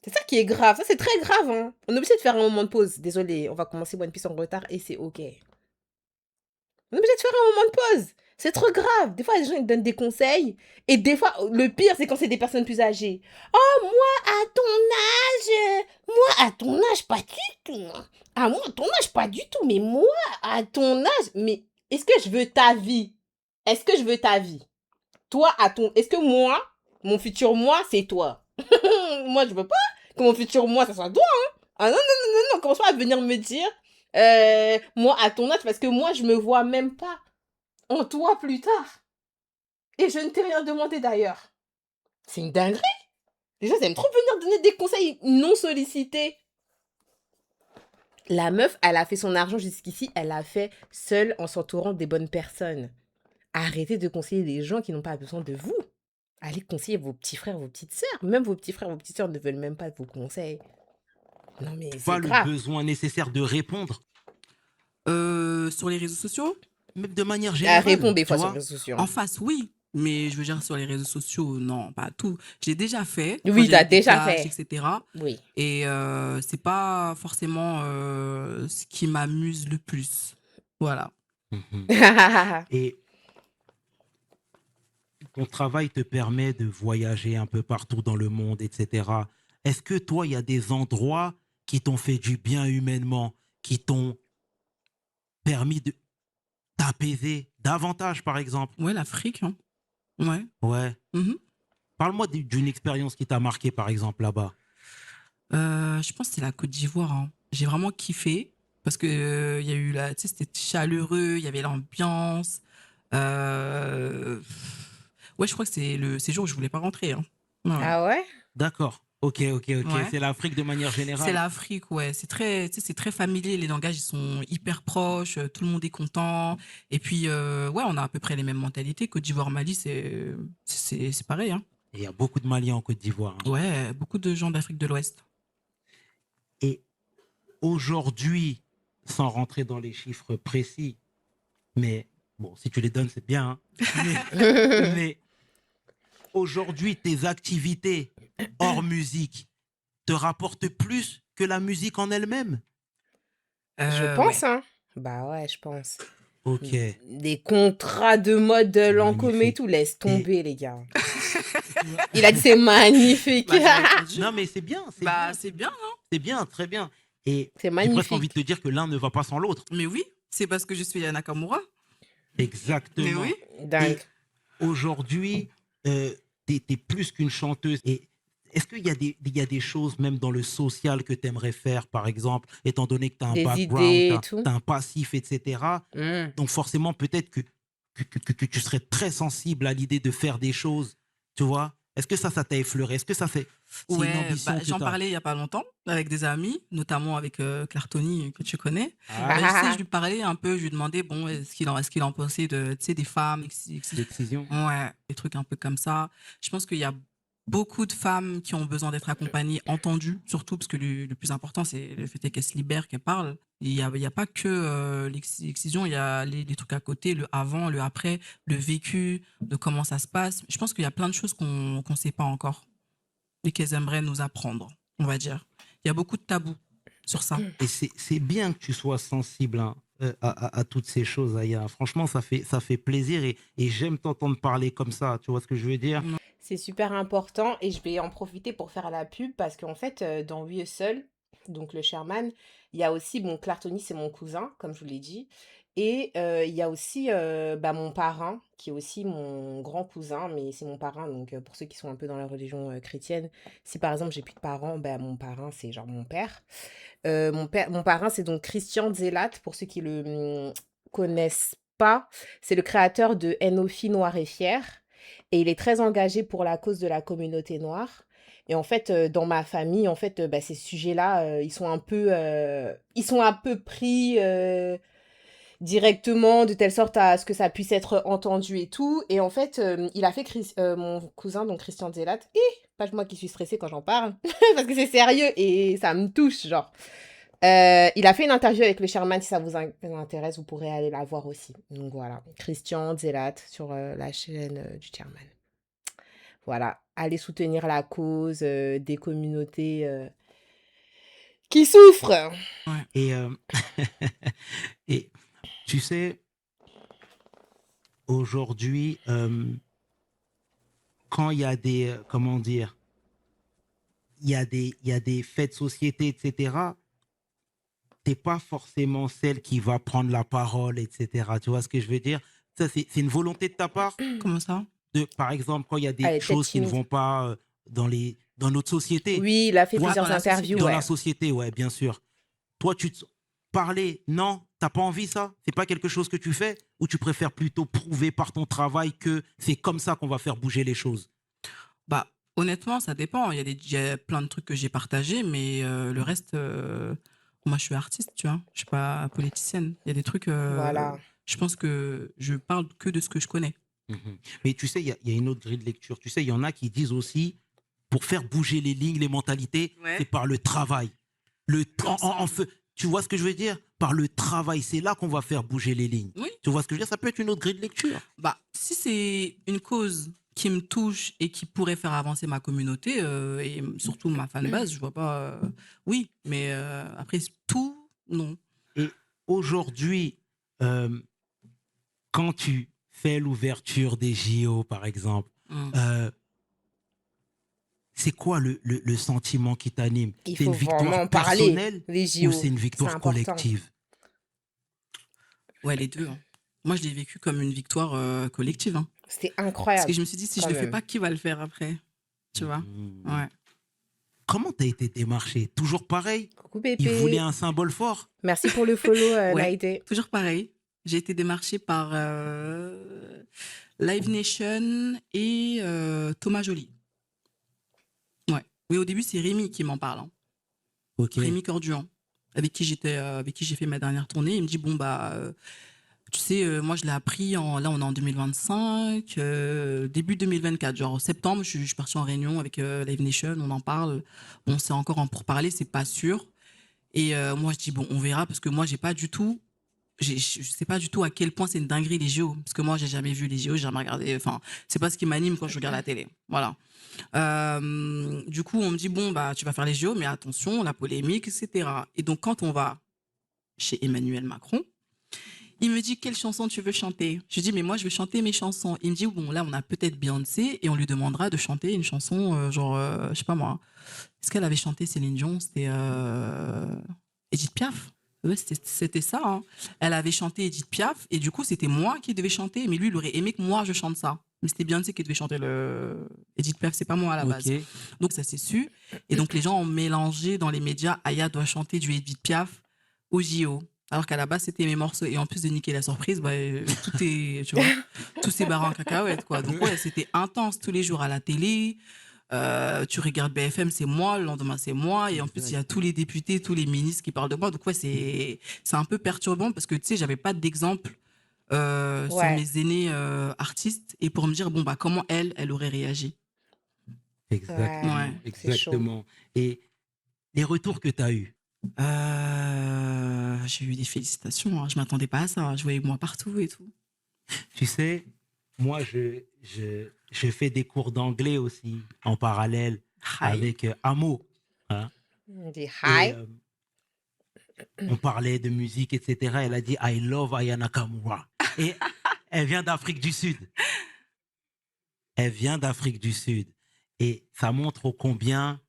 C'est ça qui est grave. Ça, c'est très grave, hein. On est obligé de faire un moment de pause. Désolé, on va commencer One Piece en retard et c'est ok. On est obligé de faire un moment de pause. C'est trop grave. Des fois, les gens ils te donnent des conseils. Et des fois, le pire, c'est quand c'est des personnes plus âgées. Oh, moi, à ton âge, pas du tout. Ah, moi, à ton âge, pas du tout. Mais moi, à ton âge. Mais est-ce que je veux ta vie? Est-ce que je veux ta vie? Toi, est-ce que moi, mon futur moi, c'est toi? Moi, je veux pas que mon futur moi, ça soit toi, hein. Ah non, non, non, non, non, commence pas à venir me dire, moi, à ton âge, parce que moi, je me vois même pas en toi plus tard. Et je ne t'ai rien demandé d'ailleurs. C'est une dinguerie. Les gens aiment trop venir donner des conseils non sollicités. La meuf, elle a fait son argent jusqu'ici, elle l'a fait seule en s'entourant des bonnes personnes. Arrêtez de conseiller des gens qui n'ont pas besoin de vous. Allez conseiller vos petits frères, vos petites sœurs. Même vos petits frères, vos petites sœurs ne veulent même pas vos conseils. Non mais Pas c'est le grave. besoin nécessaire de répondre, Sur les réseaux sociaux? même de manière Elle répond générale, des tu fois sur les vois. réseaux sociaux. En face, oui. Mais je veux dire, sur les réseaux sociaux, non, pas tout. Je l'ai déjà fait quand Oui, t'as j'avais des déjà clashs, fait. etc. Oui. Et c'est pas forcément ce qui m'amuse le plus. Voilà. Mhm. Et ton travail te permet de voyager un peu partout dans le monde, etc. Est-ce que toi, il y a des endroits qui t'ont fait du bien humainement, qui t'ont permis de t'apaiser davantage, par exemple? Ouais, l'Afrique, hein. Ouais. Ouais. Mhm. Parle-moi d'une expérience qui t'a marqué, par exemple, là-bas. Je pense que c'est la Côte d'Ivoire, hein. J'ai vraiment kiffé parce que il y a eu tu sais, c'était chaleureux, il y avait l'ambiance. Euh, Ouais, je crois que c'est le séjour où je voulais pas rentrer, hein. Ouais. Ah ouais? D'accord. Ok, ok, ok. Ouais. C'est l'Afrique de manière C'est générale. l'Afrique, ouais. C'est très, tu sais, c'est très familier. Les langages, ils sont hyper proches. Tout le monde est content. Et puis, ouais, on a à peu près les mêmes mentalités. Côte d'Ivoire, Mali, c'est pareil, hein. Et il y a beaucoup de Maliens en Côte d'Ivoire, hein. Ouais, beaucoup de gens d'Afrique de l'Ouest. Et aujourd'hui, sans rentrer dans les chiffres précis, mais bon, si tu les donnes, c'est bien, hein. Mais aujourd'hui, tes activités hors musique te rapportent plus que la musique en elle-même? Je pense, Ouais. hein. Bah ouais, je pense. Ok, Des contrats de mode Lancôme et magnifique. tout, laisse Et tomber, les gars. tu vois- Il a dit c'est magnifique. Bah, j'ai répondu, non, hein. mais c'est bien, c'est Bah, bien, c'est bien, hein. c'est bien, très bien. Et C'est j'ai presque envie de magnifique. te dire que l'un ne va pas sans l'autre. Mais oui, c'est parce que je suis Yana Nakamura. Mais oui. Exactement. Dingue. Et aujourd'hui, tu es plus qu'une chanteuse. Et est-ce qu'il y a il y a des choses, même dans le social, que tu aimerais faire, par exemple, étant donné que tu as un Des background, idées tu et as, tout. un passif, etc. Hmm. Donc forcément, peut-être que tu serais très sensible à l'idée de faire des choses, tu vois. Est-ce que ça t'a effleuré? Est-ce que c'est une Ouais, bah, ambition que j'en tu as? parlais il y a pas longtemps avec des amis, notamment avec Claire Tony que tu connais. Ah, Bah, je sais, je lui parlais un peu, je lui demandais bon, est-ce qu'il en pensait de, tu sais, des femmes, l'excision. ouais, des trucs un peu comme ça. Je pense qu'il y a beaucoup de femmes qui ont besoin d'être accompagnées, entendues, surtout parce que le plus important, c'est le fait qu'elles se libèrent, qu'elles parlent. Il y a pas que l'excision, il y a les trucs à côté, le avant, le après, le vécu, de comment ça se passe. Je pense qu'il y a plein de choses qu'on sait pas encore et qu'elles aimeraient nous apprendre, on va dire. Il y a beaucoup de tabous sur ça. Et c'est bien que tu sois sensible, hein, à toutes ces choses, Aya. Franchement, ça fait plaisir et j'aime t'entendre parler comme ça. Tu vois ce que je veux dire? C'est super important et je vais en profiter pour faire la pub parce qu'en fait, dans We Seul, donc le Sherman, il y a aussi, bon, Clartoni, c'est mon cousin, comme je vous l'ai dit. Et il y a aussi bah, mon parrain, qui est aussi mon grand cousin, mais c'est mon parrain. Donc, pour ceux qui sont un peu dans la religion chrétienne, si par exemple j'ai plus de parents, bah, mon parrain, c'est genre mon père. Mon parrain, c'est donc Christian Zelat, pour ceux qui le connaissent pas. C'est le créateur de Enofi Noir et Fier. Et il est très engagé pour la cause de la communauté noire. Et en fait, dans ma famille, en fait, bah, ces sujets-là, ils sont un peu pris directement, de telle sorte à ce que ça puisse être entendu et tout. Et en fait, il a fait mon cousin, donc Christian Zelat. Pas moi qui suis stressée quand j'en parle, parce que c'est sérieux et ça me touche, genre. Il a fait une interview avec le Sherman, si ça vous intéresse, vous pourrez aller la voir aussi. Donc voilà, Christian Zelat sur la chaîne du Sherman. Voilà, allez soutenir la cause des communautés qui souffrent. Ouais. Et, et tu sais, aujourd'hui, quand il y a des, comment dire, il y a des faits de société, etc., t'es pas forcément celle qui va prendre la parole, etc. Tu vois ce que je veux dire? Ça, c'est une volonté de ta part? Comment ça? Par exemple, quand il y a des Elle est peut-être choses qui ne timide. vont pas dans notre société. Oui, il a fait Toi, Ah, dans plusieurs la interviews, société. dans ouais. la société, ouais, bien sûr. Toi, parler, non, t'as pas envie ça? C'est pas quelque chose que tu fais? Ou tu préfères plutôt prouver par ton travail que c'est comme ça qu'on va faire bouger les choses? Bah, honnêtement, ça dépend. Il y a plein de trucs que j'ai partagés, mais le reste, moi, je suis artiste, tu vois. Je suis pas politicienne. Il y a des trucs, Voilà. je pense que je parle que de ce que je connais. Mhm. Mais tu sais, il y a une autre grille de lecture. Tu sais, il y en a qui disent aussi, pour faire bouger les lignes, les mentalités, Ouais. c'est par le travail. Tu vois ce que je veux dire? Par le travail, c'est là qu'on va faire bouger les lignes. Oui. Tu vois ce que je veux dire? Ça peut être une autre grille de lecture. Bah, si c'est une cause qui me touche et qui pourrait faire avancer ma communauté et surtout ma fanbase, je vois pas. Oui, mais après, tout, non. Et aujourd'hui, euh, quand tu fais l'ouverture des JO, par exemple, Mm. euh, c'est quoi le sentiment qui t'anime? Il C'est une faut vraiment victoire en parler, personnelle les ou JO. c'est une C'est victoire important. collective? Ouais, les deux, hein. Moi, je l'ai vécu comme une victoire collective, hein. C'était Parce que incroyable, je me suis dit, si je quand le fais même. pas, qui va le faire après? Tu vois? Mhm. Ouais. Comment t'as été démarché? Toujours pareil? Coucou Il voulait Pépé. un symbole fort? Merci pour le follow, Ouais, Naïté. toujours pareil. J'ai été démarchée par Live Nation et Thomas Joly. Ouais. Oui, au début, c'est Rémi qui m'en parle, hein. Ok. Rémi Corduan, avec qui j'ai fait ma dernière tournée. Il me dit, bon, bah, tu sais, moi, je l'ai appris là, on est en 2025, début 2024, genre septembre, je suis partie en réunion avec Live Nation, on en parle. Bon, c'est encore en pourparlers, c'est pas sûr. Et moi, je dis, bon, on verra, parce que moi, je sais pas du tout à quel point c'est une dinguerie les JO, parce que moi, j'ai jamais vu les JO, j'ai jamais regardé, enfin, c'est pas ce qui m'anime quand je regarde la télé. Voilà. Du coup, on me dit, bon, bah, tu vas faire les JO, mais attention, la polémique, etc. Et donc, quand on va chez Emmanuel Macron, il me dit, quelle chanson tu veux chanter? Je lui dis, mais moi, je veux chanter mes chansons. Il me dit, bon, là, on a peut-être Beyoncé et on lui demandera de chanter une chanson, genre, je sais pas moi. Est-ce qu'elle avait chanté Céline Dion? C'était Edith Piaf. Ouais, c'était ça, hein. Elle avait chanté Edith Piaf et du coup, c'était moi qui devais chanter. Mais lui, il aurait aimé que moi, je chante ça. Mais c'était Beyoncé qui devait chanter Edith Piaf, c'est pas moi à la base. Ok. Donc, ça s'est su. Et donc, les gens ont mélangé dans les médias, Aya doit chanter du Edith Piaf au JO. Alors qu'à la base, c'était mes morceaux. Et en plus de niquer la surprise, bah, tout est, tu vois, tout s'est barré en cacahuète, quoi. Donc, ouais, c'était intense tous les jours à la télé. Tu regardes BFM, c'est moi, le lendemain, c'est moi. Et en plus, il y a tous les députés, tous les ministres qui parlent de moi. Donc, ouais, c'est un peu perturbant parce que, tu sais, j'avais pas d'exemple sur Ouais. mes aînés artistes. Et pour me dire, bon, bah, comment elle aurait réagi. Exactement. Ouais. C'est chaud. Exactement. Et les retours que tu as eus? J'ai eu des félicitations, hein. Je m'attendais pas à ça, hein. Je voyais moi partout et tout. Tu sais, moi, je fais des cours d'anglais aussi en parallèle Hi. avec Amo. Hein. On dit Et hi. on parlait de musique, etc. Elle a dit I love Aya Nakamura. Et elle vient d'Afrique du Sud. Elle vient d'Afrique du Sud. Et ça montre au combien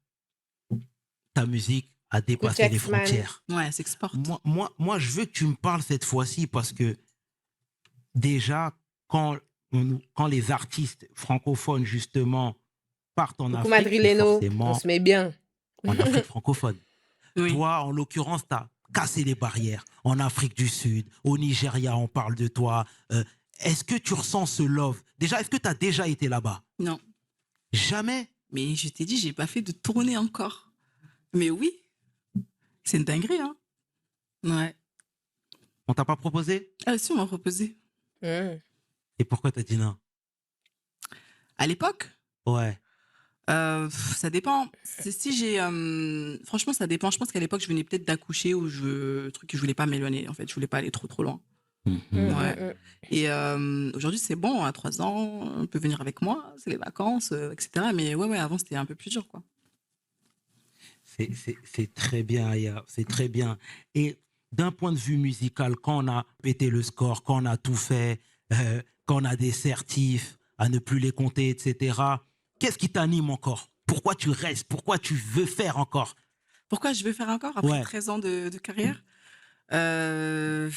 ta musique a dépassé les Jacksman. frontières. Ouais, elle s'exporte. Moi, je veux que tu me parles cette fois-ci parce que déjà, quand les artistes francophones, justement, partent en Coucou Afrique, c'est Madrileno. On forcément se met bien. en Afrique francophone. Oui. Toi, en l'occurrence, tu as cassé les barrières. En Afrique du Sud, au Nigeria, on parle de toi. Est-ce que tu ressens ce love? Déjà, est-ce que tu as déjà été là-bas? Non. Jamais? Mais je t'ai dit, j'ai pas fait de tournée encore. Mais oui, c'est une dinguerie, hein. Ouais. On t'a pas proposé? Ah si, on m'a proposé. Et pourquoi t'as dit non? À l'époque, Ouais. ça dépend. Si j'ai, franchement, ça dépend. Je pense qu'à l'époque, je venais peut-être d'accoucher ou truc que je voulais pas m'éloigner. En fait, je voulais pas aller trop loin. Ouais. Et aujourd'hui, c'est bon. À 3 ans, on peut venir avec moi. C'est les vacances, etc. Mais ouais, avant, c'était un peu plus dur, quoi. C'est très bien, Aya. C'est très bien. Et d'un point de vue musical, quand on a pété le score, quand on a tout fait, quand on a des certifs à ne plus les compter, etc., qu'est-ce qui t'anime encore? Pourquoi tu restes? Pourquoi tu veux faire encore? Pourquoi je veux faire encore après Ouais. 13 ans de carrière? Euh,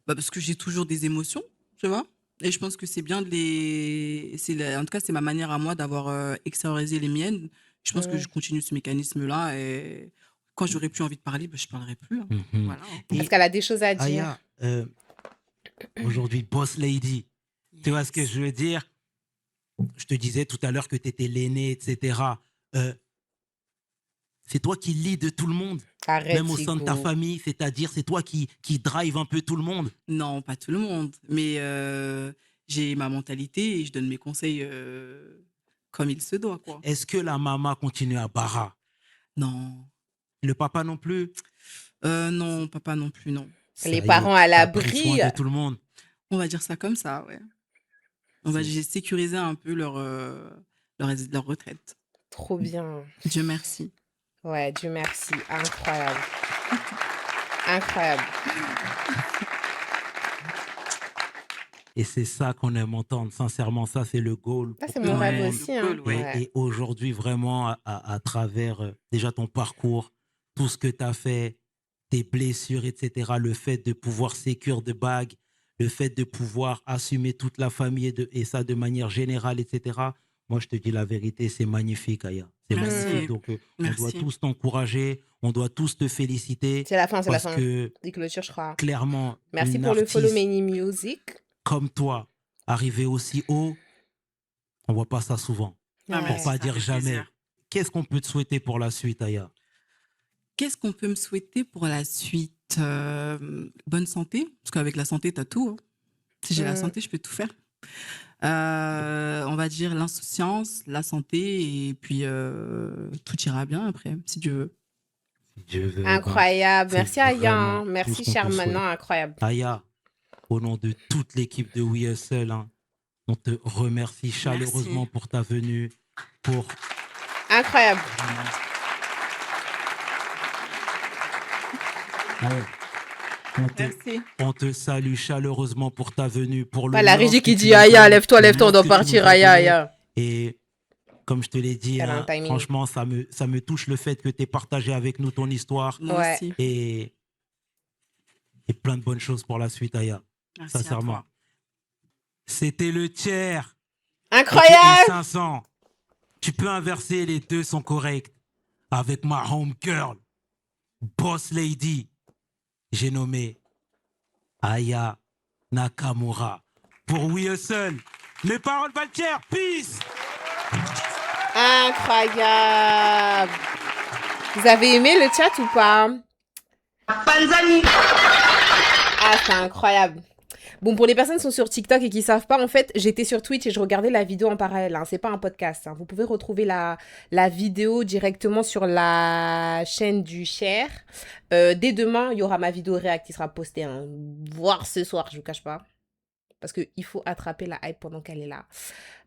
Bah parce que j'ai toujours des émotions, tu vois. Et je pense que c'est bien de les. En tout cas, c'est ma manière à moi d'avoir extériorisé les miennes. Je pense que Mmh. je continue ce mécanisme-là. Et quand j'aurai plus envie de parler, bah, je parlerai plus, hein. Mhm. Voilà, hein. Parce Et qu'elle a des choses à dire. Aya, aujourd'hui, boss lady, tu vois ce que Yes. je veux dire? Je te disais tout à l'heure que tu étais l'aîné, etc. Euh, c'est toi qui lead tout le monde, Arrête, même au sein de ta Hugo. famille, c'est-à-dire c'est toi qui drive un peu tout le monde. Non, pas tout le monde. Mais j'ai ma mentalité et je donne mes conseils comme il se doit, quoi. Est-ce que la maman continue à bara? Non. Le papa non plus? Non, papa non plus, non. Les Ça y est, parents à t'as pris soin l'abri. de tout le monde. On va dire ça comme ça, ouais. J'ai sécurisé un peu leur retraite. Trop bien. Dieu merci. Ouais, Dieu merci. Incroyable. Incroyable. Et c'est ça qu'on aime entendre. Sincèrement, ça, c'est le goal. Ça, Pour c'est tout mon le rêve monde. aussi. Hein. Goal, ouais. Ouais. Et aujourd'hui, vraiment, à travers déjà ton parcours, tout ce que tu as fait, tes blessures, etc., le fait de pouvoir sécure de bagues, le fait de pouvoir assumer toute la famille et ça de manière générale, etc., moi, je te dis la vérité, c'est magnifique, Aya. C'est Merci. magnifique. Donc, on doit Merci. tous t'encourager, on doit tous te féliciter C'est la fin, c'est la parce fin. que, Des clôtures, je crois. clairement, Merci une pour le follow artiste Many Music. comme toi, arriver aussi haut, on voit pas ça souvent. Ah, Ouais. Pour merci, pas ça dire fait jamais. plaisir. Qu'est-ce qu'on peut te souhaiter pour la suite, Aya? Qu'est-ce qu'on peut me souhaiter pour la suite? Bonne santé, parce qu'avec la santé, t'as tout, hein. Si j'ai la santé, je peux tout faire. On va dire l'insouciance, la santé, et puis tout ira bien après, si Dieu veut. Si Dieu veut, Incroyable. c'est Merci Aya. vraiment Hein. tout Merci ce qu'on te Charmaine. souhaite. Incroyable. Aya, au nom de toute l'équipe de We Hustle, on te remercie chaleureusement Merci. pour ta venue, pour Incroyable. Merci. on te salue chaleureusement pour ta venue, pour le Pas la love régie que qui tu dit nous Aya, donnes, lève-toi, le lève-toi, on love doit que tu nous partir, as Aya, donné. Aya. Et comme je te l'ai dit, Elle a un timing. franchement, ça me touche le fait que tu aies partagé avec nous ton histoire Moi Ouais. aussi. et plein de bonnes choses pour la suite, Aya. Merci à Sincèrement. toi. C'était le tiers. Incroyable. 500. Tu peux inverser, les deux sont corrects. Avec ma home girl, boss lady, j'ai nommé Aya Nakamura. Pour We Hustle, mes paroles valent cher. Peace. Incroyable. Vous avez aimé le chat ou pas? Panzani. Ah, c'est incroyable. Bon, pour les personnes qui sont sur TikTok et qui savent pas, en fait, j'étais sur Twitch et je regardais la vidéo en parallèle. Hein. C'est pas un podcast. Hein. Vous pouvez retrouver la vidéo directement sur la chaîne du Cher. Dès demain, il y aura ma vidéo réact qui sera postée. Hein. Voire ce soir, je vous cache pas. Parce qu'il faut attraper la hype pendant qu'elle est là.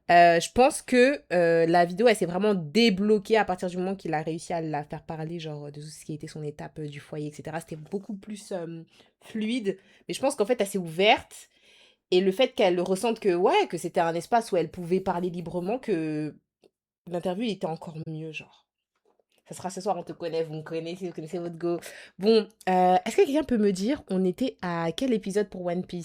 Je pense que la vidéo, elle s'est vraiment débloquée à partir du moment qu'il a réussi à la faire parler, genre de tout ce qui était son étape du foyer, etc. C'était beaucoup plus fluide. Mais je pense qu'en fait, elle s'est ouverte. Et le fait qu'elle ressente que, ouais, que c'était un espace où elle pouvait parler librement, que l'interview était encore mieux, genre. Ça sera ce soir, on te connaît, vous me connaissez, vous connaissez votre go. Bon, est-ce que quelqu'un peut me dire, on était à quel épisode pour One Piece?